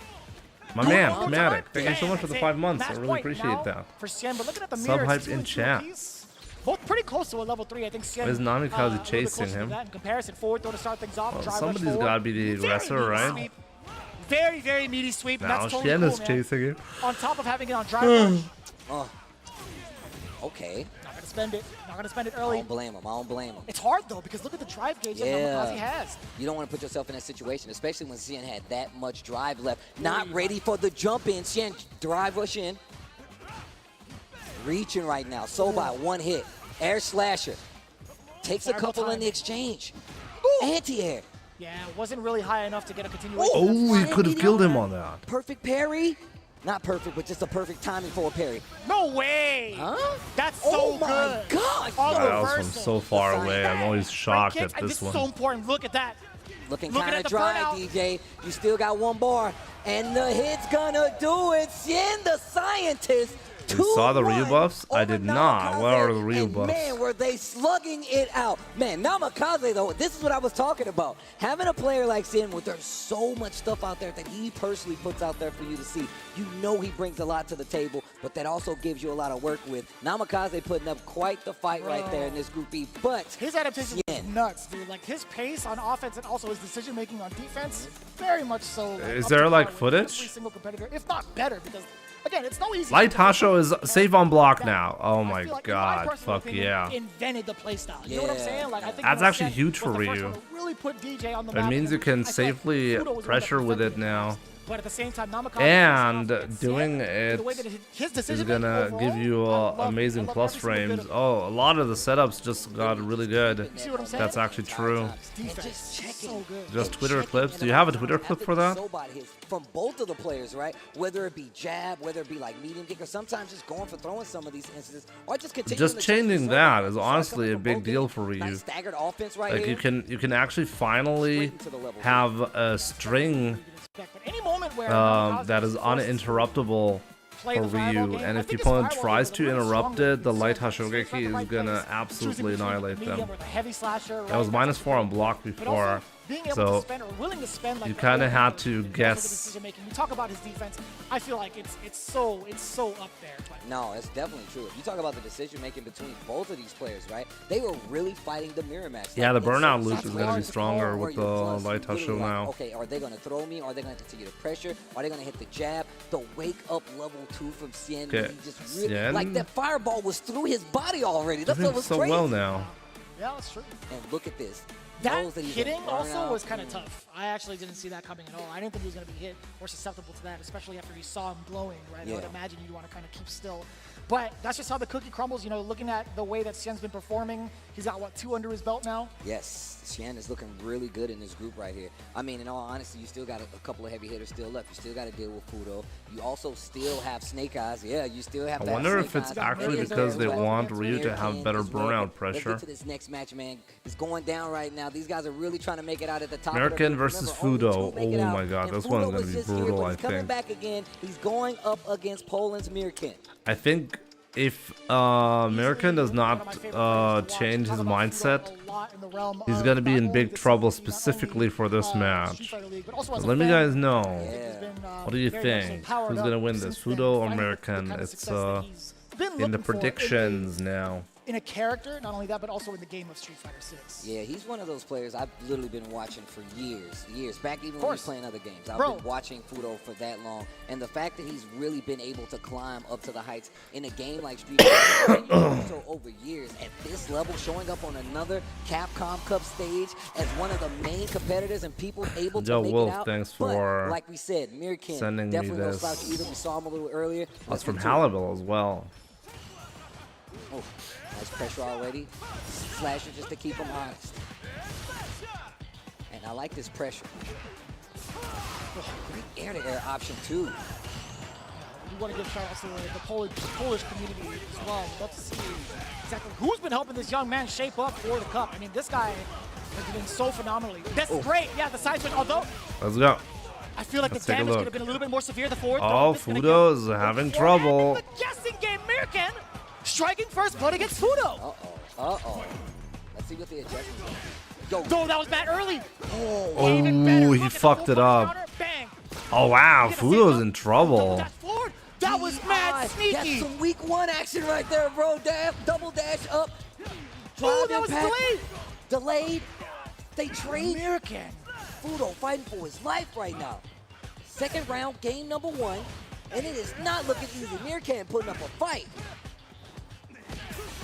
My man, One more Fnatic, time. thank you so much for the That's 5 it. months. I Match really point appreciate now that. for Cien, but looking at the Sub mirror, hype it's 2 in and 2 chat. apiece. Both pretty close to a level 3. I think Cien. Is Namikaze a little bit chasing closer to him? that. In comparison, forward throw to start things off. Well, drive rush somebody's forward. got to be the Very aggressor, meaty right? sweep. Very, very meaty sweep. Now That's totally Shen cool, is man. chasing him. On top of having it on drive rush. Oh. Okay. Not gonna spend it. Not gonna spend it I early. don't blame him. I don't blame him. It's hard though because look at the drive gauge that Namikaze has. You don't want to put yourself in that situation, especially when Cien had that much drive left. Not ready for the jump in. Cien drive rush in. Reaching right now. Sobai, one hit. Air slasher. Takes a Terrible couple in the timing. exchange. Anti-air. Yeah, it wasn't really high enough to get a continuation. Oh, That's he fine. could have killed him on that. Perfect parry. Not perfect, but just a perfect timing for a parry. No way! Huh? That's Oh so my good. gosh! All the That was from reversal. so far The away. side. I'm always shocked Right at kicks, and this this is so one. important. Look at that. Looking Looking kind at of the dry, burnout. DJ. You still got one bar. And the hit's gonna do it. Cien, the scientist. You saw the Ryu 2-1 buffs? I over did not. Namikaze, Where are the Ryu and buffs? Man, were they slugging it out. Man, Namikaze, though, this is what I was talking about. Having a player like Cien, where there's so much stuff out there that he personally puts out there for you to see. You know he brings a lot to the table, but that also gives you a lot of work with. Namikaze putting up quite the fight right there in this Group B, but His adaptation is Cien. nuts, dude. Like his pace on offense and also his decision making on defense, very much so. Is up there, to like, par with footage? Every single competitor, if not better, because again, it's no easy. Light Hasho is safe on block that- now. Oh I my feel like, in god. personal Fuck opinion, yeah. Invented the playstyle. You know what I'm Yeah. saying? Like I think That's Cien actually huge was for the first Ryu. one to really put DJ on the It map, means and you can I feel like safely Fudo was the one that pressure with it perfected now. this. But at the same time, Namikaze And picks off doing Cien, it the way that his is decision-making gonna overall, give you I love it. amazing I love plus every single bit frames. of Oh, a lot of the setups just got really good. You see what I'm saying? That's actually true. defense. Just checking. So good. Just And Twitter checking clips. in Do you have a and Twitter out clip after for the that? Sobot hits from both of the players, right? Whether it be jab, whether it be like medium kick, or sometimes just going for throwing some of these instances, or just continuing Just to changing change that the is circle. honestly a From big both deal ends. for Ryu. Nice staggered offense right Like here. you can actually finally have a string But any moment where that is uninterruptible for Ryu, and if the opponent tries to interrupt it, the Light Hashogeki is gonna absolutely annihilate them. That was -4 on block before, so you kind of had to guess. You talk about his defense. I feel like it's so up there. But No, it's definitely true. If you talk about the decision making between both of these players, right? They were really fighting the mirror match. Yeah, Like, the burnout it's loop so is gonna be hard to stronger call with where the you're plus. Light You literally Hasho like, now. Okay, are they going to throw me? Are they going to continue to pressure? Are they going to hit the jab? The wake up level 2 from Cien. Okay, He just really, Cien like that fireball was through his body already. That's what Doing was so crazy. well now. yeah, that's true. And look at this. That Knows that he's hitting gonna burn also out. was kind of tough. I actually didn't see that coming at all. I didn't think he was going to be hit or susceptible to that, especially after you saw him glowing, right? I would Yeah. imagine you'd want to kind of keep still. But that's just how the cookie crumbles. You know, looking at the way that Cien's been performing, he's got, what, 2 under his belt now? Yes, Cien is looking really good in this group right here. I mean, in all honesty, you still got a couple of heavy hitters still left. You still got to deal with Fudo. You also still have Snake Eyes. Yeah, you still have I that wonder if Snake it's Eyes. actually It is because they there as well. want Ryu to have American better as well. burnout Let's pressure. get to this next match, man. It's going down right now. These guys are really trying to make it out at the top. American of the group. versus Remember, only Fudo. two make it Oh out, my god, and this Fudo one's gonna was be just here, brutal, but I he's coming think. back again. He's going up against Poland's Mirkin. I think if American does not change his mindset, he's gonna be in big trouble specifically for this match. But let me guys know, what do you think? Who's gonna win this, Fudo or American? It's in the predictions now. In a character, not only that, but also in the game of Street Fighter 6. Yeah, he's one of those players I've literally been watching for years. Back even when he was course. playing other games. I've Bro. been watching Fudo for that long. And the fact that he's really been able to climb up to the heights in a game like Street Fighter, so over years at this level, showing up on another Capcom Cup stage as one of the main competitors and people able to Yo, make Wolf, it out. thanks But, for like we said, Mirkin sending me definitely no this. slouch either. We saw him a little earlier. That's Let's from get to it. Halabil as well. Oh, nice pressure already. Slasher just to keep him honest. And I like this pressure. Great air-to-air option too. We want to give shout outs to the Polish community as well. Love to see exactly who's been helping this young man shape up for the cup. I mean, this guy has been so phenomenally. That's great. Yeah, the side switch. Although Let's go. I feel like Let's the take a damage could look. have been a little bit more severe. The forward Oh, throw. Fudo is having trouble. The guessing game, Mirken striking first blood against Fudo. Let's see what the adjustments are. Yo, Oh, that was bad early. Oh, Even better. he Look at the fucked it full up. counter. Bang. Oh, wow. You gonna see Fudo's him? in trouble. Dash forward. That was mad That's sneaky. some week 1 action right there, bro. Double dash up. Oh, Drive that was impact. delayed. Delayed. They trade. Mirken. Fudo fighting for his life right now. Second round, game number 1, and it is not looking easy. Mirken putting up a fight.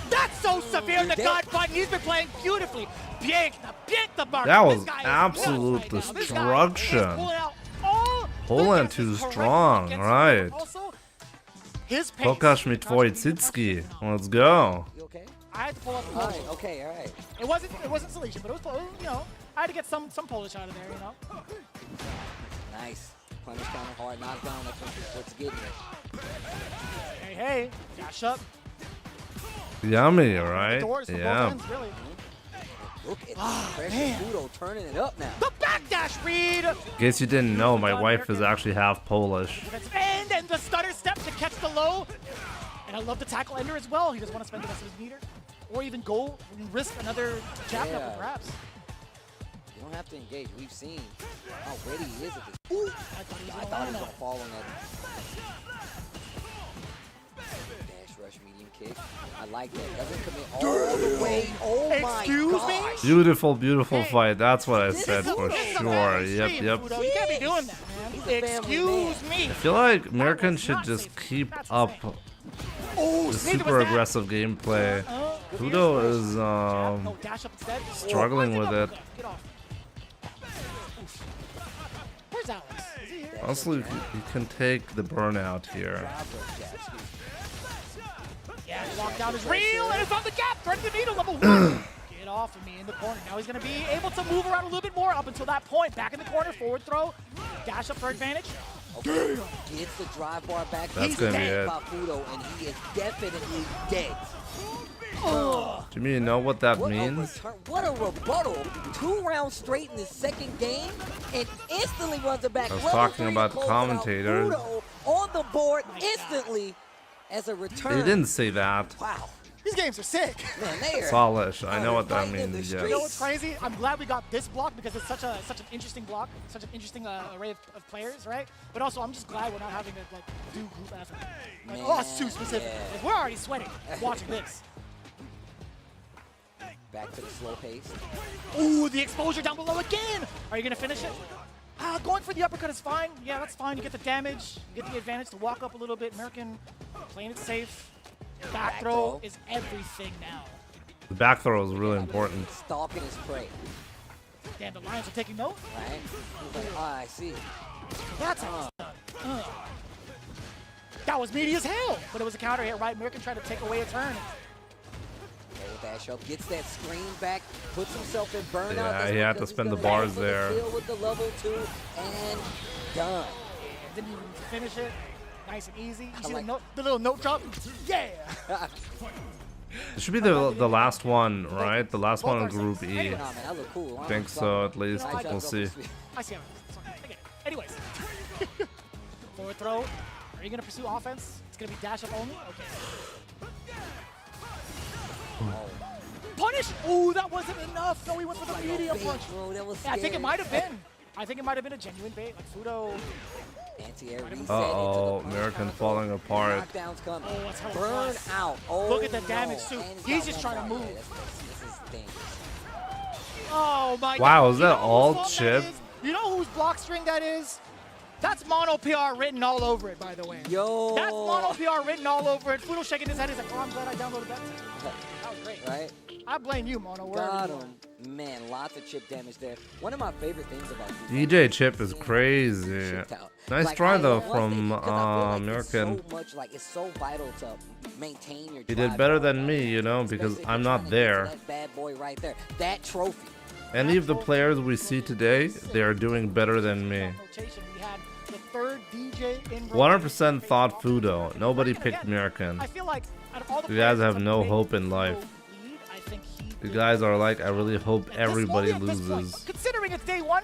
That's so severe. The dead. God fight. He's been playing beautifully. Piękna mark. That This was guy is absolute nuts right now. This guy is destruction. pulling out all Poland the too guesses correctly strong, against right. Fudo. Also, his pace. Pokaż mi twoje cycki. Let's go. You okay? I had to pull up the All Polish. right, okay, all right. It wasn't Salesian, but it was, you know, I had to get some Polish out of there, you know. Nice. Punish counter, hard knockdown. That's what's getting it. Hey, dash up. Yummy, right? Doors from Yeah. both ends, really. Look at the pressure. Fudo turning it up now. The backdash read. Guess you didn't know, my wife is actually half Polish. And the stutter step to catch the low. And I love the tackle ender as well. He doesn't want to spend the rest of his meter. Or even go and risk another jab Yeah. knuckle, perhaps. You don't have to engage. We've seen how ready he is at this. Ooh. I thought he was I gonna thought he land was on going it. to fall on that. Dash rush medium kick. I like that. Doesn't commit all the way. Oh my Excuse me? gosh. Beautiful, beautiful Hey, fight. That's what I this said is for Fudo. This is a sure. Bad Yep, stream, yep. Fudo. You can't be doing that, man. He's a family Excuse man. me. I feel like Americans was should not just safe. keep That's up insane. Oh, the neither was super that. aggressive gameplay. Good Fudo answer. is No, dash up instead. struggling Oh, with it. Get off. Oof. Where's Alex? Is he here? Honestly, you can take the burnout here. Yeah, lockdown is real, and it's on the gap. Thread the needle, level 1. Get off of me in the corner. Now he's going to be able to move around a little bit more up until that point. Back in the corner, forward throw. Dash up for advantage. Okay. Gets the drive bar back. That's He's gonna be dead it. by Fudo, and he is definitely dead. Jimmy, you know what that What means? what a rebuttal. 2 rounds straight in his second game, and instantly runs it back. I was Level talking 3 about to close it out. commentators. Fudo on the board instantly as a return. They didn't say that. Wow. These games are sick. Man, they are. Solish. I know what that Fighting in the means. You know Yes. what's crazy? I'm glad we got this block because it's such an interesting block, such an interesting array of players, right? But also, I'm just glad we're not having to like do group effort. Like, oh, it's too specific. yeah. Like, we're already sweating watching this. Back to the slow pace. Ooh, the exposure down below again. Are you gonna finish it? Going for the uppercut is fine. Yeah, that's fine. You get the damage, you get the advantage to walk up a little bit. American playing it safe. Back throw is everything now. The back throw is really important. Stalking his prey. Damn, the Lions are taking note. Right? He's like, oh, I see. That's how it's done. That was meaty as hell, but it was a counter hit, right? American tried to take away a turn. Roll dash up, gets that screen back, puts himself in burnout. Yeah, That's he had because to spend he's the gonna bars go for there. kill with the level 2, and done. Didn't even finish it. Nice and easy. You see like- the little note drop? Yeah! It should be the last one, right? The last one in Group E. Nah, man, I look cool. I think so, at least. You know, I We'll just- see. I see how it is. I get it. Anyways. Forward throw. Are you going to pursue offense? It's going to be dash up only? Okay. Punish! Ooh, that wasn't enough. No, he went for the medium punch. Bro, that was Yeah, I think it scary. might have been. I think it might have been a genuine bait. Like Fudo. Anti-air reset into Uh-oh, the American punch falling counter. apart. Knockdown's coming. Oh, that's hella Burn close. out. Oh, Look at the damage, no. too. And He's got just one trying to more. move. This is dangerous. Oh my god. Wow, is that You know whose all fault that chip? is? You know whose block string that is? That's mono PR written all over it, by the way. Yo. That's mono PR written all over it. Fudo shaking his head. He's like, oh, I'm glad I downloaded that. That was great. Right? I blame you, Mono. wherever Got you are. him. Man, lots of chip damage there. One of my favorite things about DJ Chip is crazy. Shipped out. Nice Like, try I though love from it, 'cause I feel like American. It's so much, like, it's so vital to maintain your He drive did better bar, than right? me, you know, because Especially if I'm you're not trying to get to there. That bad boy right there. That trophy. Any of the players we see today, they are doing better than me. Rotation. We had the third DJ in 100% thought Fudo. Nobody picked American. I feel like out of all the You guys players have to no make hope in Fudo life. lead, I think he You did guys are like, I really hope this everybody moment at this point. loses. Considering it's day one,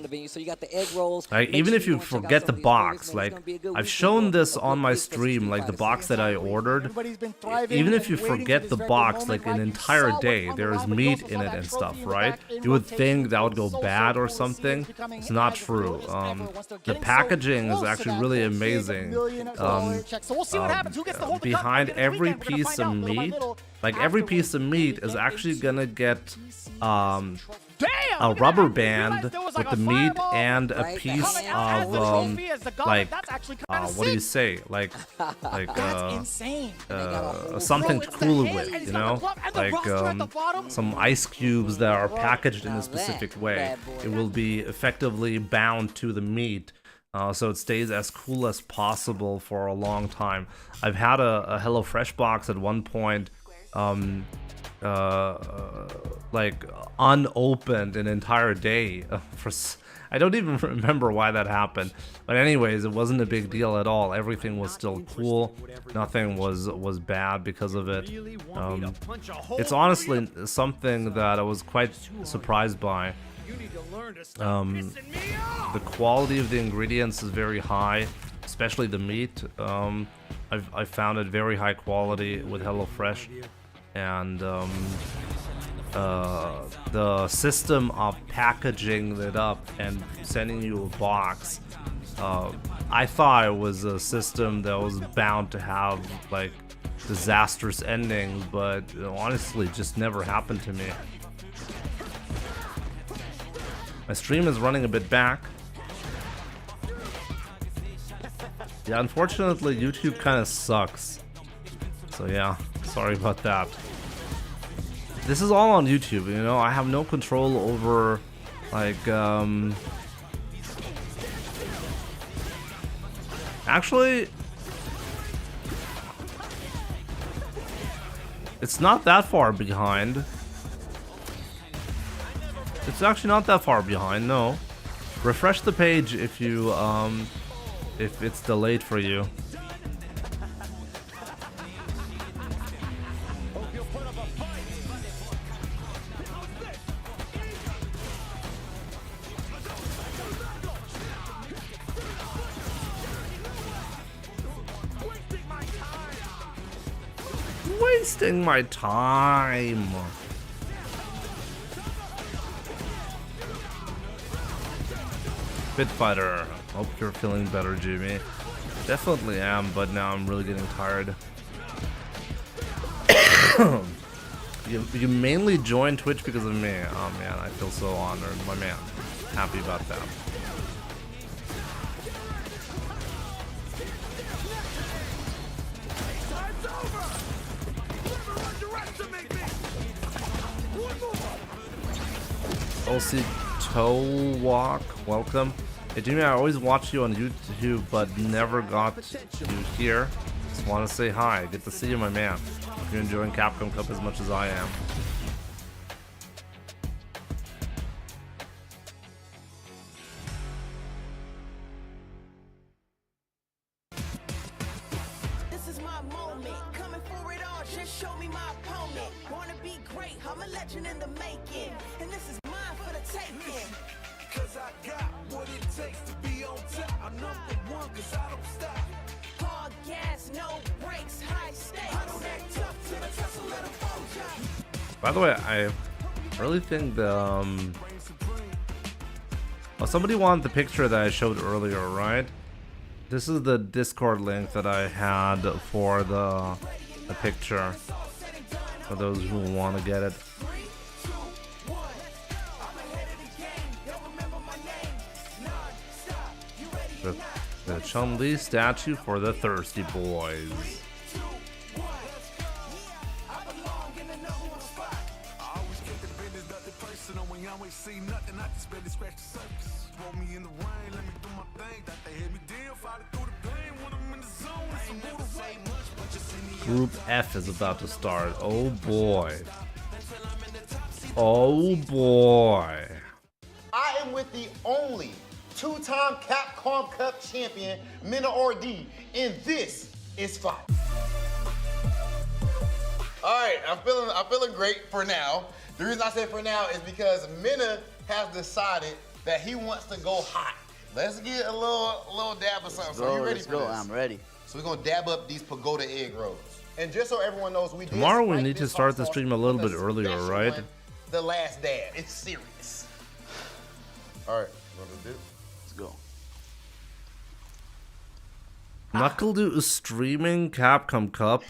around the venue. So you got the egg rolls. Like, Make even sure if you go and check out forget some the of these box, burgers, man. It's like, gonna be a good I've weekend shown for this a on big my fest of stream, Street like the Fighter box that I ordered. Everybody's been thriving Even if and you waiting for forget this the very box moment, like right? an You entire saw what's day, on the there is line, but you meat also in saw it that and trophy stuff, in the right? back in You would rotation. think that would It go was so bad or cool to see something. this becoming It's not as true. good as ever once they're The getting so packaging is close to actually that really big amazing. $1 million check. So we'll see what happens. Who gets to hold the cup Behind at the end of the every weekend? We're gonna piece find of out little by meat, little like every afterwards. piece of meat is actually gonna get a rubber band with the meat and a Right, piece that's of like what do you say, like insane. something to cool it with, you know, like some ice cubes that are packaged in a specific way. It will be effectively bound to the meat, so it stays as cool as possible for a long time. I've had a HelloFresh box at one point, like unopened an entire day I don't even remember why that happened, but anyways, it wasn't a big deal at all. Everything was still cool, nothing was bad because of it. It's honestly something that I was quite surprised by. The quality of the ingredients is very high, especially the meat. I found it very high quality with HelloFresh, and the system of packaging it up and sending you a box, I thought it was a system that was bound to have like disastrous endings, but honestly just never happened to me. My stream is running a bit back. Yeah, unfortunately YouTube kind of sucks, so yeah, sorry about that. This is all on YouTube, you know, I have no control over, like, actually, it's not that far behind. It's actually not that far behind, no. Refresh the page if you, if it's delayed for you. Wasting my time. Spitfighter, hope you're feeling better, Jimmy. Definitely am, but now I'm really getting tired. You mainly joined Twitch because of me. Oh man, I feel so honored, my man. Happy about that. OC Toe Walk, welcome. Hey Jimmy, I always watch you on YouTube, but never got you here. Just want to say hi. Good to see you, my man. You're enjoying Capcom Cup as much as I am. This is my moment, coming for it all. Just show me my opponent. Wanna be great, I'm a legend in the making, and this is mine for the taking. Cause I got what it takes to be on top. I'm number one, cause I don't stop. Hard gas, no brakes, high stakes. I don't act tough till the tussle let them fall drop. By the way, I really think the oh, somebody wanted the picture that I showed earlier, right? This is the Discord link that I had for the picture, for those who want to get it. The Chun-Li statue for the thirsty boys. Group F is about to start. Oh boy. Oh boy. I am with the only two-time Capcom Cup champion, Mina RD, and this is fight. All right, I'm feeling great for now. The reason I say for now is because Mina has decided that he wants to go hot. Let's get a little dab of something. So are you ready for this? I'm ready. So we're gonna dab up these pagoda egg rolls. And just so everyone knows, we tomorrow we need to start the stream a little bit earlier, right? The last dab. It's serious. All right, what do? Let's go. Knuckle is streaming Capcom Cup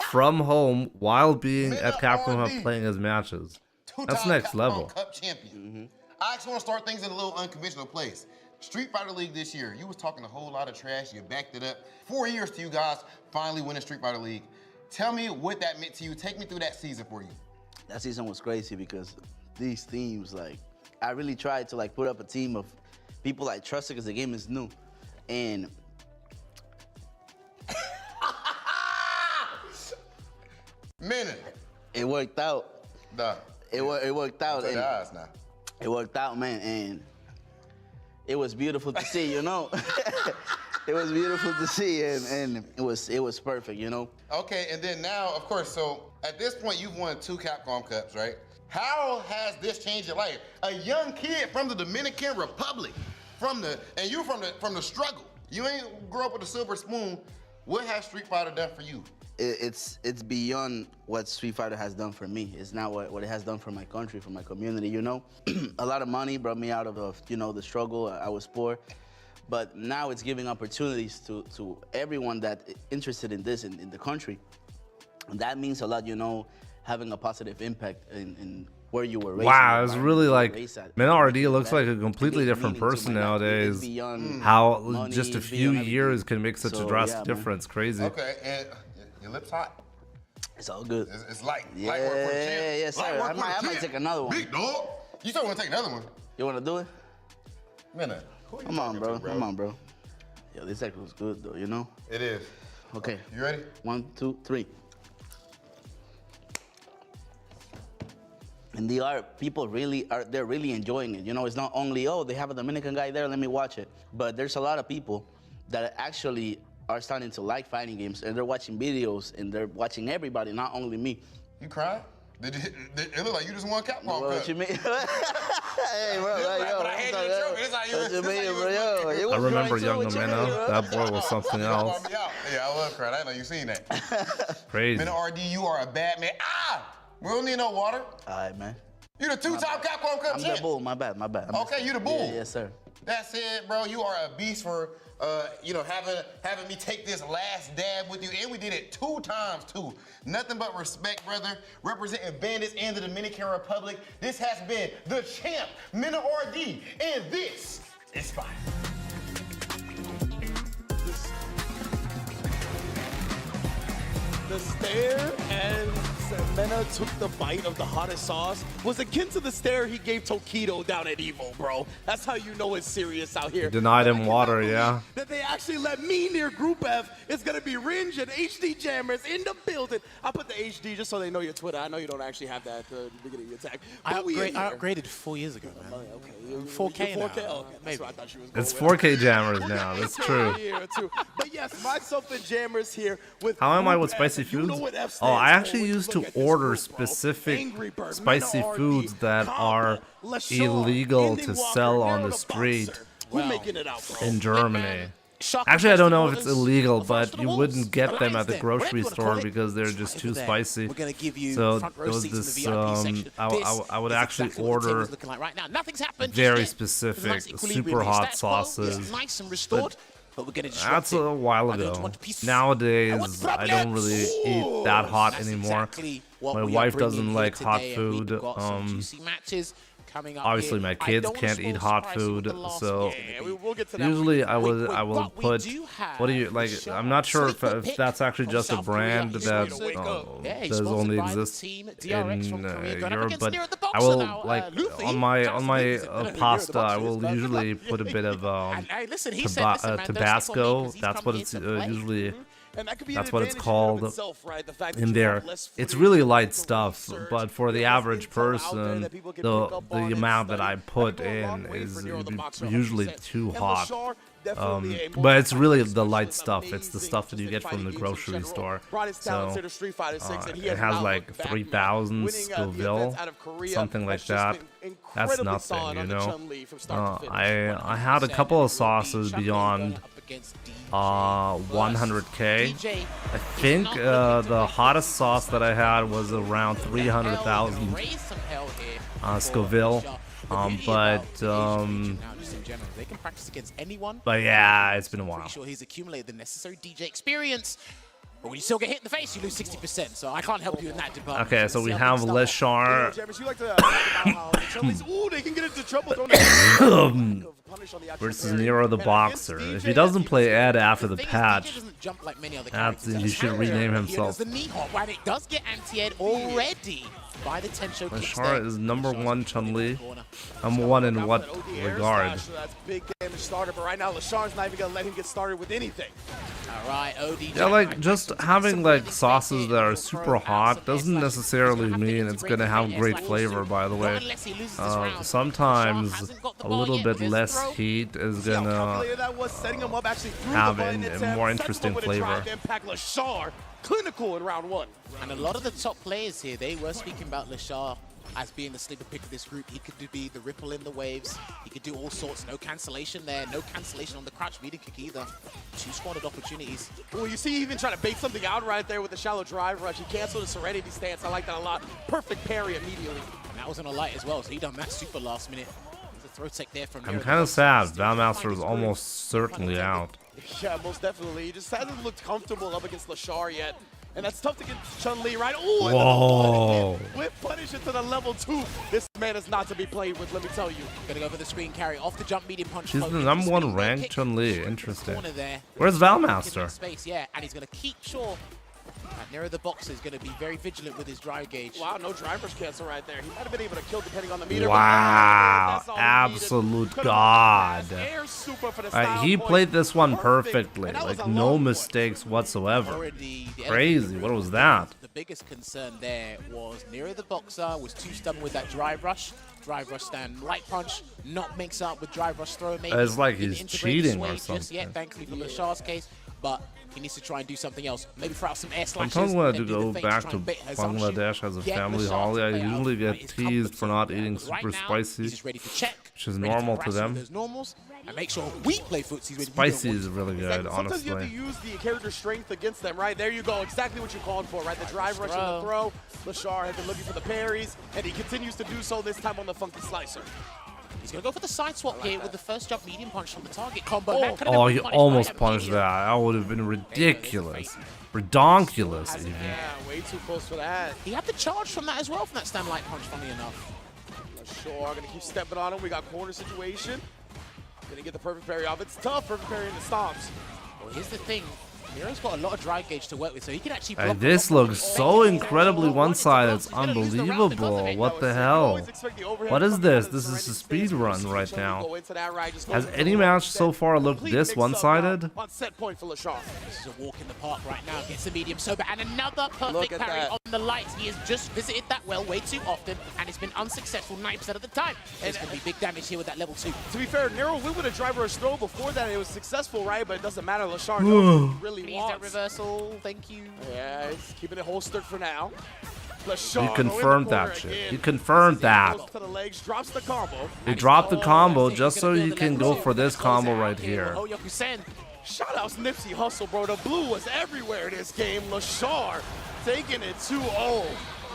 from home while being at Capcom Cup playing his matches. That's Two-time next Capcom level. Cup champion. I actually want to start things in a little unconventional place. Street Fighter League this year, you was talking a whole lot of trash. You backed it up. 4 years to you guys finally winning Street Fighter League. Tell me what that meant to you. Take me through that season for you. That season was crazy because these teams, like, I really tried to like put up a team of people I trusted because the game is new, and Minute. it worked out. Duh. It worked out. Take And the eyes now. it worked out, man, and it was beautiful to see, you know. It was beautiful to see, and it was perfect, you know. Okay, and then now, of course, so at this point, you've won 2 Capcom Cups, right? How has this changed your life? A young kid from the Dominican Republic, and you from the struggle. You ain't grow up with a silver spoon. What has Street Fighter done for you? It's beyond what Street Fighter has done for me. It's not what it has done for my country, for my community, you know? A lot of money brought me out of you know, the struggle. I was poor. But now it's giving opportunities to everyone that interested in this in the country. And that means a lot, you know, having a positive impact in where you were raised. Wow, it's really like MinRD looks like a completely different person nowadays. How just a few years can make such a drastic difference. Crazy. Okay, and your lips hot. It's all good. It's light. Yeah, light work for the champ. yes, sir. Light work I for the might champ. take another one. Big dog. You still want to take another one? You want to do it? Minute. Who you Come on, talking bro. to, Come on, bro. Yo, this act was good, though, you know? It is. Okay. You ready? 1, 2, 3. And people they're really enjoying it. You know, it's not only, oh, they have a Dominican guy there, let me watch it. But there's a lot of people that actually are starting to like fighting games, and they're watching videos, and they're watching everybody, not only me. You crying? It looked like you just won Capcom Cup. What you mean? Hey, bro, I remember young Amena. That boy was something else. Yeah, I love crying. I know you seen that. Crazy. MinRD, you are a bad man. We don't need no water. All right, man. You the 2-time Capcom Cup I'm champ. the bull. My bad. Okay, you the bull. Yeah, yes, sir. That's it, bro. You are a beast for you know, having me take this last dab with you, and we did it 2 times too. Nothing but respect, brother. Representing Bandits and the Dominican Republic. This has been the champ, MinRD, and this is fire. The stare as Mena took the bite of the hottest sauce was akin to the stare he gave Tokido down at Evo, bro. That's how you know it's serious out here. Denied him water, yeah. That they actually let me near Group F. It's gonna be Ringe and HD Jammers in the building. I put the HD just so they know your Twitter. I know you don't actually have that at the beginning of your tag. I upgraded 4 years ago, man. Okay. 4K now. 4K? Okay, that's what I thought she was going It's with. 4K jammers now. That's true. But yes, myself and Jammers here with How am I with Group spicy F. You foods? know what F Oh, stands I for actually when you used look to at this order group, bro. specific Angry Bird, spicy Mena foods RD, that are Lashar, illegal Ending to Walker, sell on Nero the the street Boxer. We're making it out, bro. in Germany. Shaka Actually, I don't know if Festival it's is illegal, the first but of you the wouldn't wolves. get them Alliance at the then. grocery We're gonna store call it because they're right just over too there. spicy. We're gonna give you So front row there was seats in this, the VIP section. I would This actually is exactly what the order table's looking like right now. Nothing's happened very just yet. There's a specific, nice equilibrium super here. hot Status quo is sauces. nice and restored, but we're gonna disrupt That's it. a while I don't ago. want a piece. Nowadays, I don't really eat that hot That's anymore. exactly what My we are wife bringing doesn't here like hot today, and food. we've got some juicy matches coming up Obviously, here. my I kids don't can't wanna eat spoil hot surprise what food, the last so one's gonna be. We'll get to that. usually I will But we put. do have What do you like? a I'm not sure sleeper if pick that's actually from just a South Korea. brand He's that going to wake up. Yeah, he's does sponsored only by the exist team in DRX from Korea, going up Europe, against but Nero the I Boxer will now, Luffy. on my That's amazing. Nero the pasta. Boxer I is will bad. usually put a bit of Hey, listen, he said, listen, man, don't sleep on me Tabasco. 'cause he's That's come what here it's to play. usually. And that could be That's an what it's advantage called in itself, right? The fact that in you there. have less It's footage, really light more stuff, research, but for the there's average intel out there person, that people can the pick up on and amount that study. I put That could go a long in way is for Nero the Boxer, usually 100%. too And hot. Lashar, definitely a more But it's really the specialist, light stuff. It's the amazing stuff that you get from the fighting games in grocery general. store. Brought his talents So to the Street Fighter 6, and he it has not like looked back, 3,000 winning, the Scoville, events out of Korea something like has just that. been That's incredibly nothing, solid you under know. Chun-Li from start to finish. I had a couple of sauces beyond 100K. I think the hottest sauce that I had was around 300,000 Scoville. They can practice against anyone. But yeah, it's been a while. Pretty sure he's accumulated the necessary DJ experience. But when you still get hit in the face, you lose 60%. So I can't help you in that department. Okay, so we have Leshar Ooh, they can get into trouble. versus Nero the Boxer. If he doesn't play Ed after the patch, he should rename himself. The knee hop, and it does get anti-Ed already by the Tensho kicks there. Leshar is #1 Chun-Li. #1 in what regard? That's big damage starter, but right now Leshar's not even gonna let him get started with anything. All right, OD. Yeah, like just having like sauces that are super hot doesn't necessarily mean it's gonna have great flavor. By the way, sometimes a little bit less heat is gonna have a more interesting flavor. Leshar, clinical in round 1. And a lot of the top players here, they were speaking about Leshar as being the sleeper pick of this group. He could be the ripple in the waves. He could do all sorts. No cancellation there. No cancellation on the crouch medium kick either. 2 squatted opportunities. Well, you see, he even trying to bait something out right there with the shallow drive rush. He canceled the Serenity stance. I like that a lot. Perfect parry immediately. And that was on a light as well, so he done that super last minute. The throw tech there from I'm kind of sad. Valmaster is almost certainly out. Yeah, most definitely. He just hasn't looked comfortable up against Leshar yet. And that's tough to get Chun-Li, right? Ooh, whoa. Whip punish into the level 2. This man is not to be played with, let me tell you. Gonna go for the screen carry off the jump medium punch. She's the #1 ranked Chun-Li. Interesting. There. Where's Valmaster? Space, yeah, and he's gonna keep sure. Nero the Boxer is going to be very vigilant with his drive gauge. Wow, no driver's cancel right there. He might have been able to kill depending on the meter. Wow, absolute god. He played this one perfectly, like no mistakes whatsoever. Crazy, what was that? The biggest concern there was Nero the Boxer was too stubborn with that drive rush. Drive rush stand light punch, not mix up with drive rush throw. Maybe it's like he's cheating or something. Just yet, thankfully for Leshar's case, but he needs to try and do something else. Maybe throw out some air slashes. Sometimes when I do go back to Bangladesh as a family holiday, I usually get teased for not eating super spicy, which is normal to them. And make sure we play footsies. Spicy is really good, honestly. Sometimes you have to use the character strength against them, right? There you go, exactly what you called for, right? The drive rush and the throw. Leshar has been looking for the parries, and he continues to do so, this time on the funky slicer. He's going to go for the side swap here with the first jump medium punch from the target combo. Oh, he almost punished that. That would have been ridiculous. Redonkulous, even. Yeah, way too close for that. He had the charge from that as well, from that stand light punch, funny enough. Leshar gonna keep stepping on him. We got corner situation. Gonna get the perfect parry off. It's tough, perfect parry in the stomps. Well, here's the thing. Nero's got a lot of drive gauge to work with, so he can actually block this looks so incredibly one-sided. It's unbelievable. What the hell? What is this? This is a speed run right now. Has any match so far looked this one-sided? On set point for Leshar. This is a walk in the park right now. Gets a medium sober and another perfect parry on the lights. He has just visited that well way too often, and it's been unsuccessful 90% of the time. There's going to be big damage here with that level 2. To be fair, Nero went with a driver rush throw before that. It was successful, right? But it doesn't matter. Leshar knows he really Please that reversal, thank you. Yeah, he's keeping it holstered for now. Leshar, he confirmed that shit. He confirmed that. To the legs, drops the combo. He dropped the combo just so he can go for this combo right here. Oh, Yoku-sen. Shout outs Nipsey Hussle, bro. The blue was everywhere this game. Leshar taking it 2-0.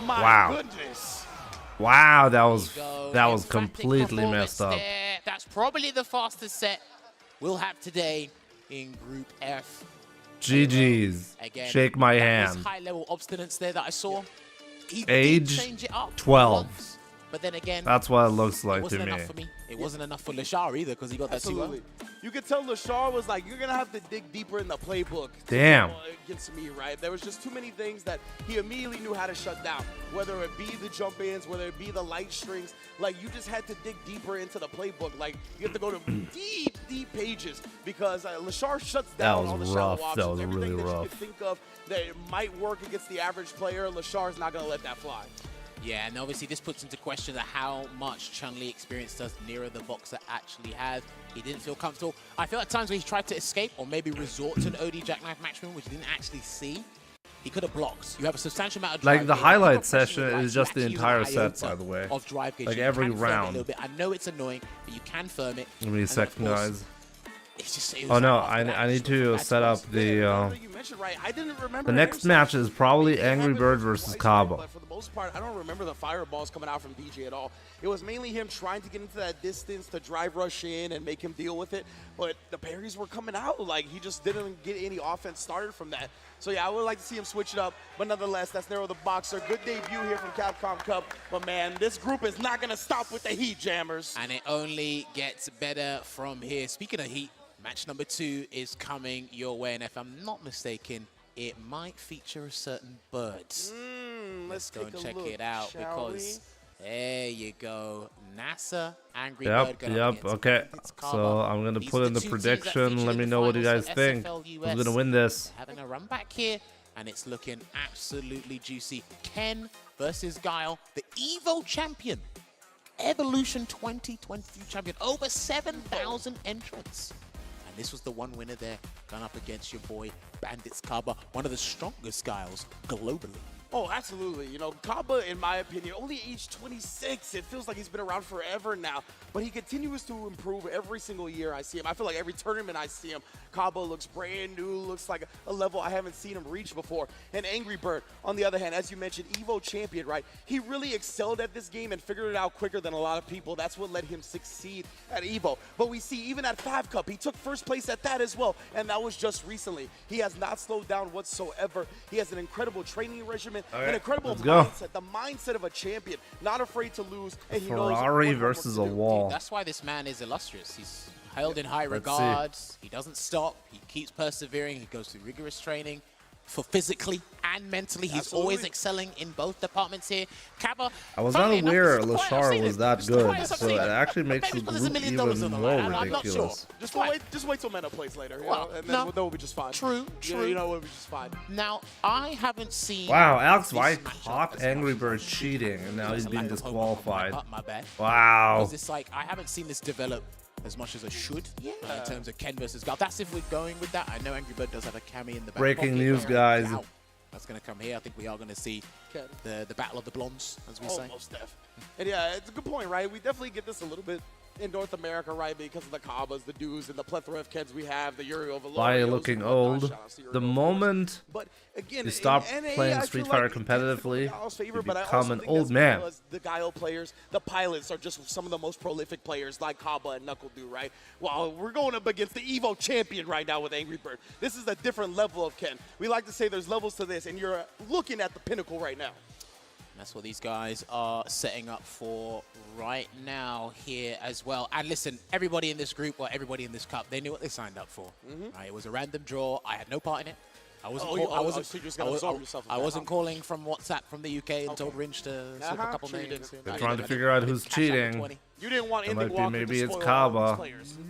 My goodness. Wow, that was completely messed up. That's probably the fastest set we'll have today in Group F. GG's. Again, shake my hand. High-level obstinance there that I saw. He Age change it up 12. once, but then again, that's what it looks like to me. It wasn't enough for Leshar either because he got that 2-0. You could tell Leshar was like, you're going to have to dig deeper in the playbook. Damn. Against me, right? There was just too many things that he immediately knew how to shut down. Whether it be the jump-ins, whether it be the light strings. Like, you just had to dig deeper into the playbook. Like, you have to go to deep pages because Leshar shuts down all the shallow options. That was really Everything rough. that you could think of that it might work against the average player, Leshar's not going to let that fly. Yeah, and obviously this puts into question how much Chun-Li experience does Nero the Boxer actually have. He didn't feel comfortable. I feel at times when he tried to escape or maybe resort to an OD jackknife matchman, which he didn't actually see, he could have blocked. You have a substantial amount of drive like the gauge. highlight session is just the entire set, by the way. Of drive gauge. Like You every can firm it a round. little bit. I know it's annoying, but you can firm it. Give me a second, guys. It's just, Oh no, I need to set up the next match is probably Angry Bird versus Cabo. most part, I don't remember the fireballs coming out from DJ at all. It was mainly him trying to get into that distance to drive rush in and make him deal with it. But the parries were coming out. Like, he just didn't get any offense started from that. So, yeah, I would like to see him switch it up. But nonetheless, that's Nero the Boxer. Good debut here from Capcom Cup. But, man, this group is not going to stop with the heat, Jammers. And it only gets better from here. Speaking of heat, match number 2 is coming your way. And if I'm not mistaken, it might feature a certain bird. Let's go and check it out because there you go. NASA, Angry Bird. Yep, okay. So I'm going to put in the prediction. Let me know what you guys think. Who's going to win this? Having a run back here, and it's looking absolutely juicy. Ken versus Guile, the Evo champion. Evolution 2023 champion. Over 7,000 entrants. And this was the one winner there, going up against your boy, Bandits Kaba, one of the strongest Guiles globally. Oh, absolutely. You know, Kaba, in my opinion, only aged 26. It feels like he's been around forever now, but he continues to improve every single year I see him. I feel like every tournament I see him, Kaba looks brand new, looks like a level I haven't seen him reach before. And Angry Bird, on the other hand, as you mentioned, Evo champion, right? He really excelled at this game and figured it out quicker than a lot of people. That's what let him succeed at Evo. But we see even at 5 Cup, he took first place at that as well, and that was just recently. He has not slowed down whatsoever. He has an incredible training regimen, an incredible mindset, the mindset of a champion, not afraid to lose, and he knows Ferrari versus a wall. That's why this man is illustrious. He's held in high regards. He doesn't stop. He keeps persevering. He goes through rigorous training for physically and mentally. He's always excelling in both departments here. Kaba, I was not aware Lashar was that good, so it actually makes the group even more ridiculous. Just wait till Meta plays later, you know, and then we'll be just fine. True. You know, we'll be just fine. Now, I haven't seen... Wow, Alex White caught Angry Bird cheating, and now he's being disqualified. My bad. Wow. It's like, I haven't seen this develop as much as I should in terms of Ken versus Guile. That's if we're going with that. I know Angry Bird does have a Cammy in the back Breaking pocket. news, guys. That's going to come here. I think we are going to see the battle of the blondes, as we say. Most def. And yeah, it's a good point, right? We definitely get this a little bit in North America, right? Because of the Kabas, the Dews, and the plethora of Kens we have, the Yuri Overlord. Why looking old? The moment you stop playing Street Fighter competitively, you become an old man. The Guile players, the pilots are just some of the most prolific players like Kaba and Knuckle Do, right? Well, we're going up against the Evo champion right now with Angry Bird. This is a different level of Ken. We like to say there's levels to this, and you're looking at the pinnacle right now. That's what these guys are setting up for right now here as well. And listen, everybody in this group, or everybody in this cup, they knew what they signed up for. Right? It was a random draw. I had no part in it. I wasn't calling from WhatsApp from the UK and told Rinch to slip a couple names. They're trying to figure out who's cheating. You didn't want it might be, maybe it's Kaba.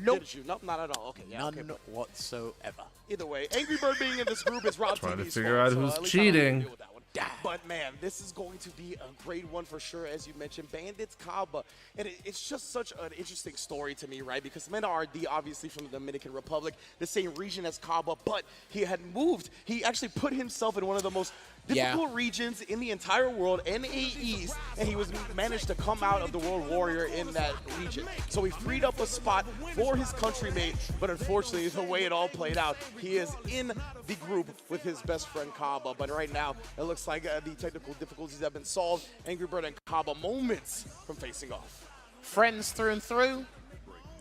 Nope. Nope, not at all. Okay, None whatsoever. Either way, Angry Bird being in this group is Rob Trying to TV's figure fault, out so who's at least I don't have to cheating. deal with that one. But man, this is going to be a great one for sure, as you mentioned. Bandits Kaba, and it's just such an interesting story to me, right? Because Mena RD, obviously from the Dominican Republic, the same region as Kaba, but he had moved. He actually put himself in one of the most difficult regions in the entire world, NA East, and he was managed to come out of the World Warrior in that region. So he freed up a spot for his countrymate, but unfortunately, the way it all played out, he is in the group with his best friend Kaba. But right now, it looks like the technical difficulties have been solved. Angry Bird and Kaba moments from facing off. Friends through and through,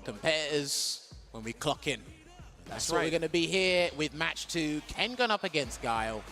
competitors when we clock in. That's what we're going to be here with match 2. Ken going up against Guile.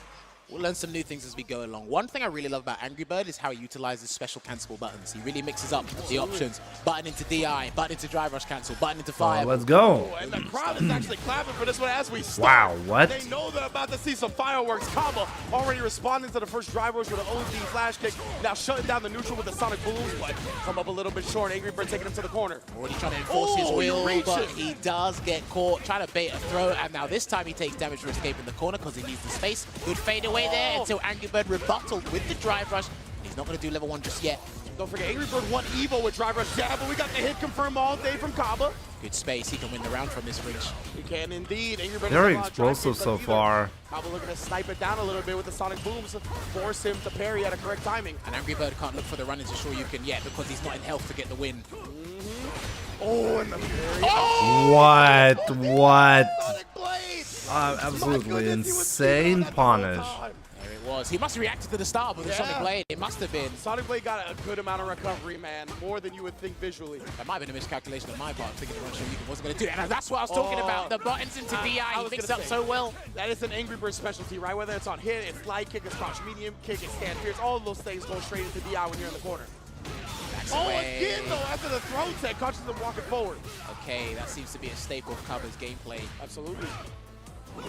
We'll learn some new things as we go along. One thing I really love about Angry Bird is how he utilizes special cancelable buttons. He really mixes up the options. Button into DI, button into drive rush cancel, button into fire. Let's go. And the crowd is actually clapping for this one as we start. Wow, what? They know they're about to see some fireworks. Kaba already responding to the first drive rush with an OD flash kick. Now shutting down the neutral with the sonic booms, but come up a little bit short. Angry Bird taking him to the corner. Already trying to enforce his will, but he does get caught. Trying to bait a throw, and now this time he takes damage for escaping the corner because he needs the space. Good fade away there until Angry Bird rebutted with the drive rush. He's not going to do level 1 just yet. Don't forget, Angry Bird won Evo with drive rush jab, but we got the hit confirmed all day from Kaba. Good space. He can win the round from this reach. He can indeed. Angry Bird Very explosive so far. Kaba looking to snipe it down a little bit with the sonic booms to force him to parry at a correct timing. And Angry Bird can't look for the run into Shoryuken yet because he's not in health to get the win. Oh, and the parry. What? Absolutely insane punish. It was. He must have reacted to the start with the Sonic Blade. It must have been. Sonic Blade got a good amount of recovery, man. More than you would think visually. That might have been a miscalculation on my part. Thinking the Shoryuken wasn't going to do that. And that's what I was talking about. The buttons into DI. He picks up so well. That is an Angry Bird specialty, right? Whether it's on hit, it's slide kick, it's crouch medium kick, it's stand fierce. All of those things go straight into DI when you're in the corner. Again, though, after the throw tech, catches him walking forward. Okay, that seems to be a staple of Kaba's gameplay. Absolutely.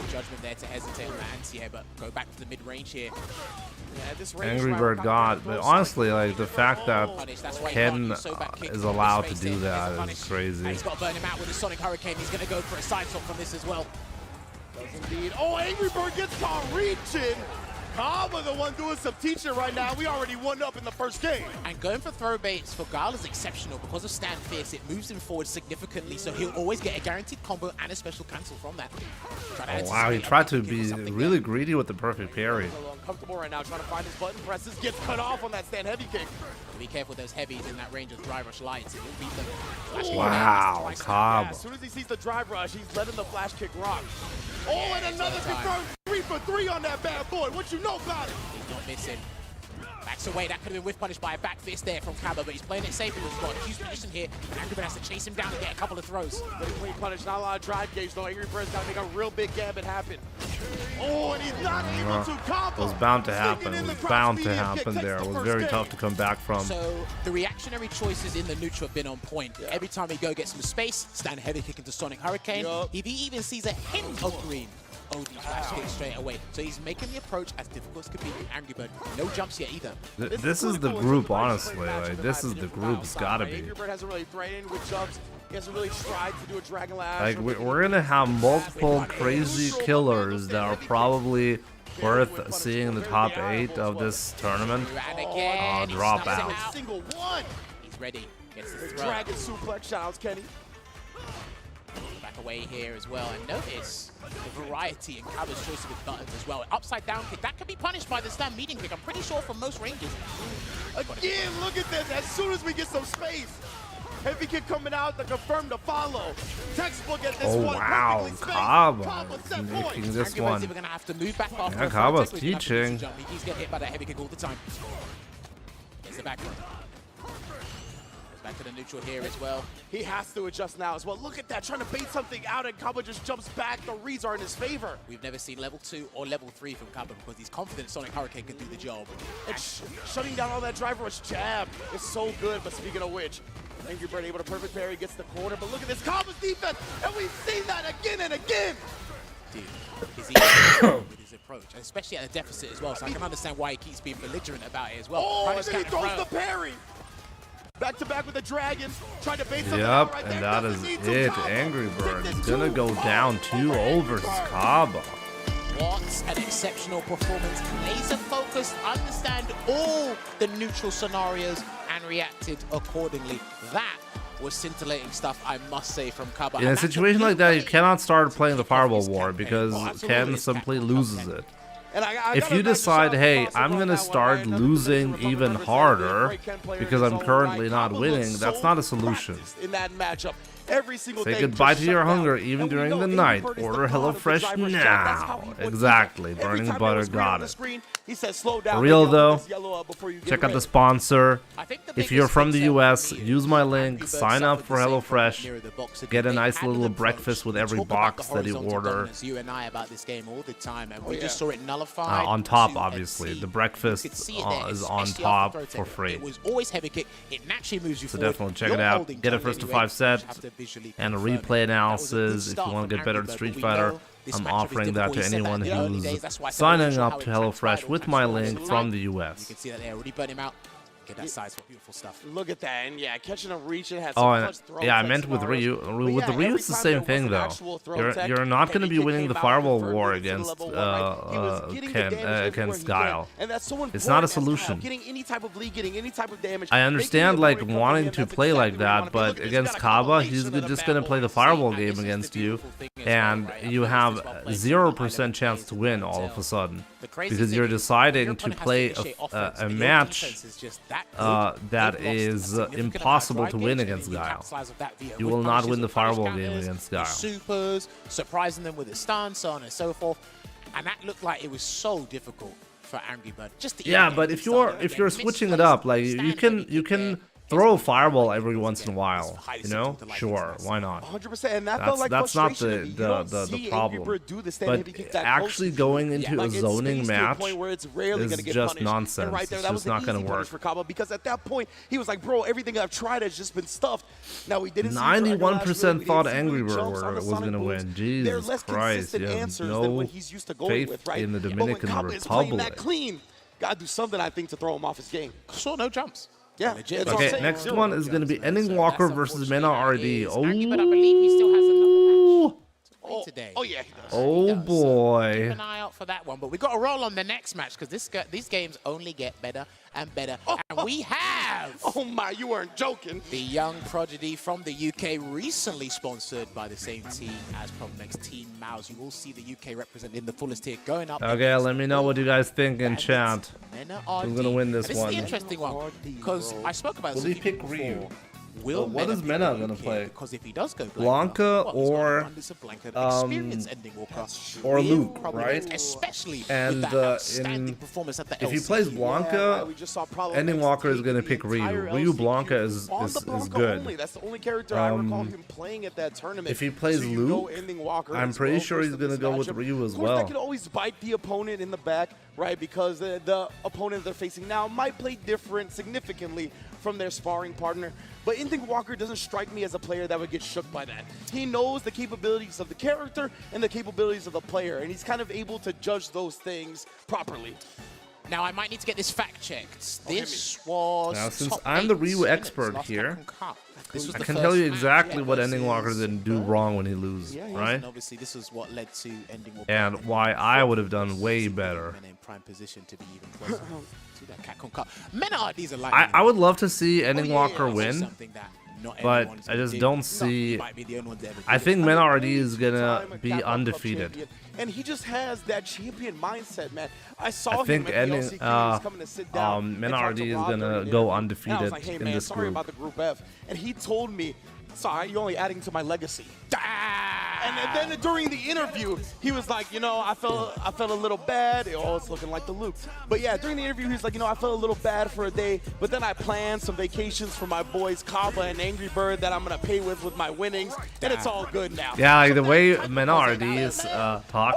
Judgment there to hesitate on the anti-air, but go back to the mid-range here. Yeah, this range Angry Bird God, but honestly, like the fact that Ken is allowed to do that is crazy. He's got to burn him out with a Sonic Hurricane. He's going to go for a side swap from this as well. Does indeed. Oh, Angry Bird gets caught reaching. Kaba the one doing some teaching right now. We already won up in the first game. And going for throw baits for Guile is exceptional because of Stand Fierce. It moves him forward significantly, so he'll always get a guaranteed combo and a special cancel from that. Oh wow, he tried to be really greedy with the perfect parry. He's a little uncomfortable right now, trying to find his button presses. Gets cut off on that stand heavy kick. Be careful with those heavies in that range of drive rush lights. It will beat them. Wow, Cobb. As soon as he sees the drive rush, he's letting the flash kick rock. Oh, and another confirmed 3 for 3 on that bad boy. What you know about it? He's not missing. Backs away. That could have been whiff punished by a back fist there from Kaba, but he's playing it safe. He's got a huge position here. And Angry Bird has to chase him down and get a couple of throws. Getting clean punish. Not a lot of drive gauge, though. Angry Bird's got to make a real big gambit happen. Oh, and he's not able to combo. It was bound to happen. It was bound to happen there. It was very tough to come back from. So the reactionary choices in the neutral have been on point. Yeah. Every time he gets some space, stand heavy kick into Sonic Hurricane. If he even sees a hint of green, OD flash kick straight away. So he's making the approach as difficult as could be with Angry Bird. No jumps yet either. This is the group, honestly. Like, this is the group. It's gotta be. Angry Bird hasn't really threatened with jumps. He hasn't really tried to do a Dragon Lash. Like, we're gonna have multiple crazy killers that are probably worth seeing in the top 8 of this tournament. Drop out. Single one. He's ready. Gets the Dragon suplex. Shout out, Kenny. Back away here as well, and notice the variety in Kaba's choice with buttons as well. Upside down kick, that could be punished by the stand medium kick, I'm pretty sure from most ranges. Again, look at this, as soon as we get some space. Heavy kick coming out to confirm the follow. Textbook at this one. Wow, Kaba making this one. We're gonna have to move back off. Yeah, Kaba's teaching. He's getting hit by that heavy kick all the time. Gets the back one. Back to the neutral here as well. He has to adjust now as well. Look at that, trying to bait something out, and Kaba just jumps back. The reads are in his favor. We've never seen level 2 or level 3 from Kaba because he's confident Sonic Hurricane can do the job. And shutting down all that drive rush jab is so good, but speaking of which, Angry Bird able to perfect parry, gets the corner, but look at this Kaba's defense, and we've seen that again and again. Dude, is he with his approach, and especially at a deficit as well, so I can understand why he keeps being belligerent about it as well. Oh, and then he throws the parry. Back to back with the Dragons, trying to base something Yep, right and there. that is it. Angry Bird is gonna go down 2-0 versus Kaba. What an exceptional performance. Laser focused, understand all the neutral scenarios, and reacted accordingly. That was scintillating stuff, I must say, from Kaba. In a situation like that, you cannot start playing the Fireball War because Ken simply loses it. If you decide, hey, I'm going to start losing even harder because I'm currently not winning, that's not a solution. In that matchup, every single Say goodbye to your hunger even during the night. Order HelloFresh now. Exactly. Burning Butter got it. For real though, check out the sponsor. If you're from the US, use my link, sign up for HelloFresh, get a nice little breakfast with every box that you order. You and I about this game all the time, and we just saw it nullified. On top, obviously. The breakfast is on top for free. It was always heavy kick. It naturally moves you So forward. definitely check it out. Get a first to 5 set and a replay analysis if you want to get better at Street Fighter. I'm offering that to anyone who's signing up to HelloFresh with my link from the US. You can see that they already burnt him out. Get that size for beautiful stuff. Look at that, and yeah, catching a reach, it has Oh, and yeah, I meant with Ryu. With the Ryu, it's the same thing though. You're not going to be winning the Fireball War against against Guile. It's not a solution. I understand like wanting to play like that, but against Kaba, he's just going to play the Fireball game against you, and you have 0% chance to win all of a sudden because you're deciding to play a match that is impossible to win against Guile. You will not win the Fireball game against Guile. Supers, surprising them with his stance, so on and so forth. And that looked like it was so difficult for Angry Bird. Just to Yeah, but if you're switching it up, like you can throw a fireball every once in a while, you know? Sure, why not? 100%, and that felt like That's not frustration to me. You don't the see problem. Angry Bird do the stand heavy kick But that actually close. going into Like, a it's zoning spaced to a match point where it's rarely gonna is get just punished. nonsense. And right there, It's that was just not an gonna easy work. punish for Kaba, because at that point he was like, bro, everything I've tried has just been stuffed. Now we didn't. 91% thought Angry Bird jumps on the was Sonic gonna booms. win. They're Jesus less Christ, consistent you have answers no than what he's used to going faith with, right? in the But when Dominican Kaba is playing that Republic. clean, gotta do something, I think, to throw him off his game. Saw no jumps. Yeah. Legit. that's what I'm Okay, saying. next Zero. one is going to be Ending Walker versus Mena RD. Angry Bird, I believe he still has another match to play today. Oh yeah, he does. Oh Keep boy. an eye out for that one. But we got to roll on the next match because these games only get better and better. And we have Oh my, you weren't joking. the young prodigy from the UK, recently sponsored by the same team as Problemx, Team Mouse. You will see the UK represented in the fullest here going up. Okay, let me know what you guys think in chat. Who's gonna win this This one? is the interesting one because I spoke about Will this he with you pick before. Ryu? Will What is Mena gonna pick play? Because if he does go Blanca well, he's got or, abundance of Blanca, experience Ending Walker, or will Luke, probably- right? Especially And, with that outstanding in- performance at the If he LCQ. plays Yeah, Blanca, we just saw Problem Ending X Walker is take gonna the pick Ryu. entire Ryu LCQ Blanca is on the Blanca good. Only. That's the only character I recall him playing at that tournament. If he plays So you know Luke, Ending Walker I'm is pretty well sure versed he's in gonna this go with matchup. Ryu as Of course, well. that could always bite the opponent in the back, right? Because the opponent they're facing now might play different significantly from their sparring partner. But Ending Walker doesn't strike me as a player that would get shook by that. He knows the capabilities of the character and the capabilities of the player, and he's kind of able to judge those things properly. Now, I might need to get this fact checked. This was Now, since top I'm the 8 Ryu minutes expert last here, Capcom Cup. This was I the can first tell you match exactly what Ending Walker versus didn't do wrong when he loses, right? And obviously, this is what led to Ending Walker. And why I would have done way better. And in prime position to be even closer to that Capcom Cup. Mena RDs are like I would love to see Ending Walker also win, something that not but everyone's I gonna just do. don't No, see. he might be the only one to ever do I it. think Mena RD is gonna Time be Capcom Cup undefeated. champion. And he just has that champion mindset, man. I saw I him think at Ending, the LCQ, he was coming to sit down and Mena talk RD to is Rob gonna during the go interview. And I undefeated was like, hey, in man, this sorry group. about the Group F. And he told me, sorry, you're only adding to my legacy. And then during the interview, he was like, you know, I felt a little bad. Oh, it's looking like the Luke. But yeah, during the interview, he was like, you know, I felt a little bad for a day, but then I planned some vacations for my boys Kaba and Angry Bird that I'm gonna pay with my winnings, and it's all good now. Yeah, like the way Mena RD's talk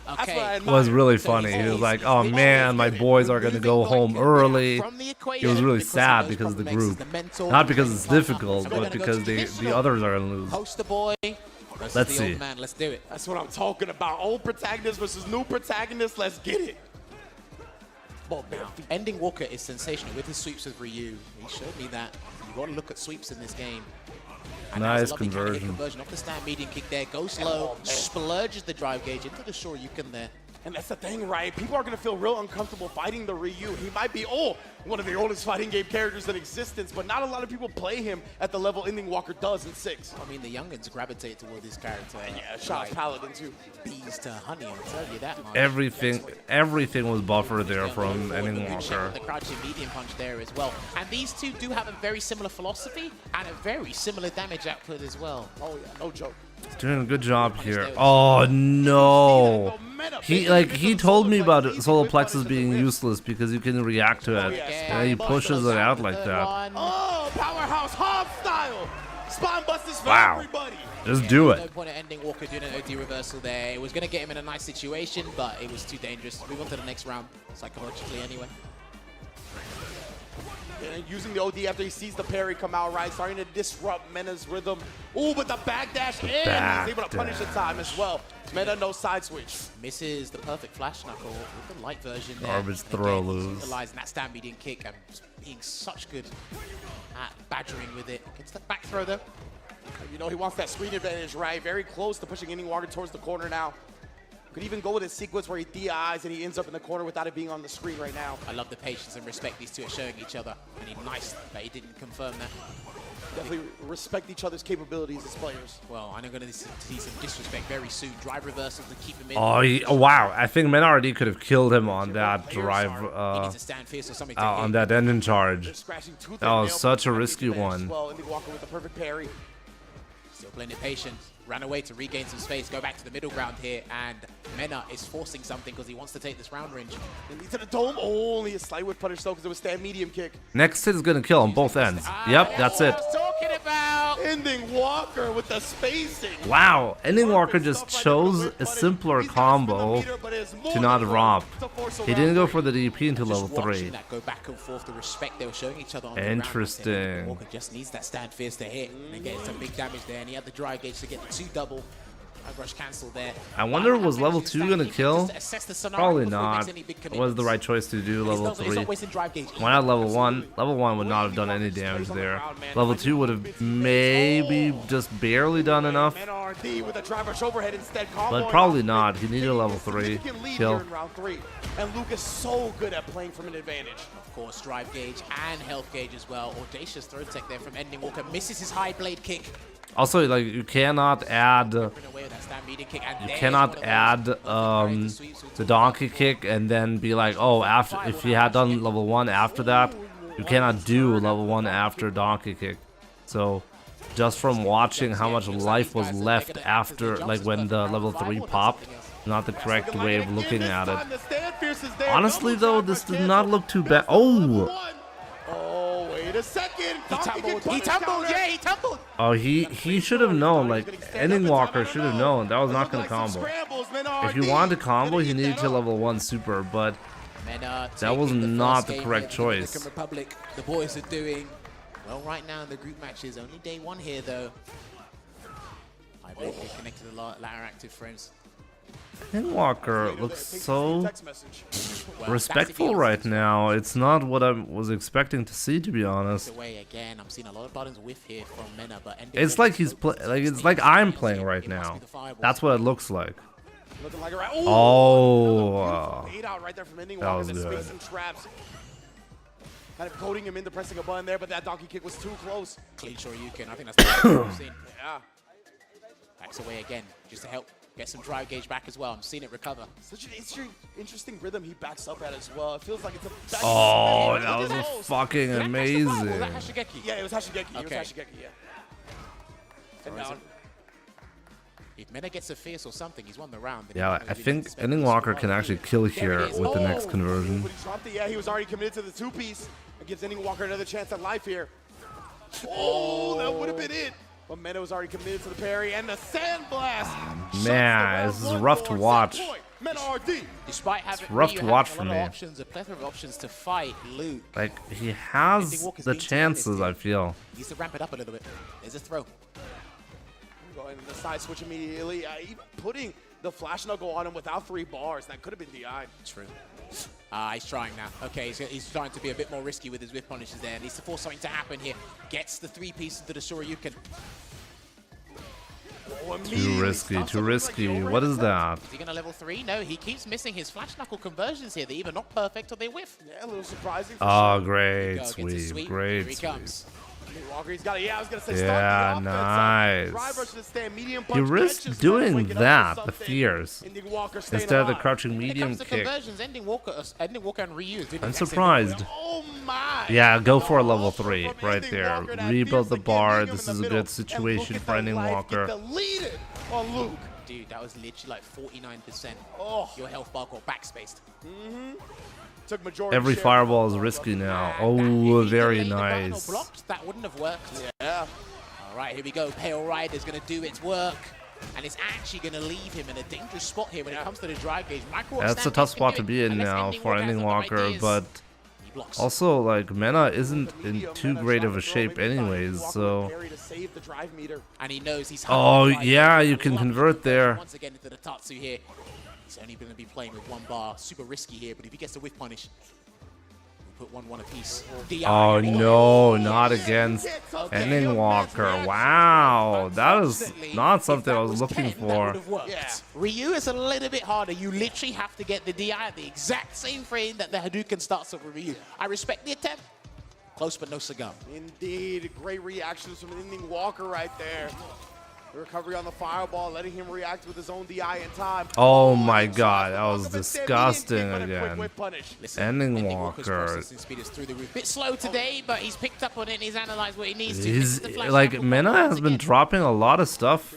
Okay. was really funny. He was like, "Oh man, my boys are gonna go home early." It was really sad because of the group, not because it's difficult, but because the others are gonna lose. Poster boy. versus Let's the see. Old man. Let's do it. That's what I'm talking about. Old protagonist versus new protagonist. Let's get it. Now, Ending Walker is sensational with his sweeps with Ryu. He showed me that. You got to look at sweeps in this game. And that was Nice a lovely conversion. conversion off the stand medium kick there. Goes low, splurges the drive gauge into the Shoryuken there. And that's the thing, right? People are going to feel real uncomfortable fighting the Ryu. He might be, one of the oldest fighting game characters in existence, but not a lot of people play him at the level Ending Walker does in 6. I mean, the youngins gravitate toward this character. Yeah, Shot's Paladin too. Bees to honey, I'll tell you that much. Everything was buffered there from The Ending good shot Walker. with the crouching medium punch there as well. And these two do have a very similar philosophy and a very similar damage output as well. Oh yeah, no joke. He's doing a good job here. Oh no! He told me about solar plexus being useless because you can react to it, and he pushes it out like that. Oh, powerhouse Hobbs style. Spine busters for Wow. everybody. Just do No it. point at Ending Walker doing an OD reversal there. It was going to get him in a nice situation, but it was too dangerous. Move on to the next round, psychologically anyway. And using the OD after he sees the parry come out right, starting to disrupt Mena's rhythm. Ooh, but the backdash in. He's able to punish the time as well. Mena no side switch. Misses the perfect flash knuckle with the light version there. Garbage And throw again, he's lose. utilizing that stand medium kick and being such good at badgering with it. Gets the back throw though. You know, he wants that screen advantage, right? Very close to pushing Ending Walker towards the corner now. Could even go with a sequence where he DIs and he ends up in the corner without it being on the screen right now. I love the patience and respect these two are showing each other. And he's nice that he didn't confirm that. Definitely respect each other's capabilities as players. Well, I'm going to see some disrespect very soon. Drive reversal to keep him in. Oh wow! I think Mena RD could have killed him on that drive, He needs to stand fierce or something to on hit. that engine charge. Scratching tooth That and was nail, such a but risky advantage one. as well. Ending Walker with the perfect parry. Still playing it patient. ran away to regain some space, go back to the middle ground here, and Mena is forcing something because he wants to take this round range. And to the dome, only a slight whip punish though because it was stand medium kick. Next hit is gonna kill on both ends. Yep, that's it. Talking about Ending Walker with the spacing. Wow, Ending Walker just chose a simpler combo to not rob. He didn't go for the DP until level 3. That go back and forth, the respect they were showing each other on the Interesting. ground. Walker just needs that stand fierce to hit and get some big damage there, and he had the drive gauge to get the 2 double. Rush cancelled there. I wonder, was level 2 gonna kill? Probably not. It was the right choice to do level 3. Why not level 1? Level 1 would not have done any damage there. Level 2 would have maybe just barely done enough. But probably not. He needed a level 3 kill. And Luke is so good at playing from an advantage. Of course, drive gauge and health gauge as well. Audacious throw tech there from Ending Walker. Misses his high blade kick. Also, like, you cannot add the donkey kick and then be like, oh, after if he had done level 1 after that, you cannot do level 1 after donkey kick. So just from watching how much life was left after, like, when the level 3 popped, not the correct way of looking at it. Honestly though, this did not look too bad. Oh, wait a second. He tumbled, yeah, he tumbled. Oh, he should have known. Like, Ending Walker should have known that was not gonna combo. If you wanted to combo, he needed to level 1 super, but that was not the correct choice. Republic, the boys are doing well right now in the group matches. Only day 1 here though. I believe they connected the latter active frames. Ending Walker looks so respectful right now. It's not what I was expecting to see, to be honest. Again, I'm seeing a lot of buttons whiff here from Mena, but It's like it's like I'm playing right now. That's what it looks like. Oh, that was good. Kind of coating him into pressing a button there, but that donkey kick was too close. Clean Shoryuken, I think that's the best I've seen. Yeah. Backs away again, just to help get some drive gauge back as well. I'm seeing it recover. Such an interesting rhythm he backs up at as well. It feels like it's a... Oh, that was fucking amazing. Was that Hashigeki? Yeah, it was Hashigeki. Okay. It was Hashigeki, yeah. And now, if Mena gets a fierce or something, he's won the round. Yeah, I think Ending Walker can actually kill here with the next conversion. Yeah, he was already committed to the 2-piece. It gives Ending Walker another chance at life here. Oh, that would have been it. But Mena was already committed to the parry and the sandblast. Man, this is rough to watch. Despite having it's rough to watch for me. Options, a plethora of options to fight Luke. Like, he has the chances, I feel. He needs to ramp it up a little bit. There's a throw. Going to the side switch immediately. Even putting the flash knuckle on him without 3 bars. That could have been DI. True. He's trying now. Okay, he's trying to be a bit more risky with his whip punishes there. Needs to force something to happen here. Gets the 3-piece into the Shoryuken. Too risky, too risky. What is that? Is he going to level 3? No, he keeps missing his flash knuckle conversions here. They're either not perfect or they whiff. Yeah, a little surprising. Oh, great sweep. Great Here he comes. Walker, he's got it. Yeah, I was going to say yeah, nice. He risked doing that, the fierce, instead of the crouching medium kick. Ending Walker and Ryu. I'm surprised. Oh my! Yeah, go for a level 3 right there. Rebuild the bar. This is a good situation for Ending Walker. On Luke. Dude, that was literally like 49%. Oh, your health bar got backspaced. Every fireball is risky now. Oh, very nice. That wouldn't have worked. Yeah. All right, here we go. Pale Rider's going to do its work. And it's actually going to leave him in a dangerous spot here when it comes to the drive gauge. That's a tough spot to be in now for Ending Walker, but also, like, Mena isn't in too great of a shape anyways, so... And he knows he's oh, yeah, you can convert there. Once again into the Tatsu here. He's only going to be playing with 1 bar. Super risky here, but if he gets the whiff punish, we'll put 1-1 apiece. Oh no, not against Ending Walker. Wow, that is not something I was looking for. Yeah. Ryu is a little bit harder. You literally have to get the DI at the exact same frame that the Hadouken starts up with Ryu. I respect the attempt. Close, but no cigar. Indeed, great reactions from Ending Walker right there. The recovery on the fireball, letting him react with his own DI in time. Oh my god, that was disgusting again. Ending Walker. Speed is through the roof. Bit slow today, but he's picked up on it and he's analyzed what he needs to. He's like, Mena has been dropping a lot of stuff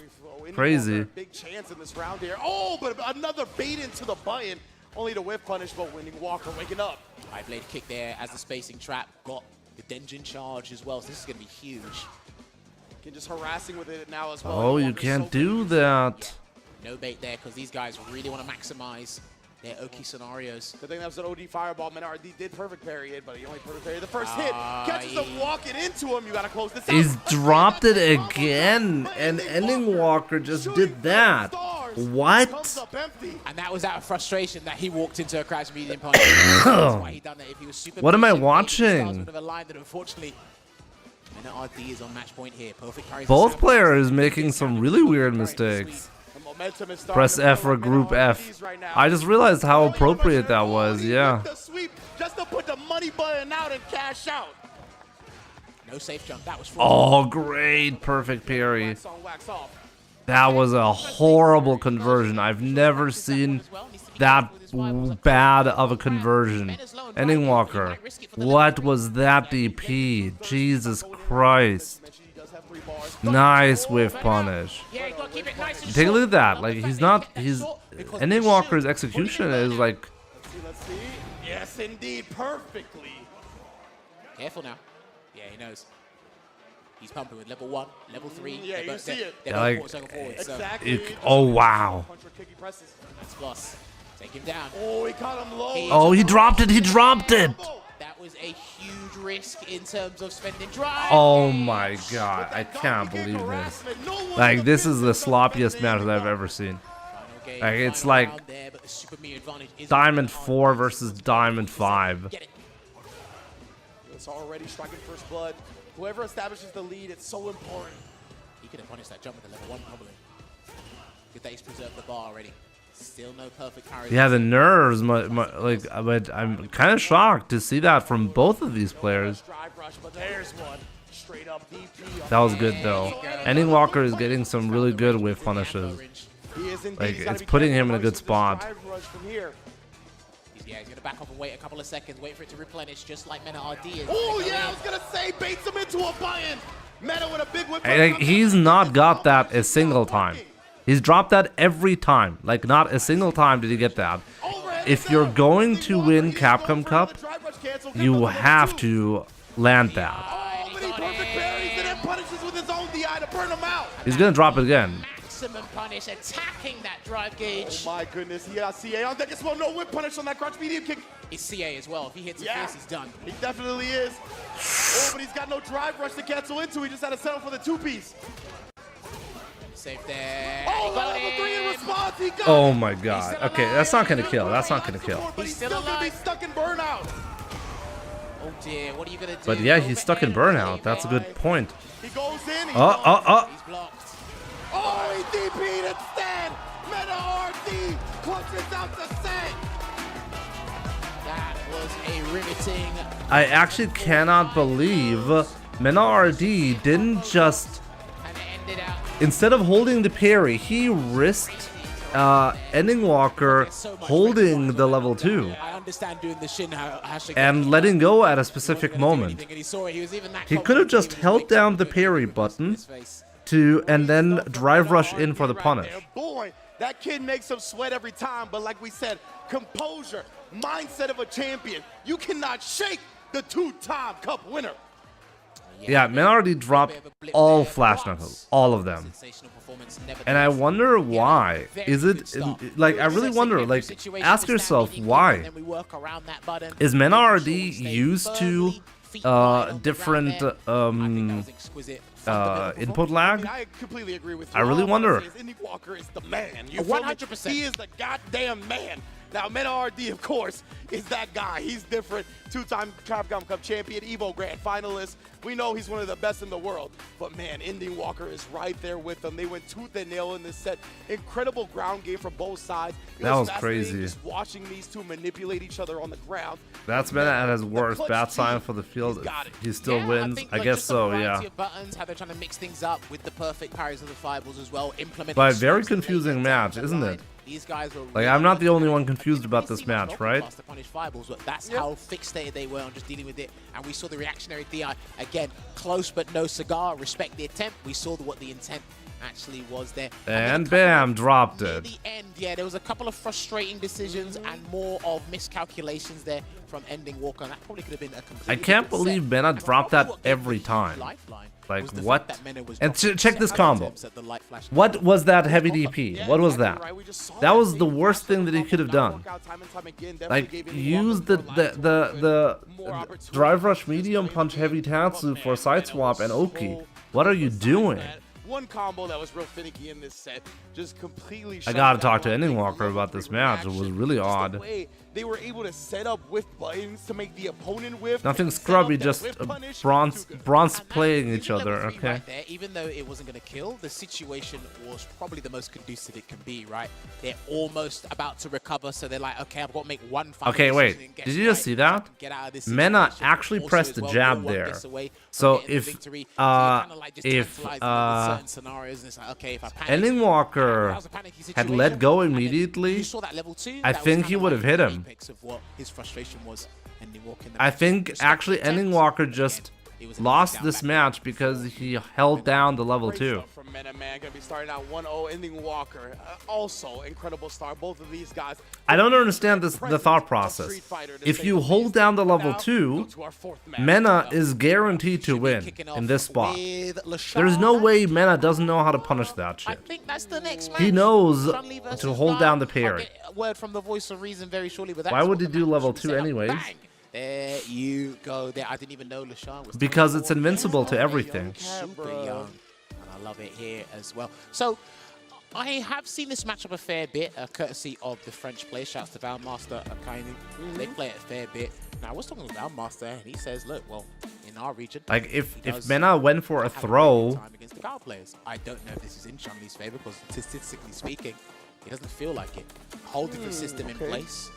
Crazy. Big chance in this round here. Oh, but another bait into the button. Only to whiff punish, but Winning Walker waking up. High blade kick there as the spacing trap. Got the Denjin charge as well, so this is going to be huge. Can just harassing with it now as well. Oh, you can't do that. Yeah. No bait there because these guys really want to maximize their Oki scenarios. I think that was an OD fireball. Menardi did perfect parry it, but he only perfect parried the first hit. Catches him walking into him. You got to close this out. He's dropped it again, and Ending Walker just did that. What? And that was out of frustration that he walked into a crash medium punch. That's why he done that. If he was super What am I patient, watching? would have aligned it. Unfortunately, RD is on match point here. Perfect parries. Both players making some really weird mistakes. Press F for group F. I just realized how appropriate that was, yeah. Just to put the money button out and cash out. No safe jump. That was Oh, great. Perfect parry. That was a horrible conversion. I've never seen that bad of a conversion. Ending Walker. What was that DP? Jesus Christ. Nice whiff punish. Take a look at that. Like, Ending Walker's execution is like... Let's see. Yes, indeed. Perfectly. Careful now. Yeah, he knows. He's pumping with level 1, level 3. Yeah, you see it. Yeah, like, Exactly. oh, wow. That's Gloss. Take him down. Oh, he caught him low. Oh, he dropped it. He dropped it. That was a huge risk in terms of spending drive. Oh, my God. I can't believe this. Like, this is the sloppiest match that I've ever seen. Like, it's like Diamond 4 versus Diamond 5. It's already striking first blood. Whoever establishes the lead, it's so important. He could have punished that jump at the level 1 probably. Good that he's preserved the bar already. Still no perfect parry. Yeah, the nerves, like, but I'm kind of shocked to see that from both of these players. That was good though. Ending Walker is getting some really good whiff punishes. Like, it's putting him in a good spot. Yeah, he's going to back off and wait a couple of seconds, wait for it to replenish, just like Mena RD is. Oh, yeah, I was going to say, baits him into a button. Meta with a big whip. Like, he's not got that a single time. He's dropped that every time. Like, not a single time did he get that. If you're going to win Capcom Cup, you have to land that. He's going to drop it again. Maximum punish, attacking that drive gauge. Oh my goodness, he got CA on deck as well. No whip punish on that crunch medium kick. He's CA as well. If he hits it first, he's done. He definitely is. Oh, but he's got no drive rush to cancel into. He just had to settle for the 2-piece. Safe there. Oh, level 3 in response. He got Oh my God. Okay, that's not gonna kill. That's not gonna kill. But he's still gonna be stuck in burnout. Oh dear, what are you gonna do? But yeah, he's stuck in burnout. That's a good point. He goes in. He's blocked. Oh, he DP'd instead. Meta RD clutches out the set. That was a riveting. I actually cannot believe Mena RD didn't just... Instead of holding the parry, he risked Ending Walker holding the level 2 I understand doing the shin and letting go at a specific moment. He could have just held down the parry button and then drive rush in for the punish. Boy, that kid makes him sweat every time, but like we said, composure, mindset of a champion. You cannot shake the 2-time cup winner. Yeah, Men already dropped all flash knuckles, all of them. And I wonder why. Is it, like, I really wonder, like, ask yourself why. Is Men already used to different input lag? I completely agree with you. I really wonder. Ending Walker is the man. 100%. He is the goddamn man. Now, Meta RD, of course, is that guy. He's different. 2-time Capcom Cup champion, Evo Grand finalist. We know he's one of the best in the world. But, man, Ending Walker is right there with them. They went tooth and nail in this set. Incredible ground game from both sides. That was crazy. Just watching these two manipulate each other on the ground. That's Meta at his worst. Bad sign for the field. He still wins. I guess so, yeah. Buttons, how they're trying to mix things up with the perfect parries of the fireballs as well. But very confusing match, isn't it? These guys were like, I'm not the only one confused about this match, right? Fireballs, but that's how fixated they were on just dealing with it. And we saw the reactionary DI again, close but no cigar. Respect the attempt. We saw what the intent actually was there. And bam, dropped Near it. the end, yeah, there was a couple of frustrating decisions and more of miscalculations there from Ending Walker. And that probably could have been a completely I can't different believe set. Mena And dropped probably that what gave every the time. lifeline Like, was the fact what? that Mena was And dropping check this set combo. items at the light flash. What was that heavy DP? Yeah, What was exactly that? right. We just saw That was same the worst flash thing that he combo could have not done. work out time and time again. Definitely Like, gave Ending use Walker the more opportunity. drive rush medium punch heavy Tatsu for side swap and Oki. What are you doing? One combo that was real finicky in this set, just completely. I gotta talk to Ending Walker about this match. It was really odd. They were able to set up whiff buttons to make the opponent whiff. Nothing set up scrubby, that just whiff punish. bronze playing each other. Level 3 Okay. right there, even though it wasn't going to kill, the situation was probably the most conducive it can be, right? They're almost about to recover, so they're like, okay, I've got to make one final Okay, decision wait. and get Did you right just see that? and get out of this Mena situation. actually Also pressed as the well, jab you're one there. guess away from So getting the if victory. So you're kinda like just if tantalizing them with certain scenarios, and it's like, okay, if I panic, Ending Walker that was a panicky had situation, let go and then immediately, you saw that level 2, I that was think kind he of would like have hit the him. apex of what his frustration was. Ending Walker in the I match. think Just actually attempt, Ending Walker again, just it was an lost down this back. match because he held down the level Great 2. stuff from Mena, man. Gonna be starting out 1-0. Ending Walker, also incredible start. Both of these guys. I don't understand the thought process. If you hold down the level 2, Mena is guaranteed to win in this spot. There's no way Mena doesn't know how to punish that I shit. think that's the next match. He knows Chun-Li versus to hold Guile. down the I'll parry. get a word from the voice of reason very shortly, but that's Why would what he the do match level should 2 set up. anyways? Bang. There you go. There, I didn't even know LeSean was Because it's 24. invincible to Young, everything. Super young, and I love it here as well. So I have seen this matchup a fair bit, courtesy of the French player. Shouts to Valmaster Akainu. They play it a fair bit. Now I was talking to Valmaster, and he says, "Look, well, in our region, Like, he if does Mena went for a have very good throw, time against the Guile players. I don't know if this is in Chun-Li's favor because statistically speaking, it doesn't feel like it. Holding the system in place.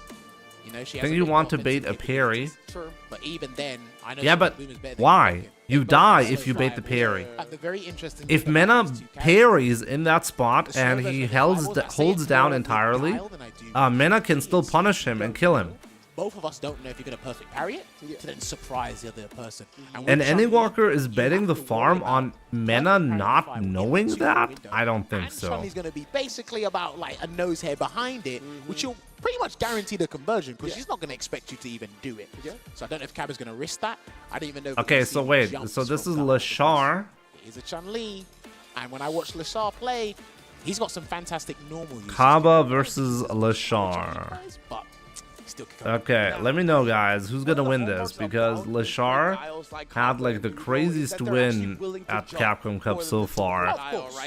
You know, she I has think a you bit want to of bait a offensive parry. capabilities. But even then, I know Yeah, Super but Boom is better than why? Broken. You They both die are if so you bait the viable. parry. The very interesting If thing about Mena these two characters- parries in that spot The slow and version he of the Guile, I say holds it's down more of entirely, Guile than I do Mena can still punish him and kill him. Both of us don't know if you're going to perfect parry it to then surprise the other person. And with Ending Chun-Li, Walker is you betting have the to worry farm about on Mena perfect parry not within knowing the that? window. I don't think And so. Chun-Li's going to be basically about like a nose hair behind it, which you'll pretty much guarantee the conversion because she's not going to expect you to even do it. So I don't know if Cab is going to risk that. I don't even know. If we're Okay, gonna so see wait. jumps So this from is Guile Lashar. because It is a Chun-Li, and when I watch Lashar play, he's got some fantastic normal uses. Kaba versus Lashar. But he still can come Okay, let me know, guys, who's gonna win this, because Lashar had like the craziest win at Capcom Cup so far.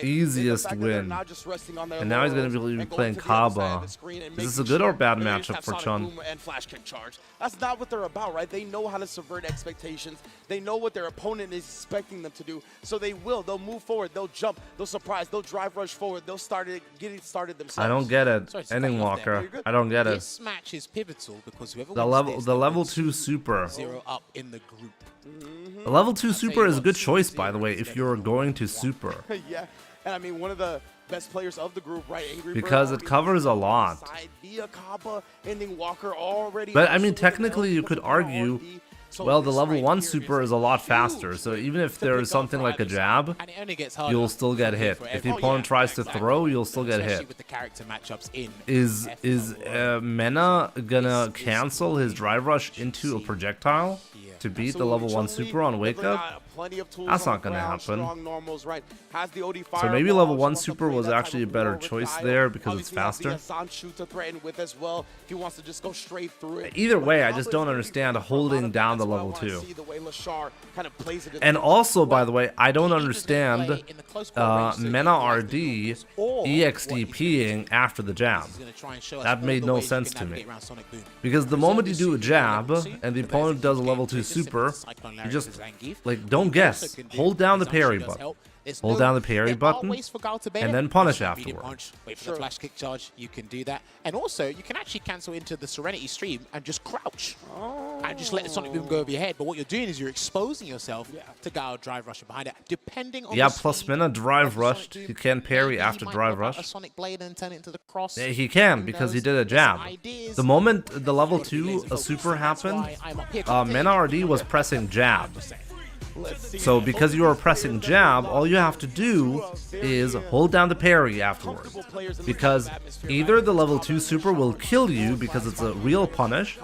Easiest win. And now he's gonna be playing Kaba. Is this a good or bad matchup for Chun? And flash kick charge. That's not what they're about, right? They know how to subvert expectations. They know what their opponent is expecting them to do. So they will. They'll move forward. They'll jump. They'll surprise. They'll drive rush forward. They'll start it, get it started themselves. I don't get it. Sorry to Ending cut you off there. Walker. I don't get it. This match is pivotal because whoever The wins level this, the they'll level put 2 super. 0 up in the group. The level 2 super is a good choice, by the way, if you're going to super. Yeah. And I mean, one of the best players of the group, right? Angry Bird Because it already covers a lot. side via Kaba, Ending Walker already. But I mean, also with an technically, you L could because of argue, R&D. So well, the this level right 1 here super is a lot faster, so even if to there pick is up something for like a either jab, And it only gets harder you'll still get hit. for If the everyone. opponent tries to exactly. throw, you'll still get Especially hit. with the character matchups in Is FL. Mena gonna cancel his drive rush into a projectile to beat the level 1 super on Wake Up? That's not gonna happen. So maybe level 1 super was actually a better choice there because it's faster. Either way, I just don't understand holding down the level 2. And also, by the way, I don't understand Mena RD EXDPing after the jab. That made no sense to me. Because the moment you do a jab and the opponent does a level 2 super, you just, like, don't guess. Hold down the parry button. Hold down the parry button, and then punish afterward. Wait for the flash kick charge, you can do that. And also, you can actually cancel into the Serenity stream and just crouch. And just let the Sonic Boom go over your head. But what you're doing is you're exposing yourself to Guile drive rushing behind it. Depending on Yeah, the plus speed Mena drive of the rushed. Sonic He Boom, can parry maybe after he might drive whip out a rush. Sonic Blade and turn it into the cross. Yeah, he can, Who because he knows? did a There's jab. ideas. The moment the level Gotta be 2 laser a focused. super That's happened, why I'm up here Mena RD was pressing jab. So because you are pressing jab, all you have to do is hold down the parry afterwards. Because either the level 2 super will kill you because it's a real punish,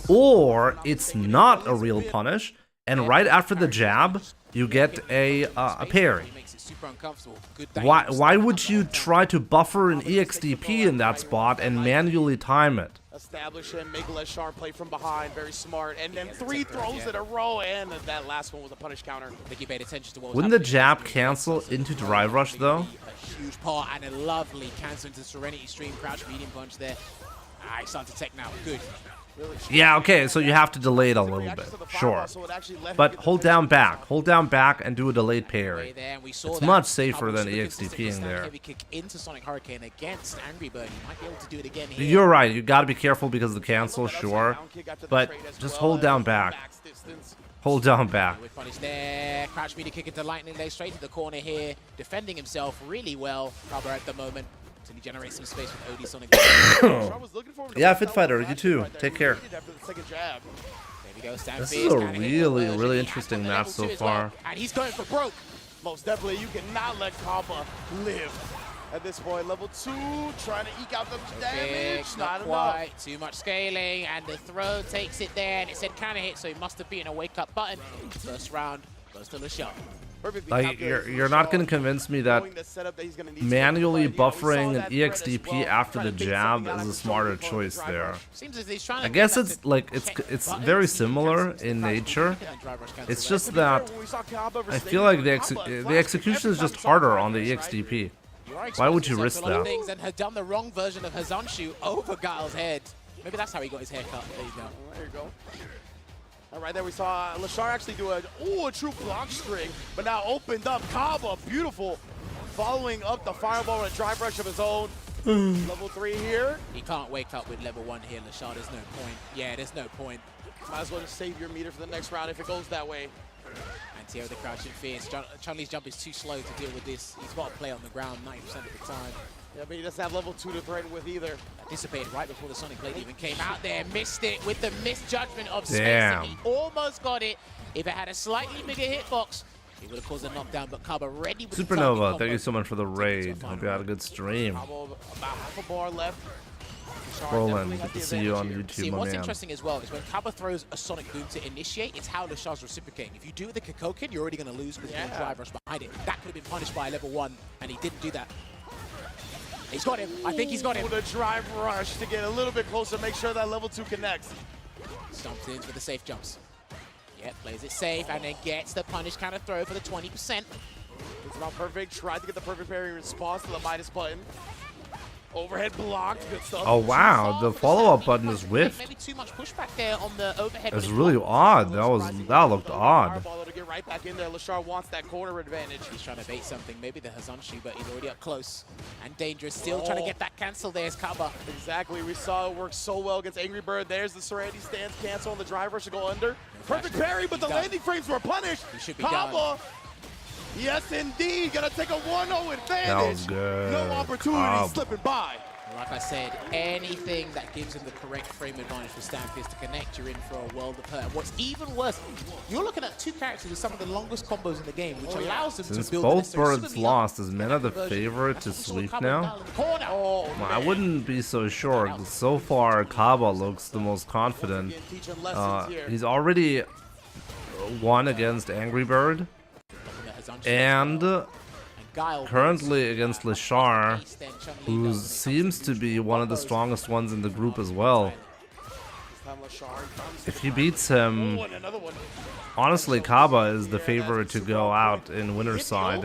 or it's not a real punish, and right after the jab, you get a parry. Why would you try to buffer an EXDP in that spot and manually time it? Establish him, make Leshar play from behind, very smart, and then 3 throws in a row, and that last one was a punish counter. I think he paid attention to what was Wouldn't the jab cancel into drive rush though? A huge part and a lovely cancel into Serenity Stream, crouch medium punch there. He's starting to tech now, good. Yeah, okay, so you have to delay it a little bit, sure. But hold down back and do a delayed parry. It's much safer than EXDPing there. Into Sonic Hurricane against Angry Bird. He might be able to do it again here. You're right, you gotta be careful because of the cancel, sure. But just hold down back. Hold down back. With punish there, crouch media kick into lightning lay straight to the corner here, defending himself really well. Kaba at the moment. So he generates some space with OD Sonic. Yeah, Fit Fighter, you too. Take care. There we go, this is a really interesting match so far. And he's going for broke. Most definitely, you cannot let Kaba live. At this point, level 2, trying to eke out the damage. Not quite. Too much scaling, and the throw takes it there, and it said counter hit, so he must have beaten a wake-up button. First round goes to LeShar. Like, you're not going to convince me that manually buffering an EXDP after the jab is a smarter choice there. I guess it's like it's very similar in nature. It's just that I feel like the execution is just harder on the EXDP. Why would you risk that? And had done the wrong version of Hazanshu over Guile's head. Maybe that's how he got his haircut. There you go. There you go. All right, there we saw LeShar actually do a true block string, but now opened up. Kaba, beautiful, following up the fireball with a drive rush of his own. Level 3 here. He can't wake up with level 1 here, LeShar. There's no point. Yeah, there's no point. Might as well just save your meter for the next round if it goes that way. Anti-O the crouching fierce. Chun-Li's jump is too slow to deal with this. He's got to play on the ground 90% of the time. Yeah, but he doesn't have level 2 to threaten with either. Dissipated right before the Sonic Blade even came out there. Missed it with the misjudgment of space. Damn. He almost got it. If it had a slightly bigger hitbox, it would have caused a knockdown, but Kaba ready with Supernova, thank you so much for the raid. Hope you had a good stream. About half a bar left. Roland, good to see you on YouTube, See, my what's man. interesting as well is when Kaba throws a Sonic Boom to initiate, it's how LeShar's reciprocating. If you do it with the Kakoken, you're already going to lose because you have drive rush behind it. That could have been punished by level 1, and he didn't do that. He's got him. I think he's got him. With a drive rush to get a little bit closer, make sure that level 2 connects. Stomps in for the safe jumps. Yeah, plays it safe and then gets the punish counter throw for the 20%. It's not perfect. Tried to get the perfect parry in response to the minus button. Overhead blocked. Good stuff. Oh wow, the follow-up button is whiffed. Maybe too much pushback there on the overhead. It's really odd. That looked odd. To get right back in there. LeShar wants that corner advantage. He's trying to bait something, maybe the Hazanshu, but he's already up close and dangerous. Still trying to get that cancel there is Kaba. Exactly. We saw it work so well against Angry Bird. There's the Serenity stance cancel on the drive rush to go under. Perfect parry, but the landing frames were punished. He should be Kaba. done. Yes, indeed. Gonna take a 1-0 advantage. That was good. No opportunity slipping by. Like I said, anything that gives him the correct frame advantage for Stampede to connect, you're in for a world of hurt. What's even worse, you're looking at 2 characters with some of the longest combos in the game, which allows them Since to build both birds lost, is Mena the favorite to sweep now? Well, I wouldn't be so sure. So far, Kaba looks the most confident. He's already won against Angry Bird, and currently against LeShar, who seems to be one of the strongest ones in the group as well. If he beats him, honestly, Kaba is the favorite to go out in winner's side.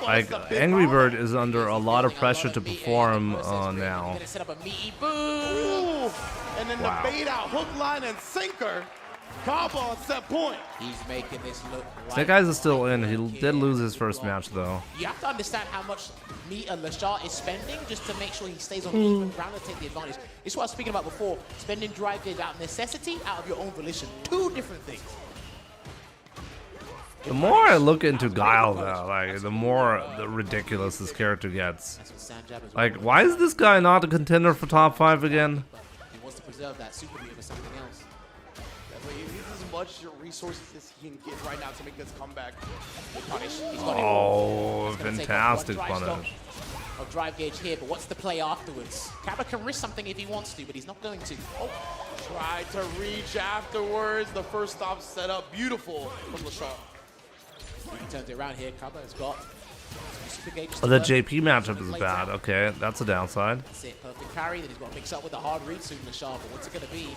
Like, Angry Bird is under a lot of pressure to perform now. And then the bait out, hook, line, and sinker. Kaba on set point. He's making this look Snake Eyes is still in. He did lose his first match, though. You have to understand how much meter LeShar is spending just to make sure he stays on even ground and take the advantage. It's what I was speaking about before. Spending drive gauge out of necessity, out of your own volition. 2 different things. The more I look into Guile, though, like, the more ridiculous this character gets. Like, why is this guy not a contender for top 5 again? He wants to preserve that super meter for something else. much resources he can get right now to make this comeback. Punish. He's got it. Oh, That's gonna take fantastic off one drive punish. stop of drive gauge here, but what's the play afterwards? Kaba can risk something if he wants to, but he's not going to. Oh, Tried to reach afterwards. The first stop set up beautiful from LaShaw. he turns it around here. Kaba has got super gauges. Oh, the JP matchup is bad. Okay, that's a downside. That's it, perfect parry. Then he's got to mix up with the hard read soon, LaShaw, but what's it going to be?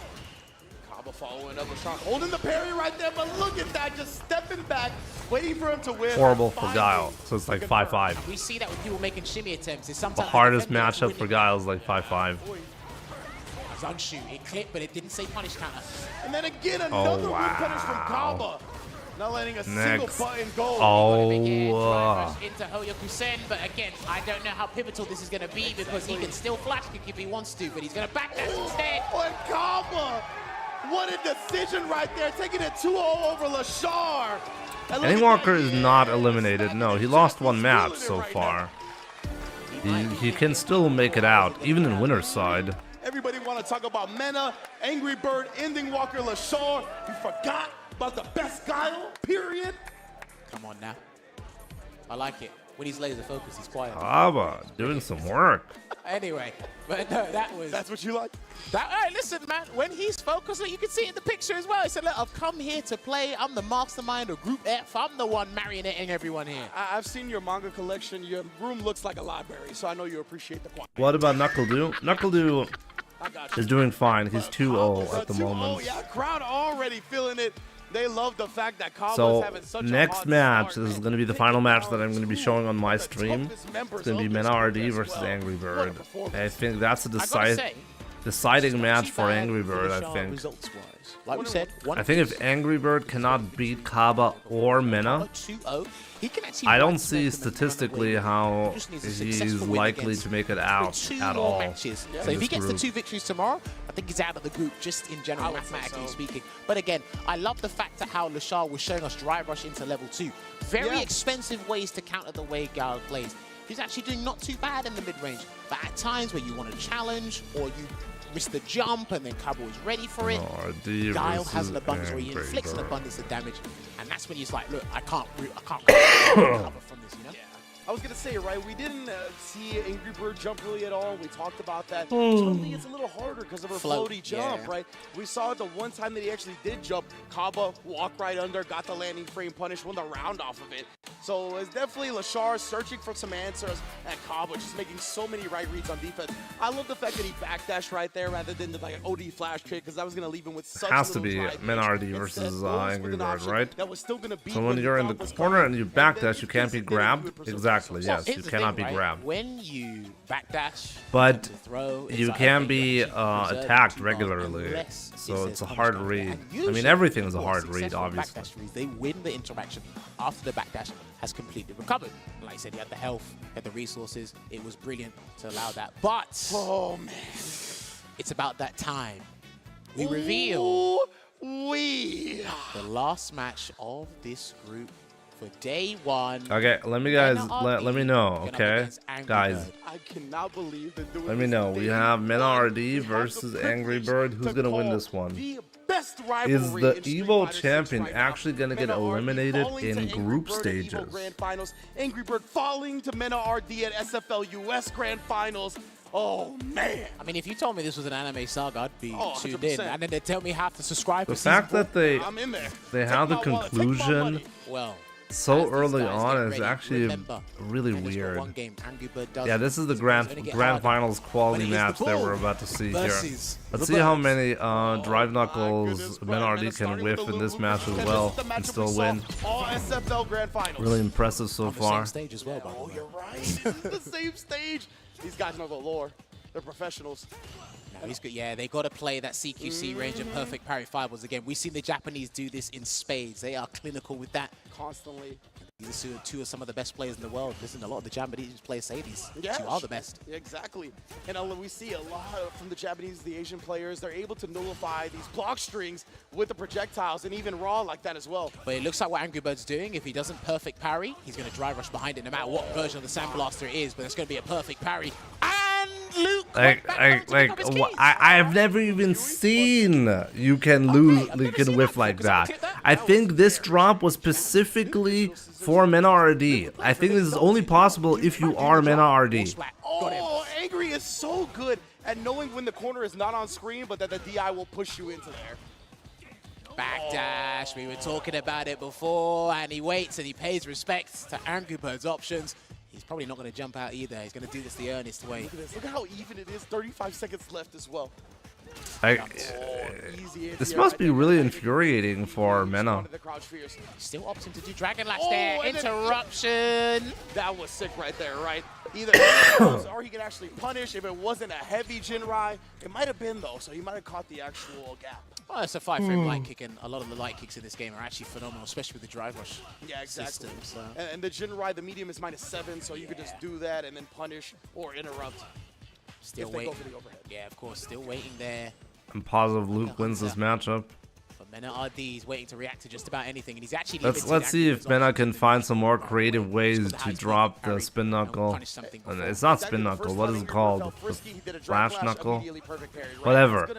Kaba following up LaShaw, holding the parry right there, but look at that, just stepping back, waiting for him to win. Horrible for Guile. So it's like 5-5. We see that with people making shimmy attempts. It's The sometimes hardest matchup for Guile is like 5-5. Unshoot. It clipped, but it didn't say punish counter. And then again, another wow. one punish from Kaba. Not letting a single Next. button go. Oh, Into Hoyokusen, but again, I don't know how pivotal this is going to be because he can still flash kick if he wants to, but he's going to backdash instead. Oh, and Kaba, what a decision right there, taking it 2-0 over LaShar. Annie Walker is not eliminated. No, he lost one match so far. He can still make it out, even in winner's side. Everybody want to talk about Mena, Angry Bird, ending Walker LaShar. You forgot about the best Guile, period. Come on now. I like it. When he's laser focused, he's quiet. Aba doing some work. Anyway, but no, that was... That's what you like? Hey, listen, man, when he's focused, you can see it in the picture as well. He said, look, I've come here to play. I'm the mastermind of Group F. I'm the one marionetting everyone here. I've seen your manga collection. Your room looks like a library, so I know you appreciate the quality. What about Knuckle-Doo? Knuckle-Doo is doing fine. He's 2-0 at the moment. Yeah, crowd already feeling it. They love the fact that Kaba's So having such next a hot match start, is going to be the final match that I'm going to be showing on my stream. It's going to be Mena RD versus Angry Bird. I think that's a deciding match for Angry Bird, I think. Like we said, I think if Angry Bird cannot beat Kaba or Mena, 2-0, he can actually I don't see statistically how he's likely to make it out at all. Matches. So if he gets the 2 victories tomorrow, I think he's out of the group just in general, mathematically speaking. But again, I love the fact that how LaShar was showing us drive rush into level 2. Very expensive ways to counter the way Guile plays. He's actually doing not too bad in the mid-range. But at times where you want to challenge or you miss the jump and then Kaba is ready for it, Guile has an abundance where he inflicts an abundance of damage. And that's when he's like, look, I can't recover from this, you know? I was going to say, right, we didn't see Angry Bird jump really at all. We talked about that. Totally, it's a little harder because of her floaty jump, right? We saw it the one time that he actually did jump. Kaba walked right under, got the landing frame punish, won the round off of it. So it's definitely LaShar searching for some answers, and Kaba just making so many right reads on defense. I love the fact that he backdashed right there rather than like an OD flash kick, because that was going to leave him with such Has to be Mena RD versus Angry Bird, right? So when you're in the corner and you backdash, you can't be grabbed. Exactly. Yes, you cannot be grabbed. When you backdash, but throw, you can be attacked regularly, so it's a hard read. I mean, everything is a hard read, obviously. They win the interaction after the backdash has completely recovered. Like I said, he had the health, he had the resources. It was brilliant to allow that. But oh man, it's about that time. We reveal the last match of this group. For day 1. Okay, let me know, okay? Guys, I cannot believe that let me know. We have Mena RD versus Angry Bird. Who's going to win this one? Is the Evo champion actually going to get eliminated in group stages? Grand Finals. Angry Bird falling to Mena RD at SFL US Grand Finals. Oh, man. I mean, if you told me this was an anime saga, I'd be tuned in. And then they tell me how to subscribe. The fact that they have the conclusion so early on is actually really weird. Yeah, this is the grand finals quality match that we're about to see here. Let's see how many drive knuckles Mena RD can whiff in this match as well and still win. Really impressive so far. Stage as well, oh, you're right. The same stage. These guys know the lore. They're professionals. No, he's good. Yeah, they got to play that CQC range and perfect parry fireballs again. We've seen the Japanese do this in spades. They are clinical with that. Constantly. These are two of some of the best players in the world. Listen, a lot of the Japanese players say these two are the best. Exactly. And we see a lot from the Japanese, the Asian players. They're able to nullify these block strings with the projectiles and even raw like that as well. But it looks like what Angry Bird's doing. If he doesn't perfect parry, he's going to drive rush behind it no matter what version of the Sandblaster it is. But it's going to be a perfect parry. And Luke I have never even seen you can lose, you can whiff like that. I think this drop was specifically for Mena RD. I think this is only possible if you are Mena RD. Oh, Angry is so good at knowing when the corner is not on screen, but that the DI will push you into there. Backdash, we were talking about it before, and he waits and he pays respect to Angry Bird's options. He's probably not going to jump out either. He's going to do this the earnest way. Look at this. Look at how even it is. 35 seconds left as well. This must be really infuriating for Mena. Still opting to do Dragon Lash there. Interruption. That was sick right there, right? Either or he could actually punish. If it wasn't a heavy Jinrai, it might have been though, so he might have caught the actual gap. Well, it's a 5-frame light kick, and a lot of the light kicks in this game are actually phenomenal, especially with the drive rush system. So. And the Jinrai, the medium is -7, so you could just do that and then punish or interrupt. Still waiting. Yeah, of course, still waiting there. I'm positive Luke wins this matchup. But Mena RD is waiting to react to just about anything, and he's actually let's see if Mena can find some more creative ways to drop the spin knuckle. And it's not spin knuckle. What is it called? The flash knuckle? Whatever.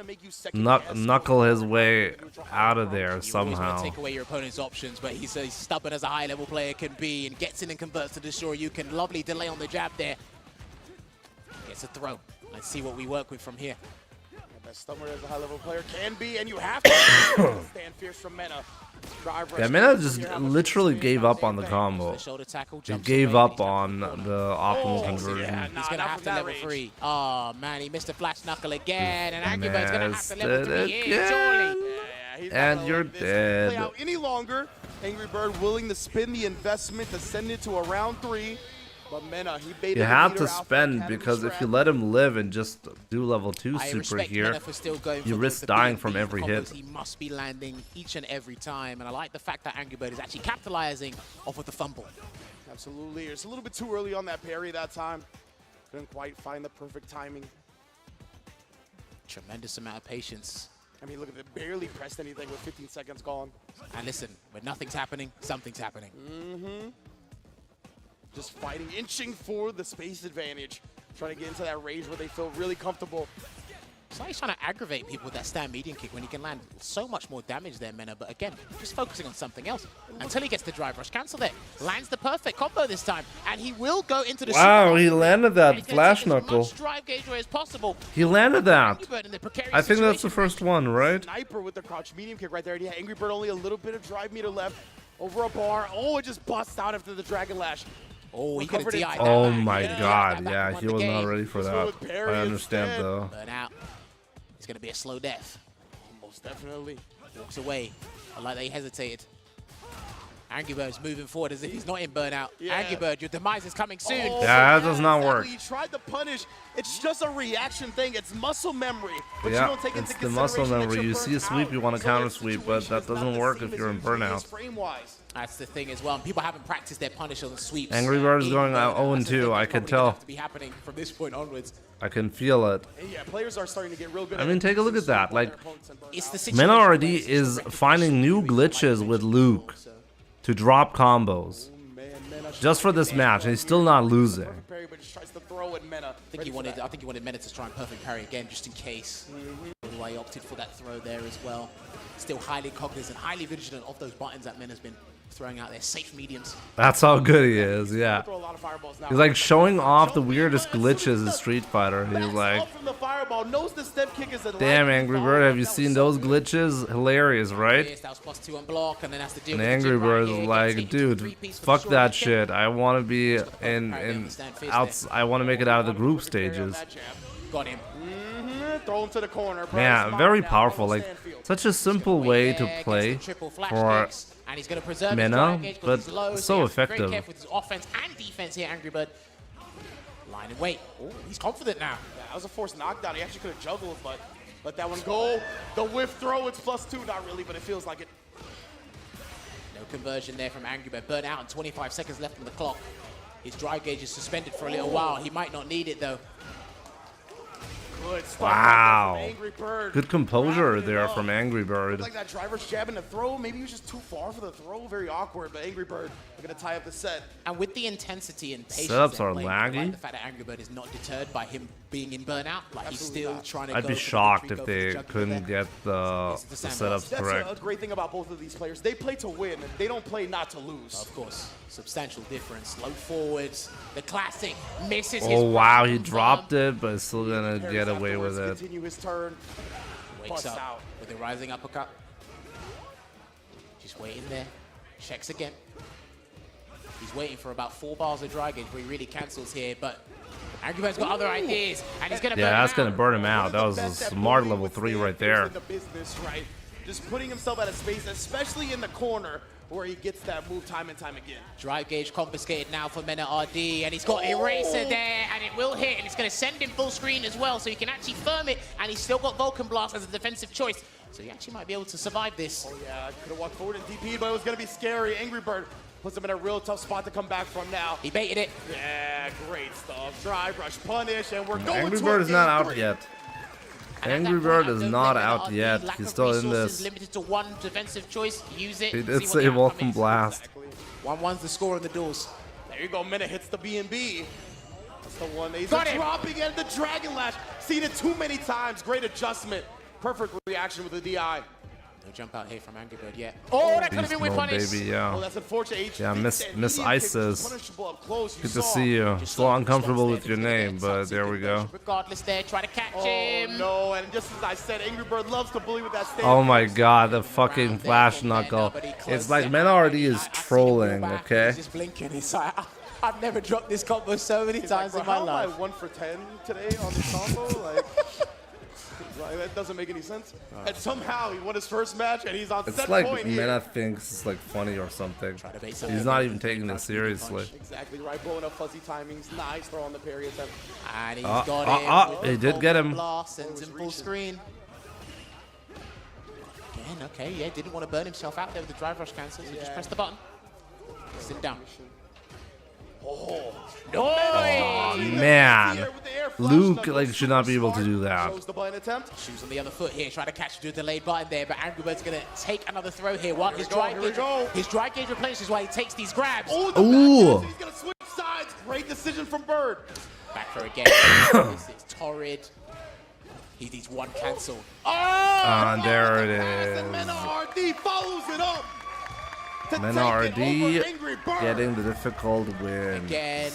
Knuckle his way out of there somehow. Take away your opponent's options, but he's as stubborn as a high-level player can be, and gets in and converts to the shore. You can lovely delay on the jab there. Gets a throw. Let's see what we work with from here. As stubborn as a high-level player can be, and you have to stand fierce from Mena. Yeah, Mena just literally gave up on the combo. He gave up on the optimal conversion. Yeah, he's gonna have to level 3. Oh man, he missed a flash knuckle again, and Angry Bird's gonna have to level 3 here, surely. And you're dead. Play out any longer. Angry Bird willing to spin the investment to send it to a round 3. But Mena, he baited you have to spend, because if you let him live and just do level 2 super here, you risk dying from every hit. He must be landing each and every time, and I like the fact that Angry Bird is actually capitalizing off of the fumble. Absolutely. It's a little bit too early on that parry that time. Couldn't quite find the perfect timing. Tremendous amount of patience. I mean, look at it. Barely pressed anything with 15 seconds gone. And listen, when nothing's happening, something's happening. Just fighting, inching for the space advantage. Trying to get into that range where they feel really comfortable. It's like he's trying to aggravate people with that stand medium kick when he can land so much more damage there, Mena. But again, just focusing on something else until he gets the drive rush. Cancel there. Lands the perfect combo this time. And he will go into the Wow, he landed that flash knuckle. Drive gauge as possible. He landed that. I think that's the first one, right? Sniper with the crouch medium kick right there. Yeah, Angry Bird only a little bit of drive meter left. Over a bar. Oh, it just busts out after the Dragon Lash. Oh, he could have DI'd that. Oh my god, yeah, he was not ready for that. I understand though. Burn out. It's going to be a slow death. Most definitely. Walks away. I like that he hesitated. Angry Bird's moving forward as if he's not in burnout. Yeah. Angry Bird, your demise is coming soon. Oh, yeah, that does not work. He tried to punish. It's just a reaction thing. It's muscle memory. But yeah, you don't take it's the muscle memory. You see a sweep, you want to counter sweep, but that doesn't work if you're in burnout. That's the thing as well. And people haven't practiced their punish on the sweeps. Angry Bird is going 0-2. I can tell. To be happening from this point onwards. I can feel it. Yeah, players are starting to get real good. I mean, take a look at that. Like, it's the Mena RD is finding new glitches with Luke to drop combos just for this match, and he's still not losing. I think he wanted Mena to try and perfect parry again, just in case. Why he opted for that throw there as well. Still highly cognizant, highly vigilant of those buttons that Mena's been throwing out there. Safe mediums. That's how good he is, yeah. He's like showing off the weirdest glitches in Street Fighter. He's like, damn, Angry Bird, have you seen those glitches? Hilarious, right? And Angry Bird is like, dude, fuck that shit. I want to be I want to make it out of the group stages. Got him. Throw him to the corner. Yeah, very powerful. Like, such a simple way to play for and he's going to preserve Mena, but so effective. Very careful with his offense and defense here, Angry Bird. Line and wait. Oh, he's confident now. Yeah, that was a forced knockdown. He actually could have juggled, but let that one go. The whiff throw, it's +2. Not really, but it feels like it. No conversion there from Angry Bird. Burn out and 25 seconds left on the clock. His drive gauge is suspended for a little while. He might not need it, though. Good stuff Wow. right there from Angry Bird. Good composure Wrapping it there up. from Angry Bird. Like that driver's jabbing the throw. Maybe he was just too far for the throw. Very awkward, but Angry Bird are going to tie up the set. And with the intensity and patience, Setups they're are playing, I like laggy. the fact that Angry Bird is not deterred by him being in burnout. Like he's still trying to I'd go be for the shocked victory, if go for the they jugular couldn't there. get the setups That's correct. a great thing about both of these players. They play to win. They don't play not to lose. Of course, substantial difference. Low forwards, the classic misses his Oh wow, he round dropped it, but is still gonna get away with it. Continue his turn. Wakes Busts up out. with a rising uppercut. Just waiting there. Checks again. He's waiting for about 4 bars of dry gauge where he really cancels here, but Angry Bird's got other ideas, and he's gonna burn Yeah, him that's out. gonna burn him out. That was a smart level 3 right there. In the business, right? Just putting himself at a space, especially in the corner, where he gets that move time and time again. Drive gauge confiscated now for Mena RD, and he's got Eraser there, and it will hit, and it's going to send him full screen as well, so he can actually firm it, and he's still got Vulcan Blast as a defensive choice, so he actually might be able to survive this. Oh yeah, could have walked forward and DP'd, but it was going to be scary. Angry Bird puts him in a real tough spot to come back from now. He baited it. Yeah, great stuff. Drive, rush, punish, and we're going Angry to Bird a is not game out 3. yet. And at Angry that Bird point, is I don't not think out RD, yet. lack He's of still in resources, this. limited to one defensive choice. Use it. He see did what say the outcome Wolfen is. Blast. 1-1's the score on the doors. There you go, Mena hits the B&B. That's the one. He's Got him. dropping and the Dragon Lash. Seen it too many times. Great adjustment. Perfect reaction with the DI. No jump out here from Angry Bird yet. Oh, that could have Beast been with mode, punish. baby, Oh, yeah. that's unfortunate. Yeah, Miss Immediate Isis. kick, punishable up close. You Good to saw. see you. Just Still slow uncomfortable response with your there, name, but there we go. Regardless there, try to catch Oh, him. no, and just as I said, Angry Bird loves to bully with that stand. Oh my god, the fucking flash knuckle. It's like Mena RD is trolling, okay? He's just blinking. He's like, I've never dropped this combo so many times in my How am I life. 1 for 10 today on this combo? Like, that doesn't make any sense. And somehow he won his first match, and he's on It's set like point here. Mena thinks it's like funny or something. to bait He's something. not even taking it seriously. Exactly right, blowing up fuzzy timings. Nice throw on the parry attempt. And he's got him. with He the did get Vulcan him. Blast, sends him full screen. Again, okay, yeah, didn't want to burn himself out there with the drive rush cancel, so just press the button. Sit down. Oh, Oh man, Luke like should not be able to do that. Shows the blind attempt. Shoes on the other foot here, trying to catch the delayed button there, but Angry Bird's going to take another throw here. While his drive gauge replenishes while he takes these grabs. Oh, the Ooh. back he's going to switch sides. Great decision from Bird. Back throw again. It's torrid. He needs one cancel. Oh, And there it and is. Mena RD follows it up. to Mena take it over RD Angry Bird. getting the difficult win. Again.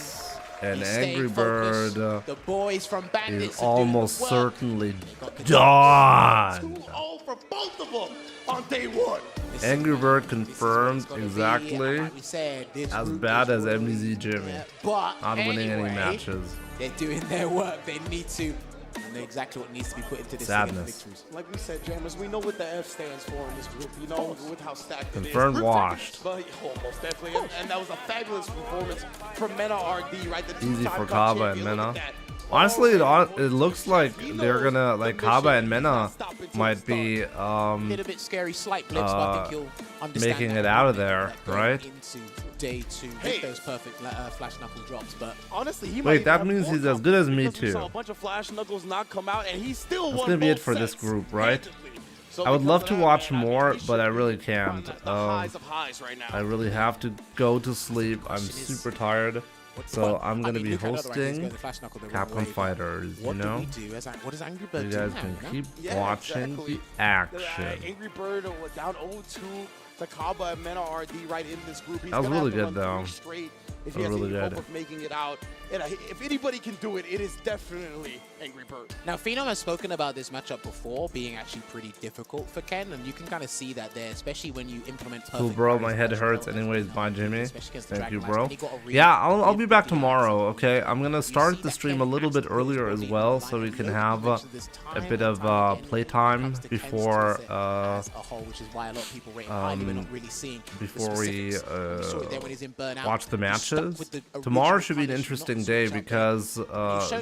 And He's staying Angry Bird focused. The boys from Bandits is are doing the almost work. certainly got the done. 2-0 for both of them on day 1. Angry Bird This is what confirmed it's gonna be, exactly and like we said, this as group bad is as working. MDZ Jimmy. But Not winning any anyway, matches. They're doing their work. They need to. And know exactly what needs to be put into this to get Sadness. victories. Like we said, Jammers, we know what the F stands for in this group. You know, with how stacked Confirmed it is. washed. But almost definitely. And that was a fabulous performance from Mena RD, right? The Easy two-time for cup Kaba champion. and Look Mena. at that. Honestly, it looks like they're gonna like Kaba and Mena might be A little bit scary, slight blips, but I think you'll understand making that it out of when there, going right? Into day 2 with those perfect flash knuckle drops, but Honestly, he Wait, might that have means more he's as good as me confidence. We saw too. a bunch of flash knuckles not come out, and he still That's won gonna be it both for this sets group, right? handedly. So I would because love of to that, watch man, I think more, he but I should really be can't. the highs of highs right now. I really have to go to sleep. I'm super tired. So I'm gonna be hosting Capcom Fighters, you what know? do we do? What does Angry So Bird you do guys now, can you know? keep Yeah, watching exactly. the action. Angry Bird was down 0-2 to Kaba and Mena RD right in this group. He's That was gonna really have to good, run though. 3 straight if That he has was any really hope good. of making it out. And if anybody can do it, it is definitely Angry Bird. Now, Phenom has spoken about this matchup before being actually pretty difficult for Ken, and you can kind of see that there, especially when you implement perfect Cool, bro. parries My head as hurts well. anyways. Bye, Jimmy. Especially against the Thank you, Dragon bro. Master, he got a really Yeah, I'll be good back defense. tomorrow, okay? I'm gonna start see the that stream Ken a little bit actually plays earlier as really well, well so we can line. have You mentioned this a time bit and of time again when it playtime comes to Ken's before skill set as a whole, which is why a lot of people rate him highly, but not really seeing the before we specifics. We saw it there when he's in burnout. watch the He's matches. matches. Tomorrow should be an interesting day because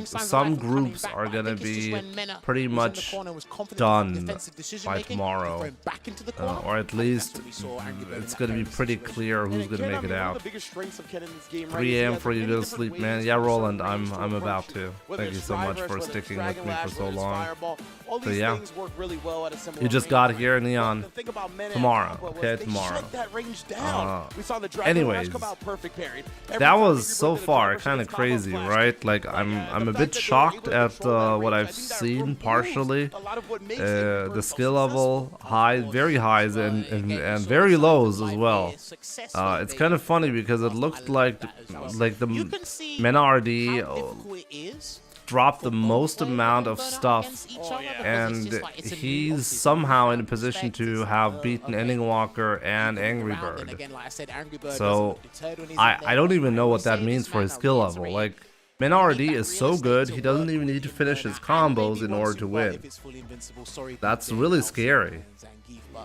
some groups are going to be pretty much done by tomorrow. Or at least it's going to be pretty clear who's going to make it out. 3 a.m. for you to go to sleep, man. Yeah, Roland, I'm about to. Thank you so much for sticking with me for so long. So yeah, you just got here, Neon. Tomorrow, okay, tomorrow. Anyways, that was so far kind of crazy, right? Like I'm a bit shocked at what I've seen partially. The skill level high, very highs and very lows as well. It's kind of funny because it looked like the Mena RD dropped the most amount of stuff, and he's somehow in a position to have beaten Ending Walker and Angry Bird. So I don't even know what that means for his skill level. Like, Mena RD is so good, he doesn't even need to finish his combos in order to win. That's really scary.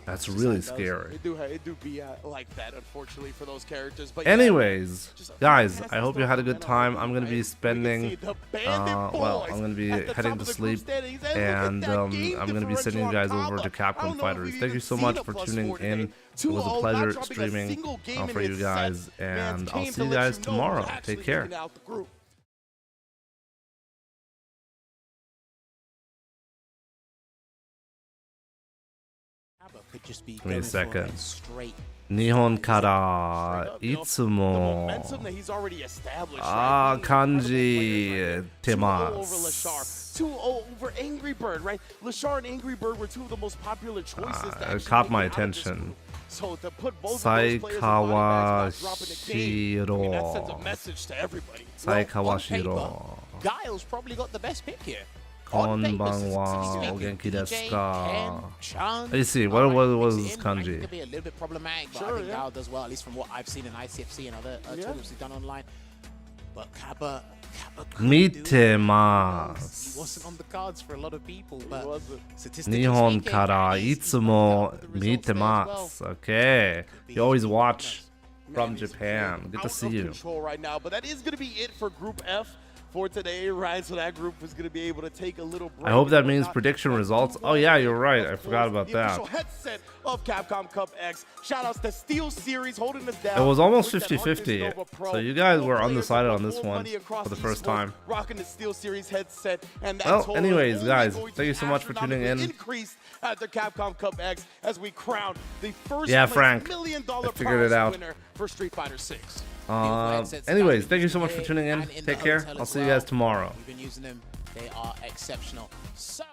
That's really scary. It do be like that, unfortunately, for those characters. But anyways, guys, I hope you had a good time. I'm gonna be spending, well, I'm gonna be heading to sleep, and I'm gonna be sending you guys over to Capcom Fighters. Thank you so much for tuning in. It was a pleasure streaming for you guys, and I'll see you guys tomorrow. Take care. Give me a second. Nihon kara itsumo kanji temasu. 2-0 over Angry Bird, right? Lashar and Angry Bird were two of the most popular choices. It caught my attention. So to put both of those players in line back, dropping the game, I mean, that sends a message to everybody. Well, Guile's probably got the best pick here. Konbanwa, o genki desu ka? Let's see, what was this kanji? Could be a little bit problematic, but I think Guile does well, at least from what I've seen in ICFC and other tournaments he's done online. But Kappa Mitemasu. He wasn't on the cards for a lot of people, but Nihon kara itsumo mitemasu. Okay, you always watch from Japan. Good to see you. Right now, but that is going to be it for Group F for today, right? So that group is going to be able to take a little break. I hope that means prediction results. Oh yeah, you're right. I forgot about that. Headset of Capcom Cup X. Shout outs to Steel Series holding us down. It was almost 50-50. So you guys were undecided on this one for the first time. Rocking the Steel Series headset, and well, anyways, guys, thank you so much for tuning in. Increased at the Capcom Cup X as we crown the first Frank, $1 million I figured it out. winner for Street Fighter 6. Anyways, thank you so much for tuning in. Take care. I'll see you guys tomorrow. We've been using them. They are exceptional. So